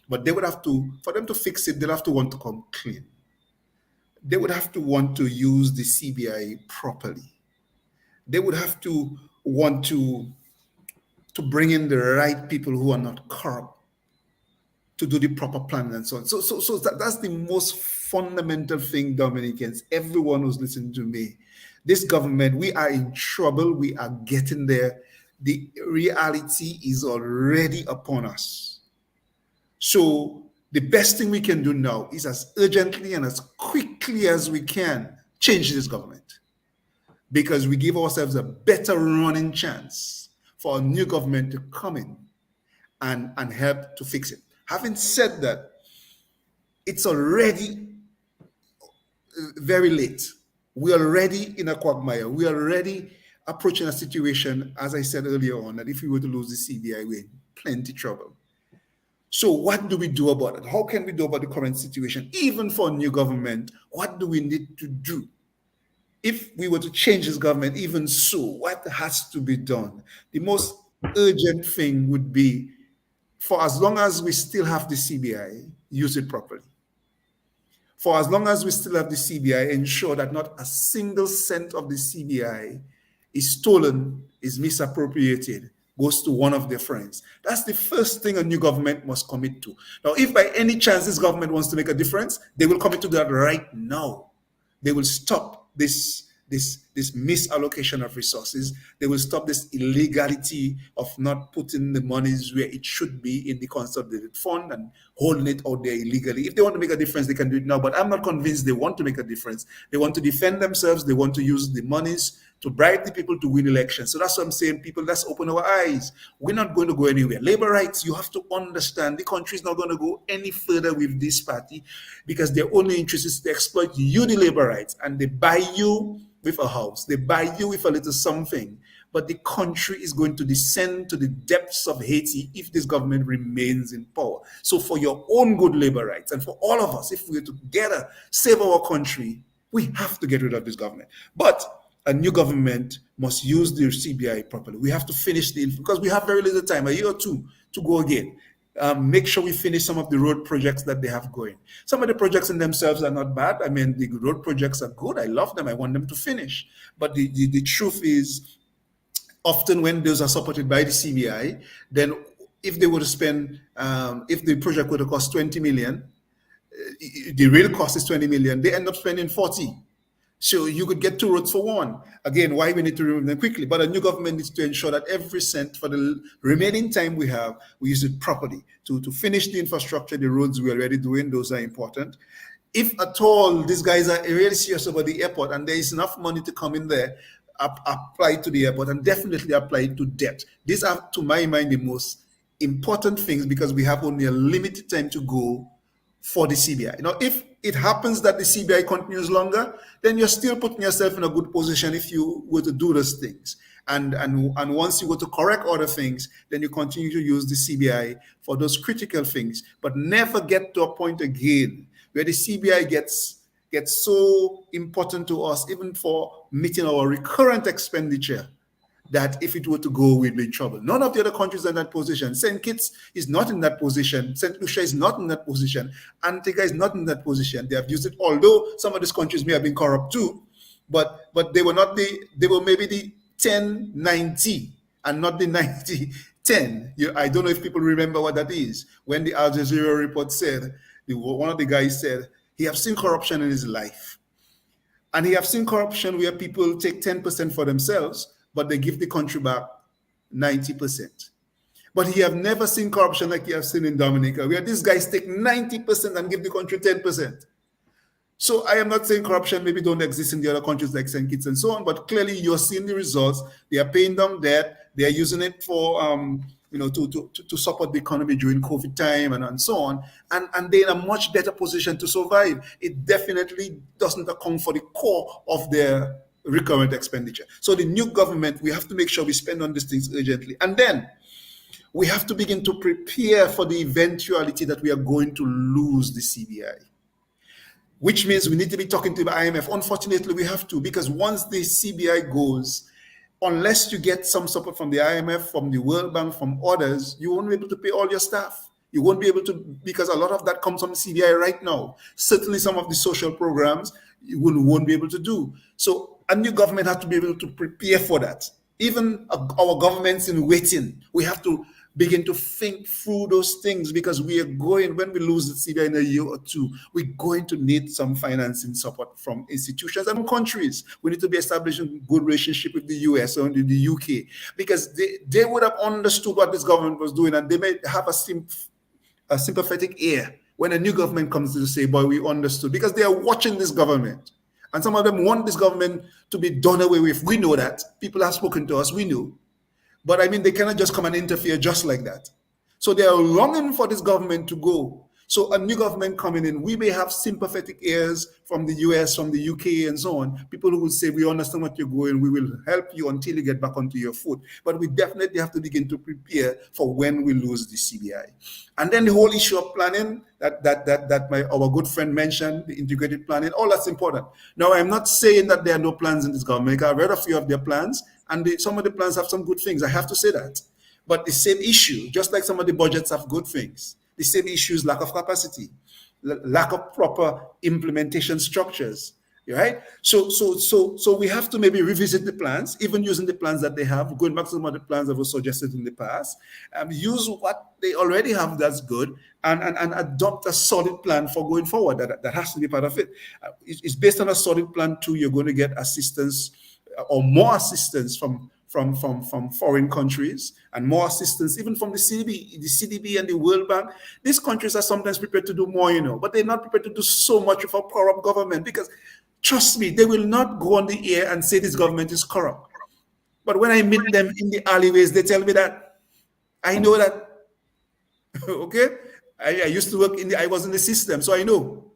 But they would have to, for them to fix it, they'll have to want to come clean. They would have to want to use the CBI properly. They would have to want to bring in the right people who are not corrupt, to do the proper planning and so on. So that's the most fundamental thing, Dominicans, everyone who's listening to me. This government, we are in trouble. We are getting there. The reality is already upon us. So the best thing we can do now is as urgently and as quickly as we can change this government, because we give ourselves a better running chance for a new government to come in and help to fix it. Having said that, it's already very late. We're already in a quagmire. We're already approaching a situation, as I said earlier on, that if we were to lose the CBI, we're in plenty trouble. So what do we do about it? How can we do about the current situation? Even for a new government, what do we need to do? If we were to change this government, even so, what has to be done? The most urgent thing would be, for as long as we still have the CBI, use it properly. For as long as we still have the CBI, ensure that not a single cent of the CBI is stolen, is misappropriated, goes to one of their friends. That's the first thing a new government must commit to. Now, if by any chance this government wants to make a difference, they will commit to that right now. They will stop this misallocation of resources. They will stop this illegality of not putting the monies where it should be in the consolidated fund and holding it out there illegally. If they want to make a difference, they can do it now. But I'm not convinced they want to make a difference. They want to defend themselves. They want to use the monies to bribe the people to win elections. So that's what I'm saying, people, let's open our eyes. We're not going to go anywhere. Labor rights, you have to understand, the country is not going to go any further with this party, because their only interest is to exploit you, the labor rights, and they buy you with a house. They buy you with a little something. But the country is going to descend to the depths of Haiti if this government remains in power. So for your own good labor rights, and for all of us, if we're together save our country, we have to get rid of this government. But a new government must use the CBI properly. We have to finish because we have very little time, a year or two, to go again. Make sure we finish some of the road projects that they have going. Some of the projects in themselves are not bad. I mean, the road projects are good. I love them. I want them to finish. But the truth is, often when those are supported by the CBI, then if they were to spend, if the project were to cost 20 million, the real cost is 20 million, they end up spending 40. So you could get 2 roads for 1. Again, why we need to remove them quickly. But a new government needs to ensure that every cent for the remaining time we have, we use it properly to finish the infrastructure, the roads we're already doing. Those are important. If at all these guys are really serious about the airport and there is enough money to come in there, apply to the airport and definitely apply to debt. These are, to my mind, the most important things because we have only a limited time to go for the CBI. If it happens that the CBI continues longer, then you're still putting yourself in a good position if you were to do those things. And once you go to correct other things, then you continue to use the CBI for those critical things, but never get to a point again where the CBI gets so important to us, even for meeting our recurrent expenditure, that if it were to go, we'd be in trouble. None of the other countries are in that position. St. Kitts is not in that position. St. Lucia is not in that position. Antigua is not in that position. They have used it, although some of these countries may have been corrupt too, but they were not they were maybe the 10-90 and not the 90-10. I don't know if people remember what that is. When the Al Jazeera report said, one of the guys said, he have seen corruption in his life. And he have seen corruption where people take 10% for themselves, but they give the country back 90%. But he have never seen corruption like he have seen in Dominica, where these guys take 90% and give the country 10%. So I am not saying corruption maybe don't exist in the other countries like St. Kitts and so on, but clearly you're seeing the results. They are paying down debt. They are using it for to support the economy during COVID time and so on. And they're in a much better position to survive. It definitely doesn't account for the core of their recurrent expenditure. So the new government, we have to make sure we spend on these things urgently. And then we have to begin to prepare for the eventuality that we are going to lose the CBI, which means we need to be talking to the IMF. Unfortunately, we have to, because once the CBI goes, unless you get some support from the IMF, from the World Bank, from others, you won't be able to pay all your staff. You won't be able to, because a lot of that comes from the CBI right now. Certainly some of the social programs you won't be able to do. So a new government has to be able to prepare for that. Even our governments in waiting, we have to begin to think through those things, because we are going, when we lose the CBI in a year or two, we're going to need some financing support from institutions and countries. We need to be establishing good relationship with the US or the UK, because they would have understood what this government was doing, and they may have a sympathetic ear when a new government comes to say, boy, we understood, because they are watching this government. And some of them want this government to be done away with. We know that. People have spoken to us, we know. But I mean, they cannot just come and interfere just like that. So they are longing for this government to go. So a new government coming in, we may have sympathetic ears from the US, from the UK, and so on. People who will say, we understand what you're going, we will help you until you get back onto your foot. But we definitely have to begin to prepare for when we lose the CBI. And then the whole issue of planning that our good friend mentioned, the integrated planning, all that's important. Now, I'm not saying that there are no plans in this government. I've read a few of their plans, and some of the plans have some good things. I have to say that. But the same issue, just like some of the budgets have good things, the same issues, lack of capacity, lack of proper implementation structures, right? So we have to maybe revisit the plans, even using the plans that they have, going back to some of the plans that were suggested in the past, use what they already have that's good, and adopt a solid plan for going forward. That has to be part of it. It's based on a solid plan too. You're going to get assistance or more assistance from foreign countries, and more assistance even from the CDB and the World Bank. These countries are sometimes prepared to do more, but they're not prepared to do so much of a corrupt government, because trust me, they will not go on the air and say this government is corrupt. But when I meet them in the alleyways, they tell me that. I know that. Okay? I used to work I was in the system, so I know.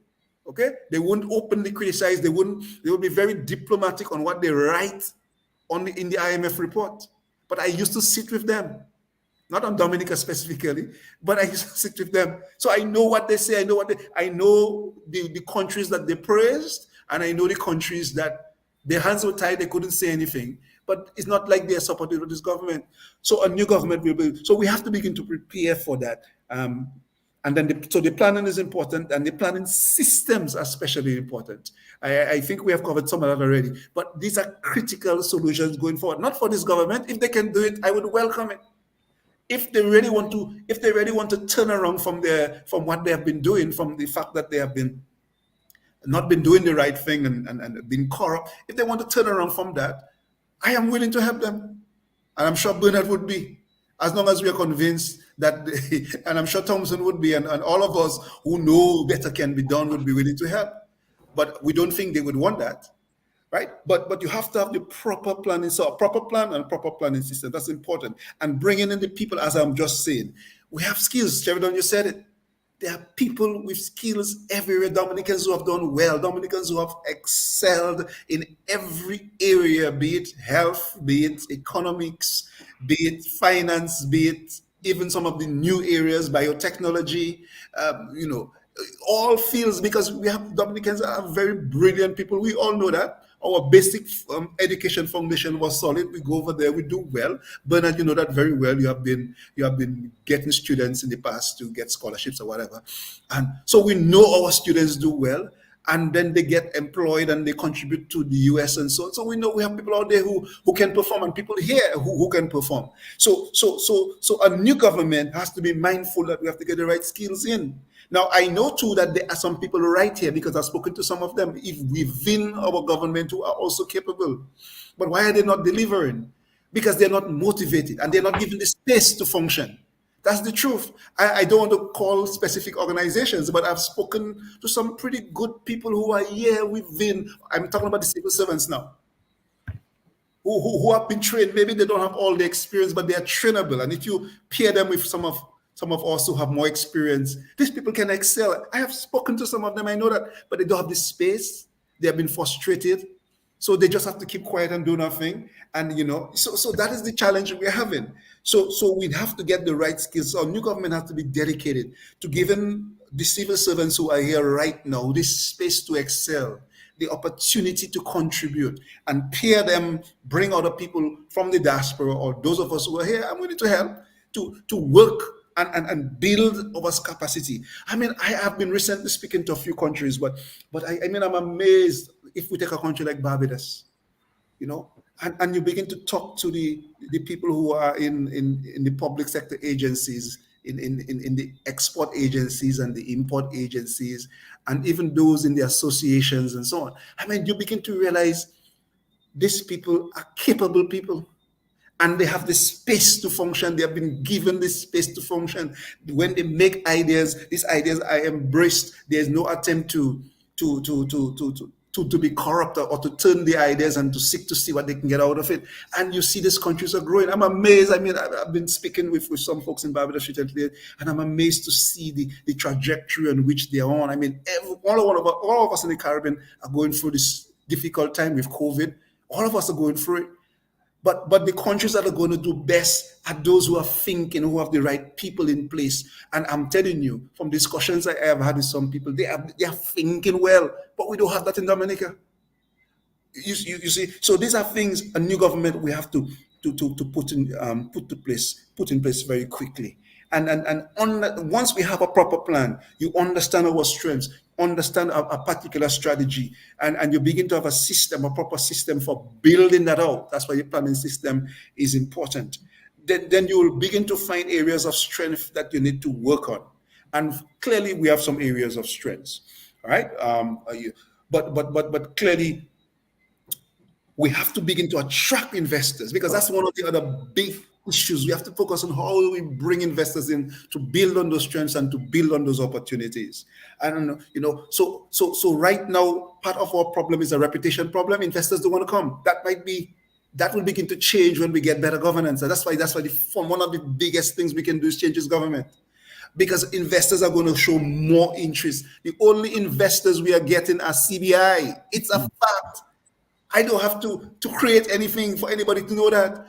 Okay? They won't openly criticize, they will be very diplomatic on what they write in the IMF report. But I used to sit with them, not on Dominica specifically, but I used to sit with them. So I know what they say. I know the countries that they praised, and I know the countries that their hands were tied, they couldn't say anything. But it's not like they are supported with this government. So a new government will be. So we have to begin to prepare for that. And then, so the planning is important, and the planning systems are especially important. I think we have covered some of that already, but these are critical solutions going forward. Not for this government. If they can do it, I would welcome it. If they really want to turn around from what they have been doing, from the fact that they have not been doing the right thing and been corrupt, if they want to turn around from that, I am willing to help them. And I'm sure Bernard would be, as long as we are convinced that, and I'm sure Thompson would be, and all of us who know better can be done would be willing to help. But we don't think they would want that, right? But you have to have the proper planning, so a proper plan and a proper planning system. That's important. And bringing in the people, as I'm just saying, we have skills. Sheridan, you said it. There are people with skills everywhere. Dominicans who have done well, Dominicans who have excelled in every area, be it health, be it economics, be it finance, be it even some of the new areas, biotechnology, all fields, because we have Dominicans are very brilliant people. We all know that. Our basic education foundation was solid. We go over there, we do well. Bernard, you know that very well. You have been getting students in the past to get scholarships or whatever. And so we know our students do well, and then they get employed and they contribute to the US and so on. So we know we have people out there who can perform, and people here who can perform. So a new government has to be mindful that we have to get the right skills in. Now, I know too that there are some people right here, because I've spoken to some of them, within our government, who are also capable. But why are they not delivering? Because they're not motivated and they're not given the space to function. That's the truth. I don't want to call specific organizations, but I've spoken to some pretty good people who are here within. I'm talking about the civil servants now, who have been trained. Maybe they don't have all the experience, but they are trainable. And if you pair them with some of us who have more experience, these people can excel. I have spoken to some of them, I know that, but they don't have the space. They have been frustrated. So they just have to keep quiet and do nothing. And, so that is the challenge we're having. So we have to get the right skills. So our new government has to be dedicated to giving the civil servants who are here right now this space to excel, the opportunity to contribute, and pair them, bring other people from the diaspora or those of us who are here. I'm willing to help to work and build our capacity. I mean, I have been recently speaking to a few countries, but I'm amazed. If we take a country like Barbados, and you begin to talk to the people who are in the public sector agencies, in the export agencies and the import agencies, and even those in the associations and so on. I mean, you begin to realize these people are capable people. And they have the space to function. They have been given the space to function. When they make ideas, these ideas are embraced. There's no attempt to be corrupt or to turn the ideas and to seek to see what they can get out of it. And you see these countries are growing. I'm amazed. I mean, I've been speaking with some folks in Barbados recently, and I'm amazed to see the trajectory on which they're on. I mean, all of us in the Caribbean are going through this difficult time with COVID. All of us are going through it. But the countries that are going to do best are those who are thinking, who have the right people in place. And I'm telling you, from discussions I have had with some people, they are thinking well, but we don't have that in Dominica. You see, so these are things a new government we have to put in place very quickly. And once we have a proper plan, you understand our strengths, understand a particular strategy, and you begin to have a proper system for building that out. That's why the planning system is important. Then you will begin to find areas of strength that you need to work on. And clearly we have some areas of strengths, all right? But clearly we have to begin to attract investors, because that's one of the other big issues. We have to focus on how we bring investors in to build on those strengths and to build on those opportunities. And so right now, part of our problem is a reputation problem. Investors don't want to come. That will begin to change when we get better governance. And that's why one of the biggest things we can do is change this government, because investors are going to show more interest. The only investors we are getting are CBI. It's a fact. I don't have to create anything for anybody to know that.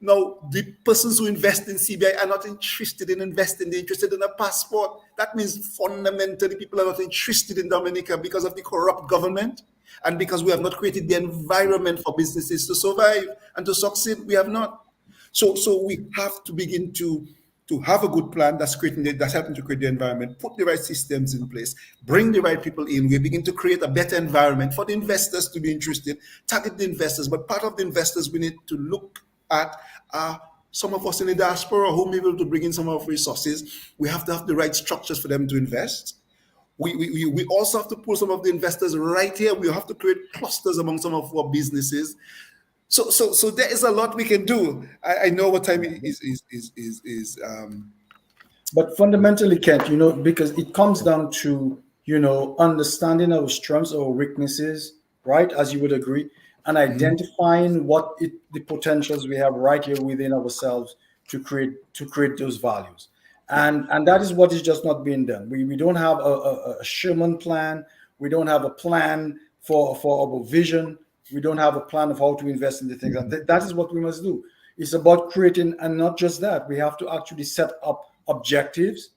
Now, the persons who invest in CBI are not interested in investing. They're interested in a passport. That means fundamentally people are not interested in Dominica because of the corrupt government and because we have not created the environment for businesses to survive and to succeed. We have not. So we have to begin to to have a good plan that's helping to create the environment, put the right systems in place, bring the right people in. We begin to create a better environment for the investors to be interested, target the investors. But part of the investors we need to look at are some of us in the diaspora who may be able to bring in some of our resources. We have to have the right structures for them to invest. We also have to pull some of the investors right here. We have to create clusters among some of our businesses. So there is a lot we can do. I know what time is. But fundamentally, Kent, because it comes down to understanding our strengths, our weaknesses, right? As you would agree, and identifying the potentials we have right here within ourselves to create those values. And that is what is just not being done. We don't have a Sherman plan. We don't have a plan for our vision. We don't have a plan of how to invest in the things. And that is what we must do. It's about creating, and not just that. We have to actually set up objectives,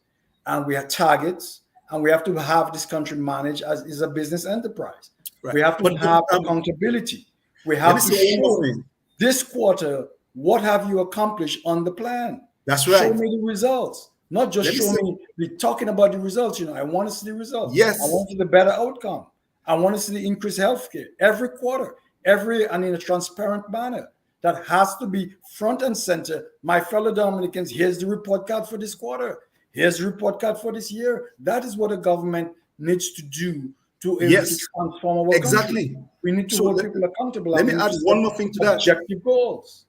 and we have targets, and we have to have this country managed as is a business enterprise. Right. We have to have accountability. We have to show this quarter, what have you accomplished on the plan? That's right. Show me the results. Not just show me, we're talking about the results. I want to see the results. Yes. I want to see the better outcome. I want to see the increased healthcare every quarter, and in a transparent manner. That has to be front and center. My fellow Dominicans, here's the report card for this quarter. Here's the report card for this year. That is what a government needs to do to transform our country. We need to hold people accountable. Let me add one more thing to that. Objective goals.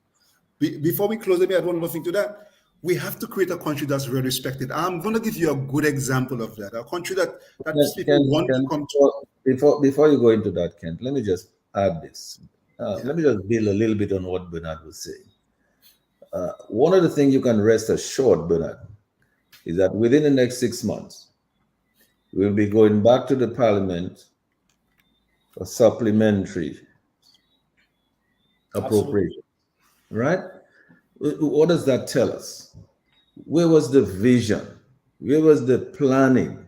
Before we close, let me add one more thing to that. We have to create a country that's really respected. I'm going to give you a good example of that. A country that people want to come to. Before you go into that, Kent, let me just add this. Let me just build a little bit on what Bernard was saying. One of the things you can rest assured, Bernard, is that within the next 6 months, we'll be going back to the Parliament for supplementary appropriation. Right? What does that tell us? Where was the vision? Where was the planning?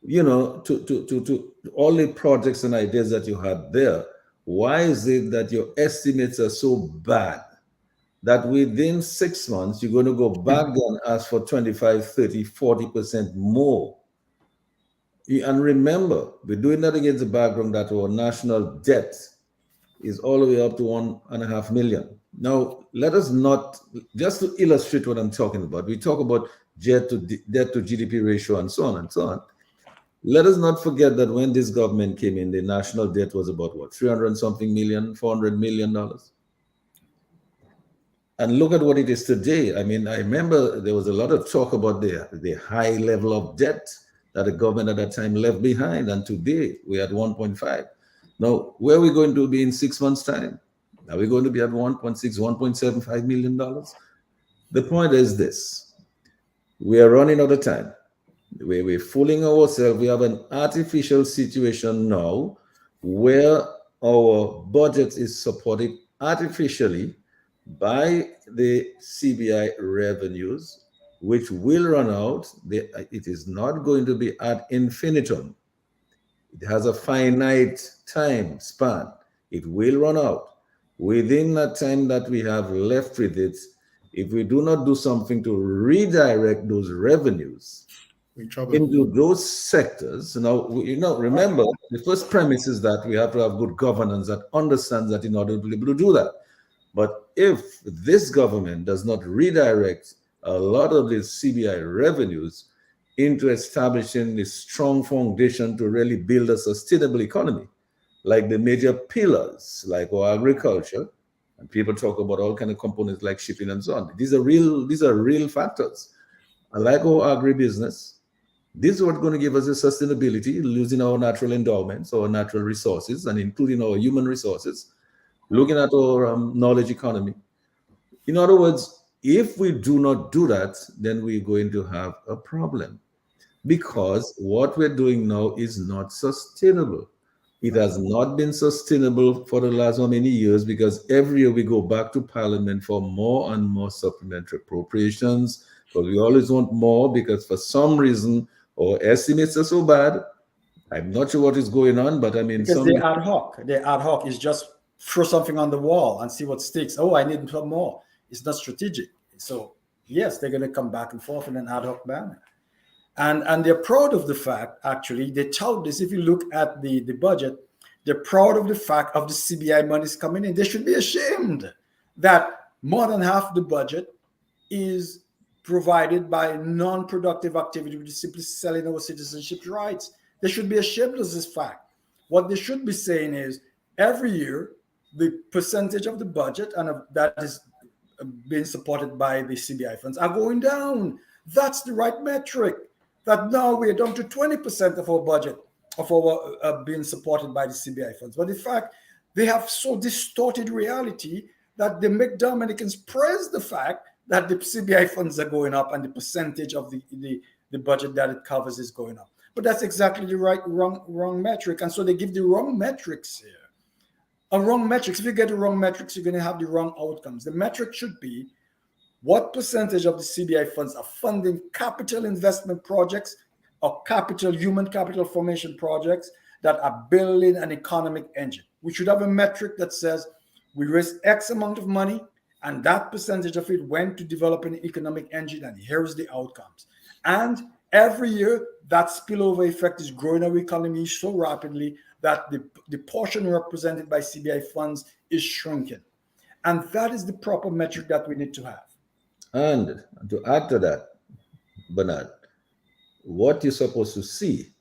To all the projects and ideas that you had there. Why is it that your estimates are so bad that within 6 months, you're going to go back and ask for 25, 30, 40% more? And remember, we're doing that against the background that our national debt is all the way up to 1.5 million. Now, let us not, just to illustrate what I'm talking about, we talk about debt to GDP ratio and so on and so on. Let us not forget that when this government came in, the national debt was about what, 300 and something million, $400 million. And look at what it is today. I mean, I remember there was a lot of talk about the high level of debt that the government at that time left behind. And today we're at 1.5. Now, where are we going to be in 6 months' time? Are we going to be at 1.6, $1.75 million? The point is this. We are running out of time. We're fooling ourselves. We have an artificial situation now where our budget is supported artificially by the CBI revenues, which will run out. It is not going to be ad infinitum. It has a finite time span. It will run out. Within that time that we have left with it, if we do not do something to redirect those revenues into those sectors. Now, remember, the first premise is that we have to have good governance that understands that in order to be able to do that. But if this government does not redirect a lot of these CBI revenues into establishing a strong foundation to really build a sustainable economy, like the major pillars, like our agriculture, and people talk about all kind of components like shipping and so on. These are real factors. I like our agribusiness. This is what's going to give us the sustainability, using our natural endowments, our natural resources, and including our human resources, looking at our knowledge economy. In other words, if we do not do that, then we're going to have a problem, because what we're doing now is not sustainable. It has not been sustainable for the last how many years, because every year we go back to Parliament for more and more supplementary appropriations, but we always want more because for some reason our estimates are so bad. I'm not sure what is going on, but I mean, because they're ad hoc. They're ad hoc. It's just throw something on the wall and see what sticks. Oh, I need some more. It's not strategic. So Yes, they're going to come back and forth in an ad hoc manner. And they're proud of the fact, actually, they tout this. If you look at the budget, they're proud of the fact of the CBI monies coming in. They should be ashamed that more than half the budget is provided by non-productive activity, which is simply selling our citizenship rights. They should be ashamed of this fact. What they should be saying is every year, the percentage of the budget and that is being supported by the CBI funds are going down. That's the right metric. That now we're down to 20% of our budget of our being supported by the CBI funds. But in fact, they have so distorted reality that they make Dominicans praise the fact that the CBI funds are going up and the percentage of the budget that it covers is going up. But that's exactly the wrong metric. And so they give the wrong metrics here. Wrong metrics. If you get the wrong metrics, you're going to have the wrong outcomes. The metric should be what percentage of the CBI funds are funding capital investment projects or human capital formation projects that are building an economic engine. We should have a metric that says we raised X amount of money and that percentage of it went to develop an economic engine, and here's the outcomes. And every year, that spillover effect is growing our economy so rapidly that the portion represented by CBI funds is shrinking. And that is the proper metric that we need to have. And to add to that, Bernard, what you're supposed to see,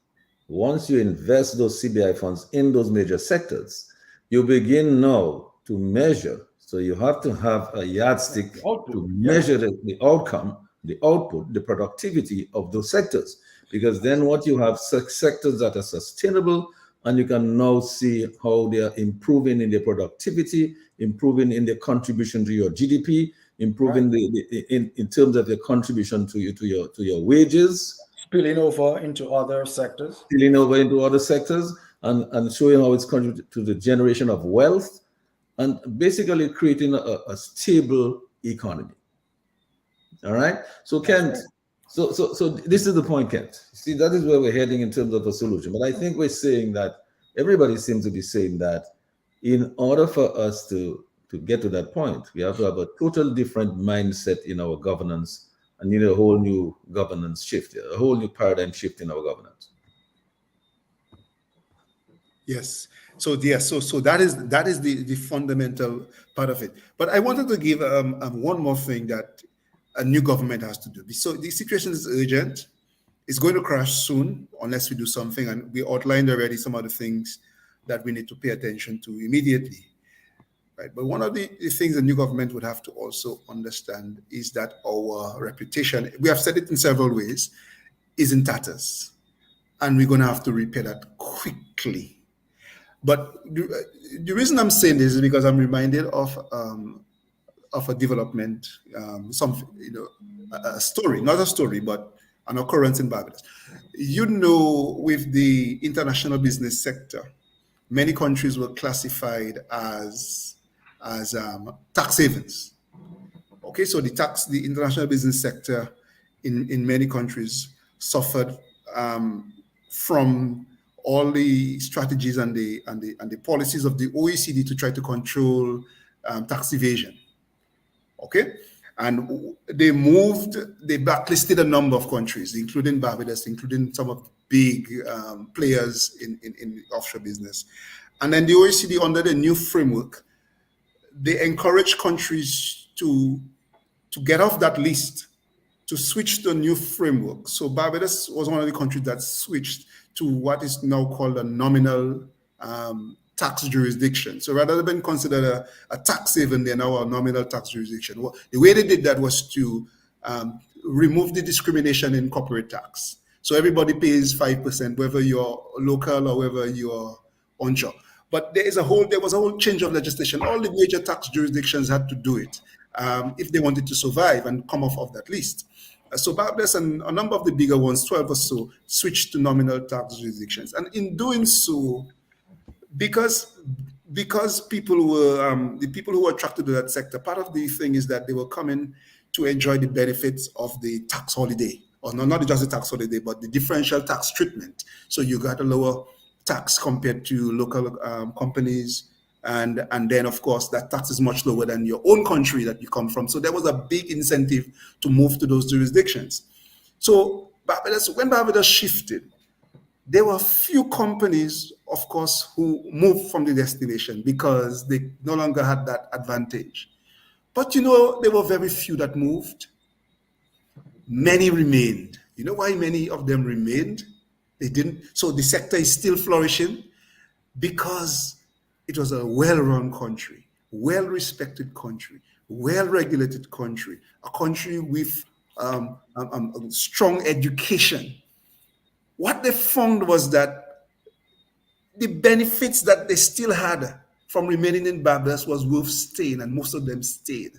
once you invest those CBI funds in those major sectors, you begin now to measure. So you have to have a yardstick to measure the outcome, the output, the productivity of those sectors. Because then what you have sectors that are sustainable, and you can now see how they are improving in their productivity, improving in their contribution to your GDP, improving in terms of their contribution to your wages, spilling over into other sectors, and showing how it's contributed to the generation of wealth, and basically creating a stable economy. All right. So Kent, so this is the point, Kent. See, that is where we're heading in terms of a solution. But I think we're saying that everybody seems to be saying that in order for us to get to that point, we have to have a total different mindset in our governance and need a whole new governance shift, a whole new paradigm shift in our governance. Yes. So that is the fundamental part of it. But I wanted to give one more thing that a new government has to do. So the situation is urgent. It's going to crash soon unless we do something. And we outlined already some of the things that we need to pay attention to immediately. Right? But one of the things the new government would have to also understand is that our reputation, we have said it in several ways, is in tatters. And we're going to have to repair that quickly. But the reason I'm saying this is because I'm reminded of a development, a story, not a story, but an occurrence in Barbados. With the international business sector, many countries were classified as tax havens. Okay, so the international business sector in many countries suffered from all the strategies and the policies of the OECD to try to control tax evasion. Okay, and they blacklisted a number of countries, including Barbados, including some of the big players in the offshore business. And then the OECD, under the new framework, they encourage countries to get off that list, to switch to a new framework. So Barbados was one of the countries that switched to what is now called a nominal tax jurisdiction. So rather than considered a tax haven, they're now a nominal tax jurisdiction. The way they did that was to remove the discrimination in corporate tax. So everybody pays 5%, whether you're local or whether you're onshore. But there was a whole change of legislation. All the major tax jurisdictions had to do it if they wanted to survive and come off that list. So Barbados and a number of the bigger ones, 12 or so, switched to nominal tax jurisdictions. And in doing so, because people were the people who were attracted to that sector, part of the thing is that they were coming to enjoy the benefits of the tax holiday, or not just the tax holiday, but the differential tax treatment. So you got a lower tax compared to local companies And then, of course, that tax is much lower than your own country that you come from. So there was a big incentive to move to those jurisdictions. So Barbados, when Barbados shifted, there were few companies, of course, who moved from the destination because they no longer had that advantage. But there were very few that moved. Many remained. You know why many of them remained? They didn't. So the sector is still flourishing because it was a well-run country, well-respected country, well-regulated country, a country with strong education. What they found was that the benefits that they still had from remaining in Barbados was worth staying, and most of them stayed.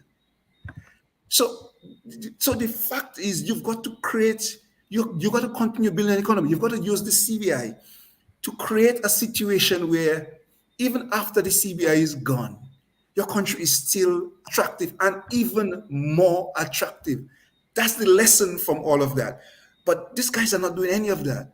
So the fact is, you've got to create, you've got to continue building an economy. You've got to use the CBI to create a situation where even after the CBI is gone, your country is still attractive and even more attractive. That's the lesson from all of that. But these guys are not doing any of that.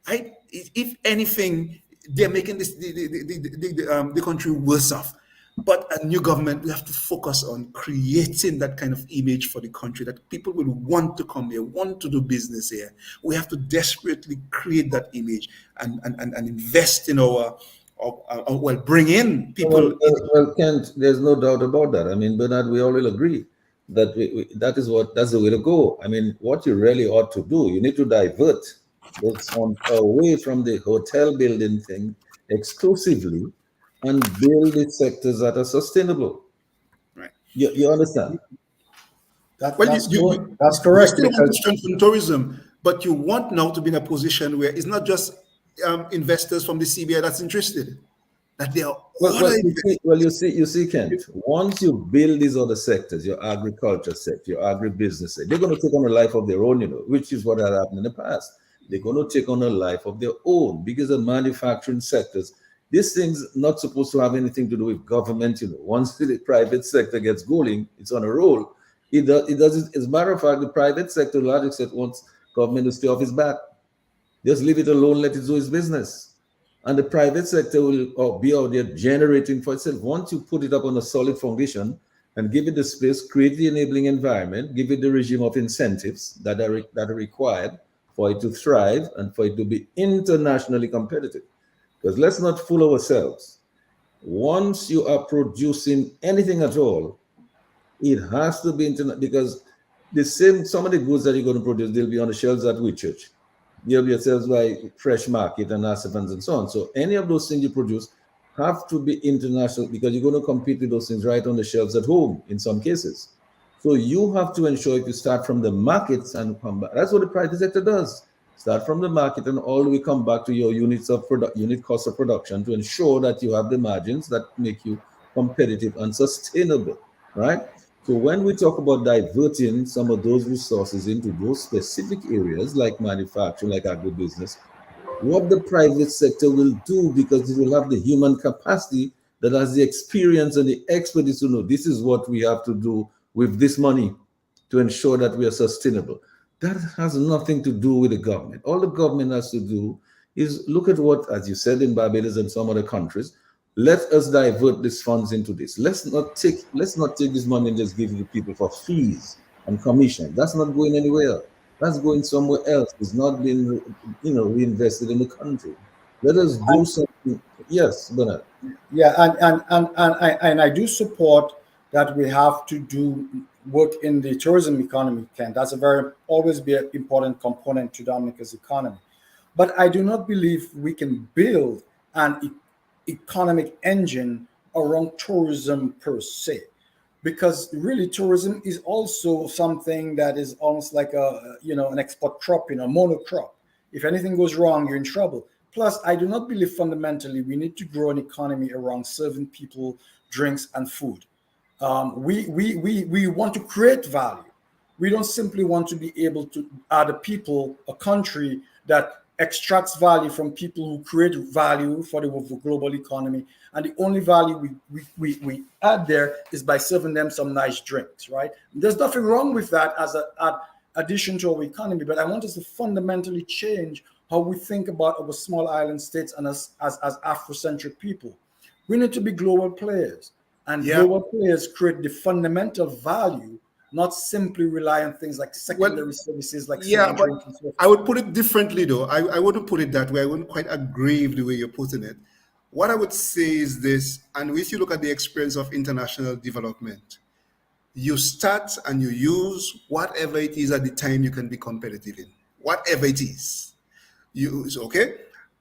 If anything, they're making the country worse off. But a new government, we have to focus on creating that kind of image for the country that people will want to come here, want to do business here. We have to desperately create that image and invest in bring in people. Well, Kent, there's no doubt about that. I mean, Bernard, we all will agree that that's the way to go. I mean, what you really ought to do, you need to divert this away from the hotel building thing exclusively and build the sectors that are sustainable. Right. You understand? That's correct. You still want to strengthen tourism, but you want now to be in a position where it's not just investors from the CBI that's interested. That they are you see, Kent, once you build these other sectors, your agriculture sector, your agribusiness sector, they're going to take on a life of their own, which is what had happened in the past. They're going to take on a life of their own because the manufacturing sectors, this thing's not supposed to have anything to do with government. Once the private sector gets going, it's on a roll. It doesn't. As a matter of fact, the private sector, to a large extent, wants government to stay off his back. Just leave it alone, let it do its business. And the private sector will be out there generating for itself. Once you put it up on a solid foundation and give it the space, create the enabling environment, give it the regime of incentives that are required for it to thrive and for it to be internationally competitive. Because let's not fool ourselves. Once you are producing anything at all, it has to be international, because some of the goods that you're going to produce, they'll be on the shelves at Whitchurch. They'll be shelves by Fresh Market and Asafans and so on. So any of those things you produce have to be international, because you're going to compete with those things right on the shelves at home in some cases. So you have to ensure, if you start from the markets and come back, that's what the private sector does. Start from the market and all the way come back to your unit cost of production to ensure that you have the margins that make you competitive and sustainable, right? So when we talk about diverting some of those resources into those specific areas like manufacturing, like agribusiness, what the private sector will do, because it will have the human capacity that has the experience and the expertise to know this is what we have to do with this money to ensure that we are sustainable. That has nothing to do with the government. All the government has to do is look at what, as you said, in Barbados and some other countries, let us divert these funds into this. Let's not take this money and just give it to people for fees and commission. That's not going anywhere. That's going somewhere else. It's not being, reinvested in the country. Let us do something. Yes, Bernard. Yeah, and I do support that we have to do work in the tourism economy, Ken. That's always be an important component to Dominica's economy. But I do not believe we can build an economic engine around tourism per se, because really tourism is also something that is almost like an export crop, a monocrop. If anything goes wrong, you're in trouble. Plus, I do not believe fundamentally we need to grow an economy around serving people drinks and food. We want to create value. We don't simply want to be able to add a country that extracts value from people who create value for the global economy. And the only value we add there is by serving them some nice drinks, right? There's nothing wrong with that as an addition to our economy, but I want us to fundamentally change how we think about our small island states and as Afrocentric people. We need to be global players. And Yeah. global players create the fundamental value, not simply rely on things like secondary services like Yeah, selling but drinks and so forth. I would put it differently, though. I wouldn't put it that way. I wouldn't quite agree with the way you're putting it. What I would say is this, and if you look at the experience of international development, you start and you use whatever it is at the time you can be competitive in, whatever it is. Okay?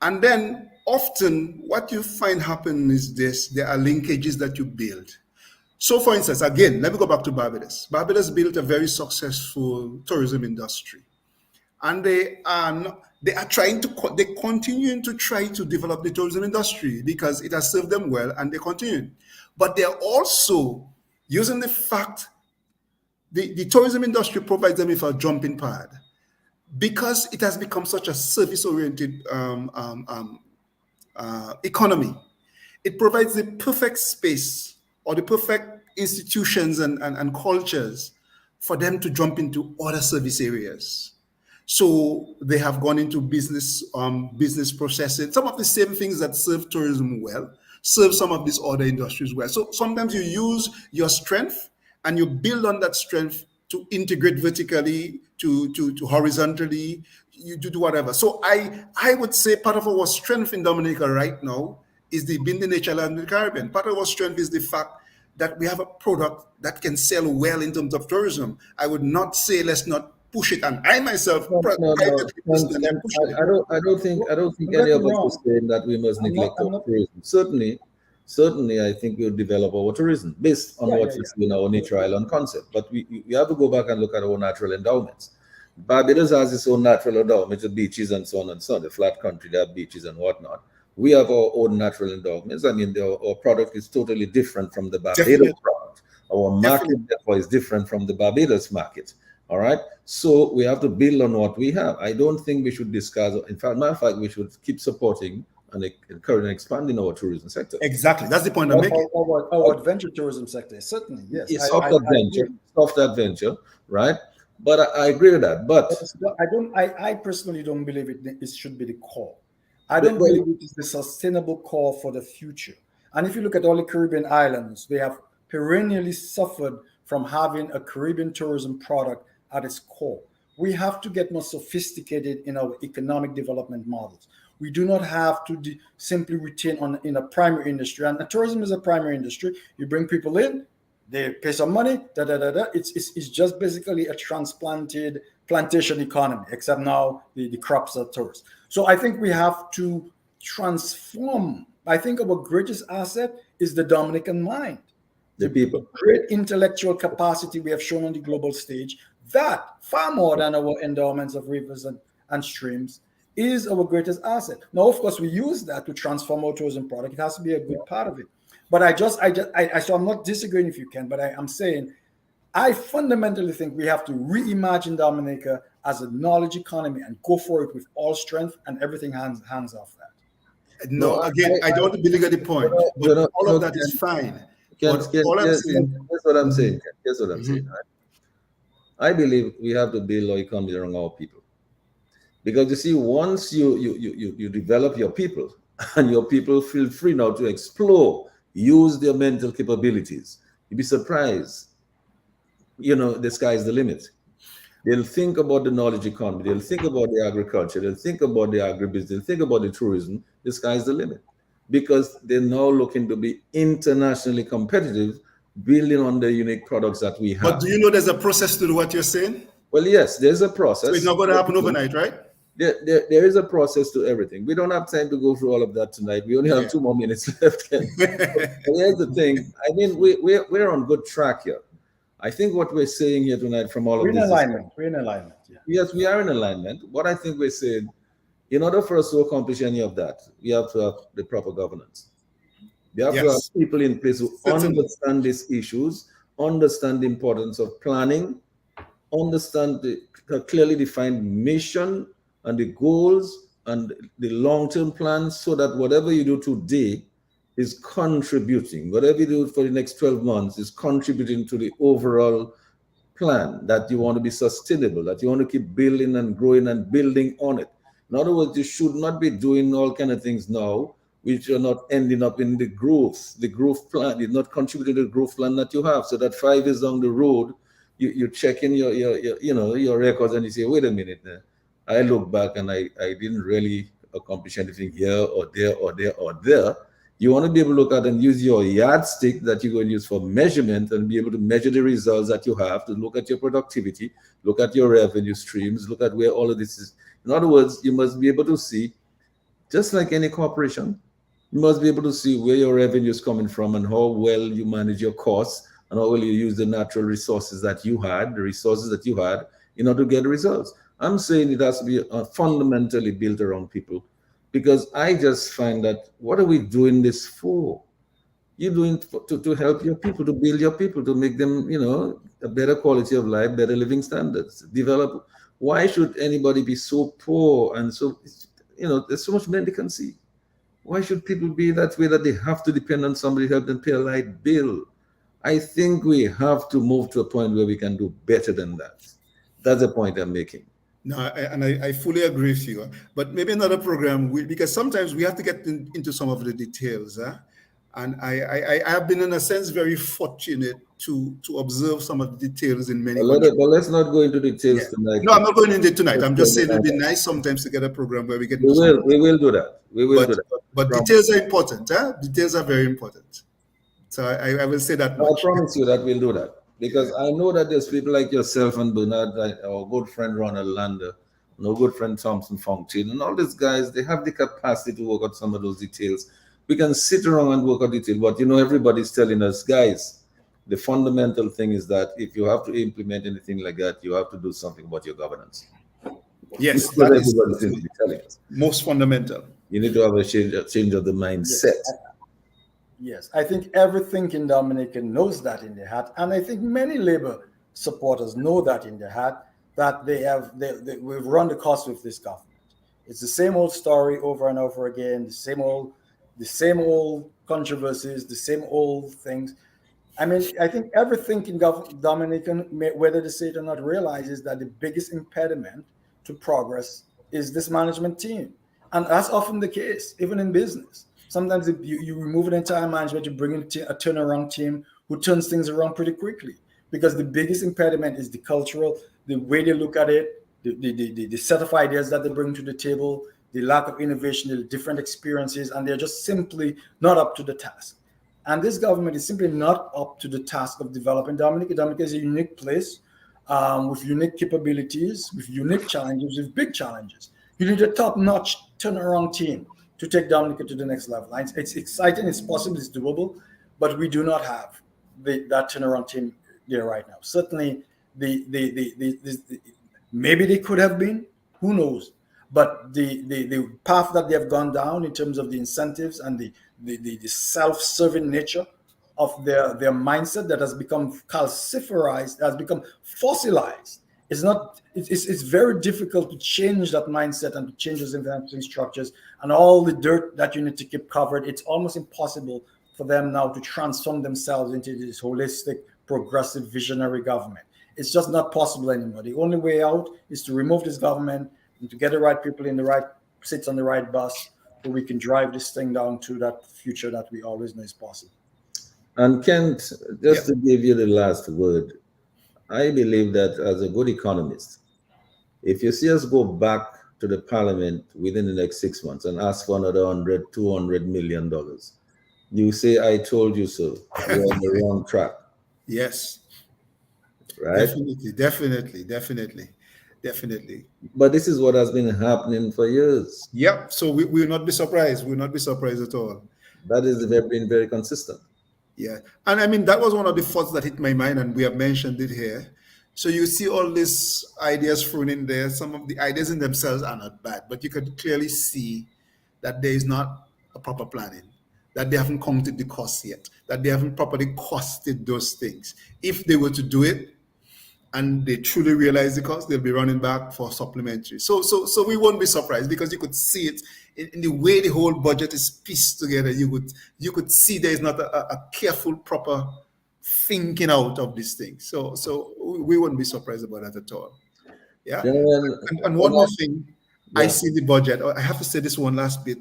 And then often what you find happen is this, there are linkages that you build. So for instance, again, let me go back to Barbados. Barbados built a very successful tourism industry. And they are trying to, they continue to try to develop the tourism industry because it has served them well and they continue. But they're also using the fact the tourism industry provides them with a jumping pad because it has become such a service-oriented economy. It provides the perfect space or the perfect institutions and cultures for them to jump into other service areas. So they have gone into business processing, some of the same things that serve tourism well, serve some of these other industries well. So sometimes you use your strength and you build on that strength to integrate vertically, to horizontally, you do whatever. So I would say part of our strength in Dominica right now is being the nature land in the Caribbean. Part of our strength is the fact that we have a product that can sell well in terms of tourism. I would not say let's not push it, and I myself I don't think any of us is saying that we must neglect our tourism. Certainly, I think we'll develop our tourism based on what you see in our nature island concept. But we have to go back and look at our natural endowments. Barbados has its own natural endowments, the beaches and so on and so on. The flat country, they have beaches and whatnot. We have our own natural endowments. I mean, our product is totally different from the Barbados product. Our market, therefore, is different from the Barbados market. All right. So we have to build on what we have. I don't think we should discard. In fact, matter of fact, we should keep supporting and encouraging and expanding our tourism sector. Exactly. That's the point I'm making. Our adventure tourism sector, certainly, yes. It's soft adventure, right? But I agree with that. But I personally don't believe it should be the core. I don't believe it is the sustainable core for the future. And if you look at all the Caribbean islands, they have perennially suffered from having a Caribbean tourism product at its core. We have to get more sophisticated in our economic development models. We do not have to simply retain in a primary industry. And tourism is a primary industry. You bring people in, they pay some money, It's just basically a transplanted plantation economy, except now the crops are tourists. So I think we have to transform. I think our greatest asset is the Dominican mind. The people. Great intellectual capacity we have shown on the global stage, that far more than our endowments of rivers and streams is our greatest asset. Now, of course, we use that to transform our tourism product. It has to be a good part of it. But so I'm not disagreeing if you can, but I'm saying I fundamentally think we have to reimagine Dominica as a knowledge economy and go for it with all strength, and everything hands off that. No, again, I don't belittle the point. All of that is fine. Here's what I'm saying. Right? I believe we have to build our economy around our people. Because you see, once you develop your people and your people feel free now to explore, use their mental capabilities, you'd be surprised. The sky is the limit. They'll think about the knowledge economy. They'll think about the agriculture. They'll think about the agribusiness. They'll think about the tourism. The sky is the limit. Because they're now looking to be internationally competitive, building on the unique products that we have. But do you know there's a process to what you're saying? Well, yes, there's a process. So it's not going to happen overnight, right? There is a process to everything. We don't have time to go through all of that tonight. We only have 2 more minutes left. But here's the thing. I mean, we're on good track here. I think what we're saying here tonight from all of this We're in alignment. Yeah. Yes, we are in alignment. What I think we're saying, in order for us to accomplish any of that, we have to have the proper governance. We have to have people in place who understand these issues, understand the importance of planning, understand the clearly defined mission and the goals and the long-term plans, so that whatever you do today is contributing. Whatever you do for the next 12 months is contributing to the overall plan, that you want to be sustainable, that you want to keep building and growing and building on it. In other words, you should not be doing all kind of things now which are not ending up in the growth plan, you're not contributing to the growth plan that you have. So that 5 years down the road, you check in your records and you say, wait a minute, I look back and I didn't really accomplish anything here or there or there or there. You want to be able to look at and use your yardstick that you're going to use for measurement and be able to measure the results that you have, to look at your productivity, look at your revenue streams, look at where all of this is. In other words, you must be able to see, just like any corporation, you must be able to see where your revenue is coming from and how well you manage your costs and how well you use the natural resources that you had, in order to get results. I'm saying it has to be fundamentally built around people, because I just find that, what are we doing this for? You're doing to help your people, to build your people, to make them, a better quality of life, better living standards, develop. Why should anybody be so poor and so, there's so much mendicancy. Why should people be that way, that they have to depend on somebody to help them pay a light bill? I think we have to move to a point where we can do better than that. That's the point I'm making. No, I fully agree with you. But maybe another program, because sometimes we have to get into some of the details. And I have been, in a sense, very fortunate to observe some of the details in many countries. But let's not go into details tonight. No, I'm not going into it tonight. I'm just saying it'd be nice sometimes to get a program where we get. We will do that. We will do that. But details are important. Details are very important. So I will say that much. I promise you that we'll do that. Because I know that there's people like yourself and Bernard, our good friend Ronald Lander, our good friend Thompson Fontaine, and all these guys, they have the capacity to work out some of those details. We can sit around and work out details, but everybody's telling us, guys, the fundamental thing is that if you have to implement anything like that, you have to do something about your governance. Yes, that is telling us. Most fundamental. You need to have a change of the mindset. Yes, I think every thinking Dominican knows that in their heart, and I think many labor supporters know that in their heart, that we've run the course with this government. It's the same old story over and over again, the same old controversies, the same old things. I mean, I think every thinking Dominican, whether they say it or not, realizes that the biggest impediment to progress is this management team, and that's often the case, even in business. Sometimes if you remove an entire management, you bring in a turnaround team who turns things around pretty quickly, because the biggest impediment is the cultural, the way they look at it, the set of ideas that they bring to the table, the lack of innovation, the different experiences, and they're just simply not up to the task. And this government is simply not up to the task of developing Dominica. Dominica is a unique place with unique capabilities, with unique challenges, with big challenges. You need a top-notch turnaround team to take Dominica to the next level. It's exciting, it's possible, it's doable, but we do not have that turnaround team there right now. Certainly, maybe they could have been, who knows? But the path that they have gone down in terms of the incentives and the self-serving nature of their mindset that has become calciferized, has become fossilized. It's very difficult to change that mindset and to change those influencing structures and all the dirt that you need to keep covered. It's almost impossible for them now to transform themselves into this holistic, progressive, visionary government. It's just not possible anymore. The only way out is to remove this government and to get the right people in the right seats on the right bus, so we can drive this thing down to that future that we always know is possible. And Kent, just to give you the last word, I believe that as a good economist, if you see us go back to the parliament within the next 6 months and ask for another $200 million, you say, I told you so. You're on the wrong track. Yes. Right? Definitely. But this is what has been happening for years. Yep. So we will not be surprised. We'll not be surprised at all. That is been very consistent. Yeah. And I mean, that was one of the thoughts that hit my mind, and we have mentioned it here. So you see all these ideas thrown in there. Some of the ideas in themselves are not bad, but you could clearly see that there is not a proper planning, that they haven't counted the costs yet, that they haven't properly costed those things. If they were to do it and they truly realize the cost, they'll be running back for supplementary. So we won't be surprised, because you could see it in the way the whole budget is pieced together. You could see there is not a careful, proper thinking out of this thing. So we wouldn't be surprised about that at all. Yeah. And one more thing, I see the budget. I have to say this one last bit.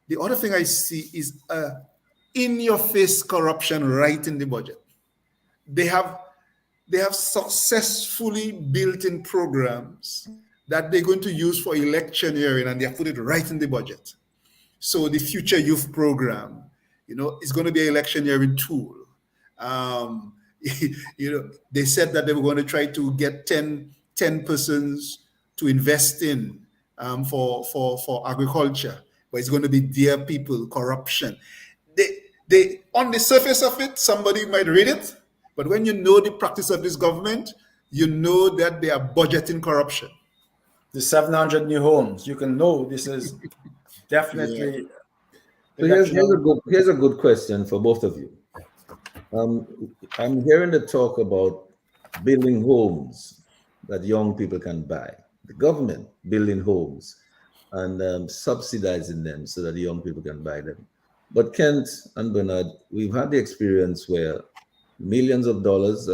The other thing I see is in-your-face corruption right in the budget. They have successfully built in programs that they're going to use for electioneering, and they have put it right in the budget. So the Future Youth Program, is going to be an electioneering tool. They said that they were going to try to get 10 persons to invest in for agriculture, but it's going to be dear people, corruption. They on the surface of it, somebody might read it, but when you know the practice of this government, you know that they are budgeting corruption. The 700 new homes, you can know this is definitely. So here's a good question for both of you. I'm hearing the talk about building homes that young people can buy. The government building homes and subsidizing them so that the young people can buy them. But Kent and Bernard, we've had the experience where millions of dollars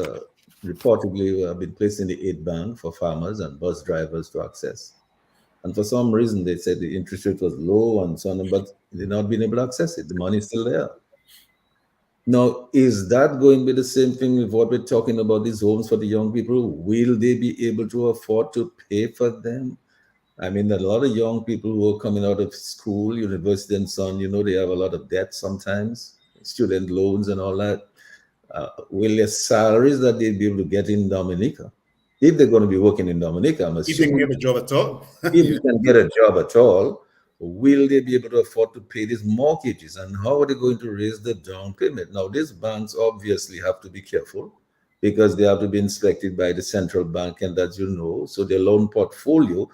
reportedly have been placed in the aid bank for farmers and bus drivers to access. And for some reason, they said the interest rate was low and so on, but they've not been able to access it. The money is still there. Now, is that going to be the same thing with what we're talking about, these homes for the young people? Will they be able to afford to pay for them? I mean, a lot of young people who are coming out of school, university and so on, they have a lot of debt sometimes, student loans and all that. Will their salaries that they'll be able to get in Dominica, if they're going to be working in Dominica, I'm assuming. If they can get a job at all. If you can get a job at all, will they be able to afford to pay these mortgages? And how are they going to raise the down payment? Now, these banks obviously have to be careful because they have to be inspected by the central bank, and as you know, so their loan portfolio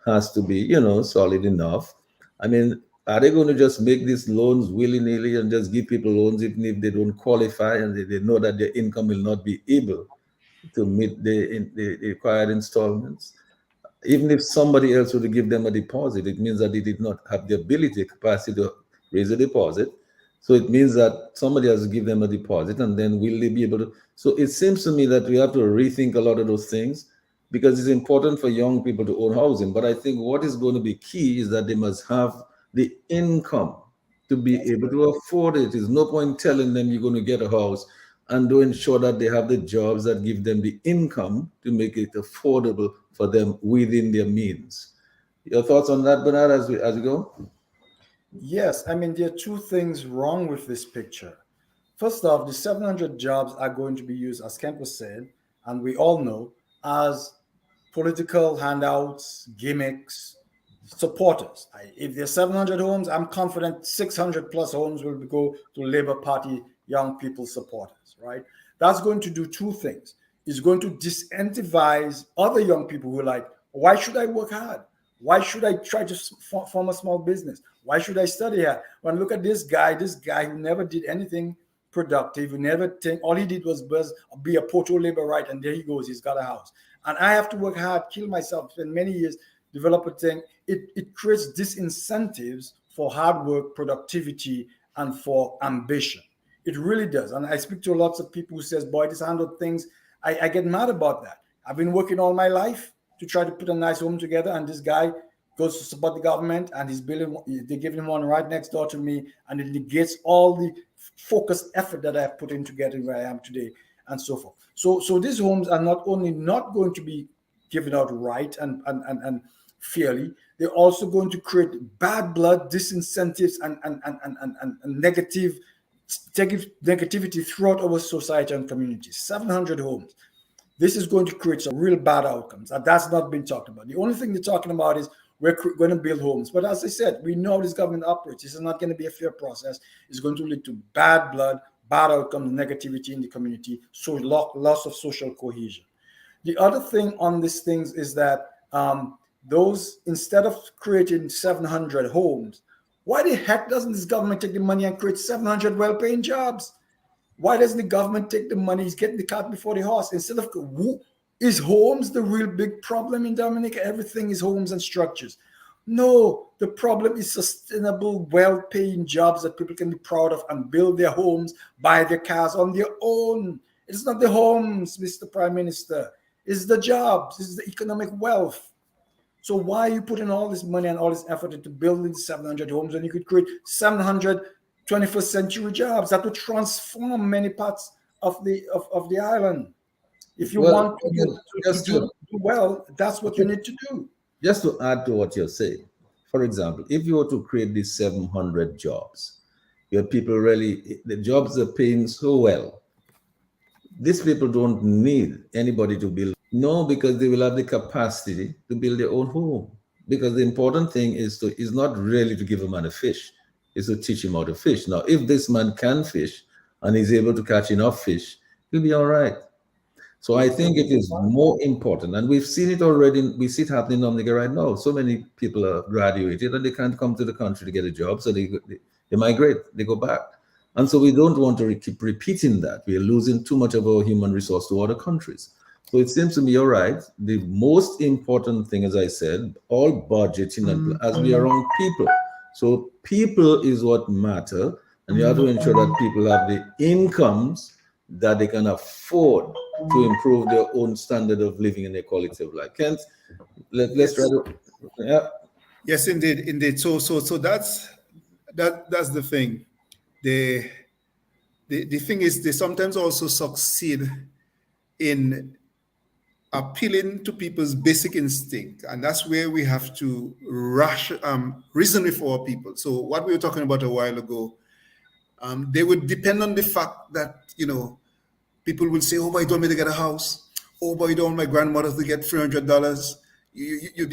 has to be, solid enough. I mean, are they going to just make these loans willy-nilly and just give people loans even if they don't qualify and they know that their income will not be able to meet the required installments? Even if somebody else were to give them a deposit, it means that they did not have the ability, capacity to raise a deposit. So it means that somebody has to give them a deposit, and then will they be able to? So it seems to me that we have to rethink a lot of those things because it's important for young people to own housing. But I think what is going to be key is that they must have the income to be able to afford it. There's no point telling them you're going to get a house and to ensure that they have the jobs that give them the income to make it affordable for them within their means. Your thoughts on that, Bernard, as we go? Yes, I mean, there are two things wrong with this picture. First off, the 700 jobs are going to be used, as Kent was saying, and we all know, as political handouts, gimmicks, supporters. If there's 700 homes, I'm confident 600 plus homes will go to Labour Party young people supporters, right? That's going to do two things. It's going to disincentivize other young people who are like, why should I work hard? Why should I try to form a small business? Why should I study hard? When I look at this guy who never did anything productive, who never think, all he did was be a Porto laborite, and there he goes, he's got a house. And I have to work hard, kill myself, spend many years, develop a thing. It creates disincentives for hard work, productivity, and for ambition. It really does. And I speak to lots of people who says, boy, this handled things. I get mad about that. I've been working all my life to try to put a nice home together, and this guy goes to support the government, and they're giving him one right next door to me, and it negates all the focused effort that I've put into getting where I am today, and so forth. So these homes are not only not going to be given out right and fairly, they're also going to create bad blood, disincentives, and negativity throughout our society and communities. 700 homes. This is going to create some real bad outcomes, and that's not been talked about. The only thing they're talking about is we're going to build homes. But as I said, we know how this government operates. This is not going to be a fair process. It's going to lead to bad blood, bad outcomes, negativity in the community, so loss of social cohesion. The other thing on these things is that those, instead of creating 700 homes, why the heck doesn't this government take the money and create 700 well-paying jobs? Why doesn't the government take the money? He's getting the cart before the horse. Instead of, is homes the real big problem in Dominica? Everything is homes and structures. No, the problem is sustainable, well-paying jobs that people can be proud of and build their homes, buy their cars on their own. It's not the homes, Mr. Prime Minister. It's the jobs. It's the economic wealth. So why are you putting all this money and all this effort into building 700 homes when you could create 700 21st century jobs that would transform many parts of the island? If you Well, want to do well, that's what you need to do. just to add to what you're saying, for example, if you were to create these 700 jobs, your people really, the jobs are paying so well. These people don't need anybody to build. No, because they will have the capacity to build their own home. Because the important thing is not really to give a man a fish, is to teach him how to fish. Now, if this man can fish and is able to catch enough fish, he'll be all right. So I think it is more important, and we've seen it already. We see it happening in Dominica right now. So many people are graduated and they can't come to the country to get a job, so they migrate, they go back. And so we don't want to keep repeating that. We are losing too much of our human resource to other countries. So it seems to me you're right. The most important thing, as I said, all budgeting and as we are around people. So people is what matter, and you have to ensure that people have the incomes that they can afford to improve their own standard of living and their quality of life. Kent, let's try to, yeah. Yes, indeed. So that's the thing. The thing is, they sometimes also succeed in appealing to people's basic instinct, and that's where we have to reason with our people. So what we were talking about a while ago, they would depend on the fact that, people will say, "Oh, but I don't want me to get a house. Oh, but I don't want my grandmother to get $300."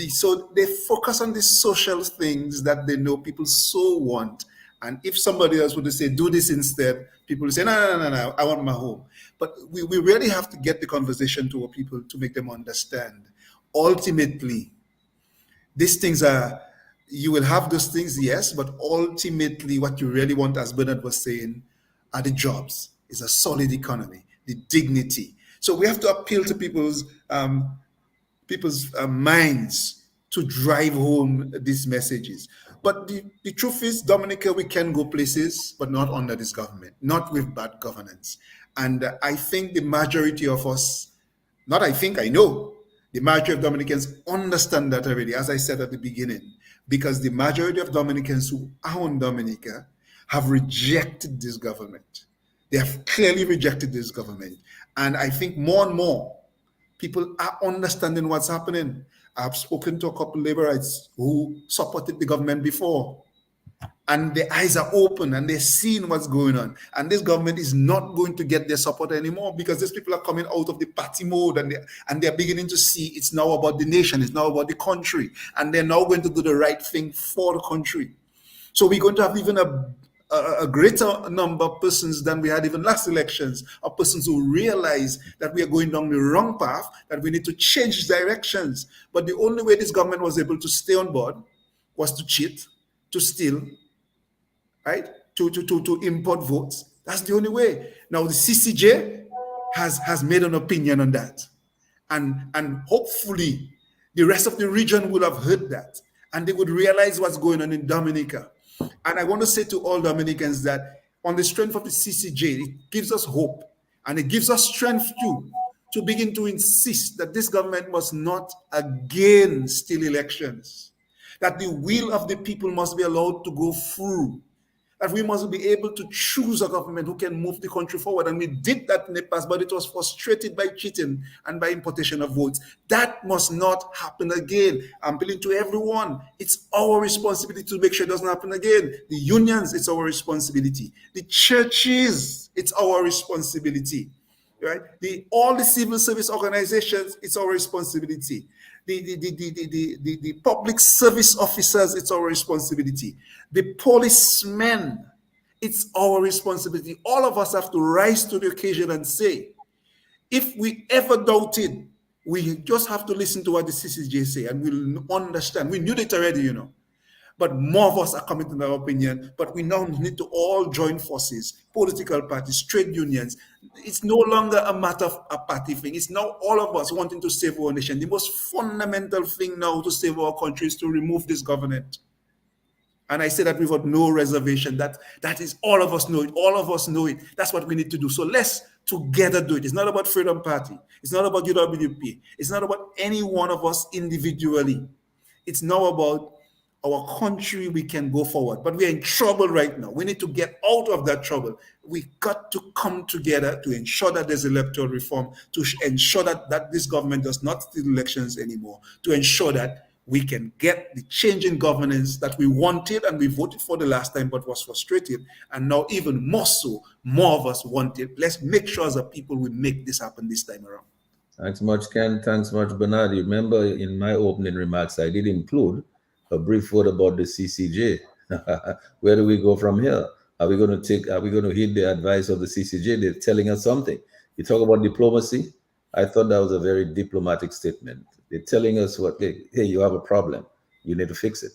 So they focus on these social things that they know people so want. And if somebody else would say, "Do this instead," people will say, No, I want my home." But we really have to get the conversation to our people to make them understand. Ultimately, these things you will have those things, yes, but ultimately what you really want, as Bernard was saying, are the jobs, is a solid economy, the dignity. So we have to appeal to people's minds to drive home these messages. But the truth is, Dominica, we can go places, but not under this government, not with bad governance. And I think the majority of us, I know, the majority of Dominicans understand that already, as I said at the beginning, because the majority of Dominicans who are in Dominica have rejected this government. They have clearly rejected this government. And I think more and more people are understanding what's happening. I've spoken to a couple of laborites who supported the government before, and their eyes are open and they're seeing what's going on. And this government is not going to get their support anymore, because these people are coming out of the party mode and they're beginning to see it's now about the nation, it's now about the country, and they're now going to do the right thing for the country. So we're going to have even a greater number of persons than we had even last elections, of persons who realize that we are going down the wrong path, that we need to change directions. But the only way this government was able to stay on board was to cheat, to steal, right? To import votes. That's the only way. Now the CCJ has made an opinion on that. And hopefully the rest of the region will have heard that, and they would realize what's going on in Dominica. And I want to say to all Dominicans that on the strength of the CCJ, it gives us hope, and it gives us strength too, to begin to insist that this government must not again steal elections, that the will of the people must be allowed to go through, that we must be able to choose a government who can move the country forward. And we did that in the past, but it was frustrated by cheating and by importation of votes. That must not happen again. I'm appealing to everyone. It's our responsibility to make sure it doesn't happen again. The unions, it's our responsibility. The churches, it's our responsibility. Right? All the civil service organizations, it's our responsibility. The public service officers, it's our responsibility. The policemen, it's our responsibility. All of us have to rise to the occasion and say, if we ever doubted, we just have to listen to what the CCJ say, and we'll understand. We knew it already, but more of us are coming to that opinion. But we now need to all join forces, political parties, trade unions. It's no longer a matter of a party thing. It's now all of us wanting to save our nation. The most fundamental thing now to save our country is to remove this government. And I say that without no reservation. That is, all of us know it. All of us know it. That's what we need to do. So let's together do it. It's not about Freedom Party. It's not about UWP. It's not about any one of us individually. It's now about our country. We can go forward, but we're in trouble right now. We need to get out of that trouble. We got to come together to ensure that there's electoral reform, to ensure that this government does not steal elections anymore, to ensure that we can get the change in governance that we wanted and we voted for the last time but was frustrated. And now even more so, more of us want it. Let's make sure as a people we make this happen this time around. Thanks much, Ken. Thanks much, Bernard. You remember in my opening remarks, I did include a brief word about the CCJ. Where do we go from here? Are we going to heed the advice of the CCJ? They're telling us something. You talk about diplomacy. I thought that was a very diplomatic statement. They're telling us hey, you have a problem. You need to fix it.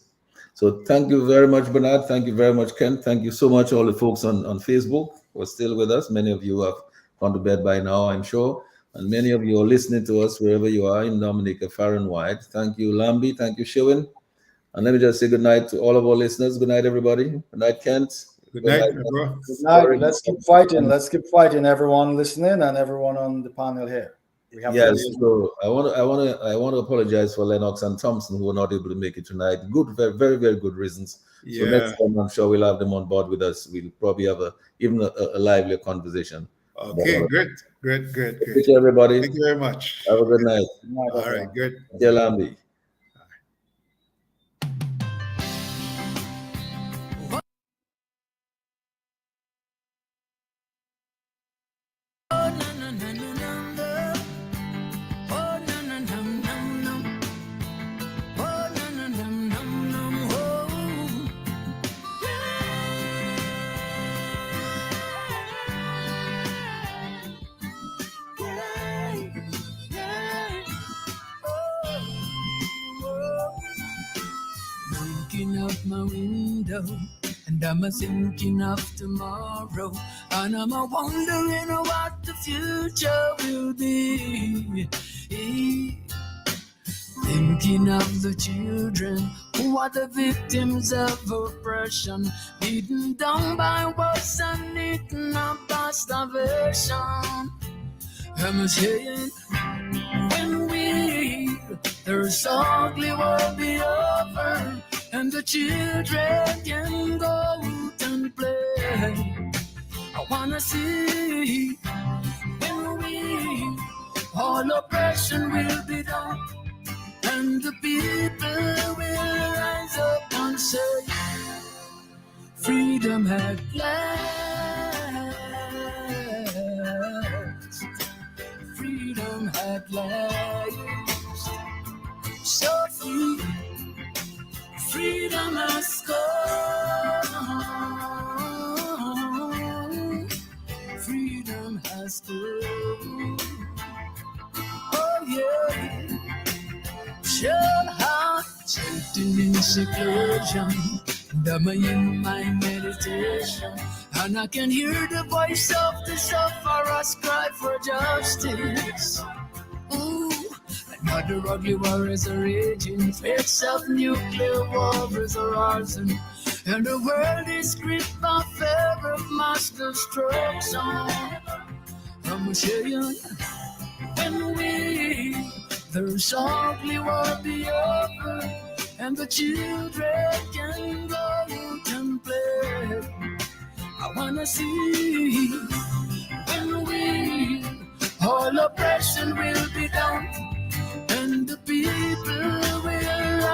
So thank you very much, Bernard. Thank you very much, Ken. Thank you so much, all the folks on Facebook who are still with us. Many of you have gone to bed by now, I'm sure. And many of you are listening to us wherever you are in Dominica, far and wide. Thank you, Lambi. Thank you, Sherwin. And let me just say good night to all of our listeners. Good night, everybody. Good night, Kent. Good night, bro. Good night. Let's keep fighting. Let's keep fighting, everyone listening and everyone on the panel here. Yes, so I want to apologize for Lennox and Thompson who were not able to make it tonight. Good, very, very, very good reasons. So next time I'm sure we'll have them on board with us. We'll probably have a livelier conversation. Okay, great. Thank you, everybody. Thank you very much. Have a good night. All right, good. Dear Lambi. Out my window and I'm thinking of tomorrow, and I'm wondering what the future will be. Thinking of the children who are the victims of oppression, beaten down by wars and eaten up by starvation. I'm saying, when there's ugly will be over, and the children can go out and play. I wanna see when all oppression will be done, and the people will rise up and say, freedom at last, freedom at last, so free. Freedom has come. Freedom has come. Oh yeah. Shall have sitting in seclusion, and I'm in my meditation, and I can hear the voice of the sufferers cry for justice. Ooh. Another ugly war is raging, threats of nuclear war is arising, and the world is gripped by fear of mass destruction. I'm saying, when there's ugly war be over, and the children can go out and play. I wanna see when all oppression will be done, and the people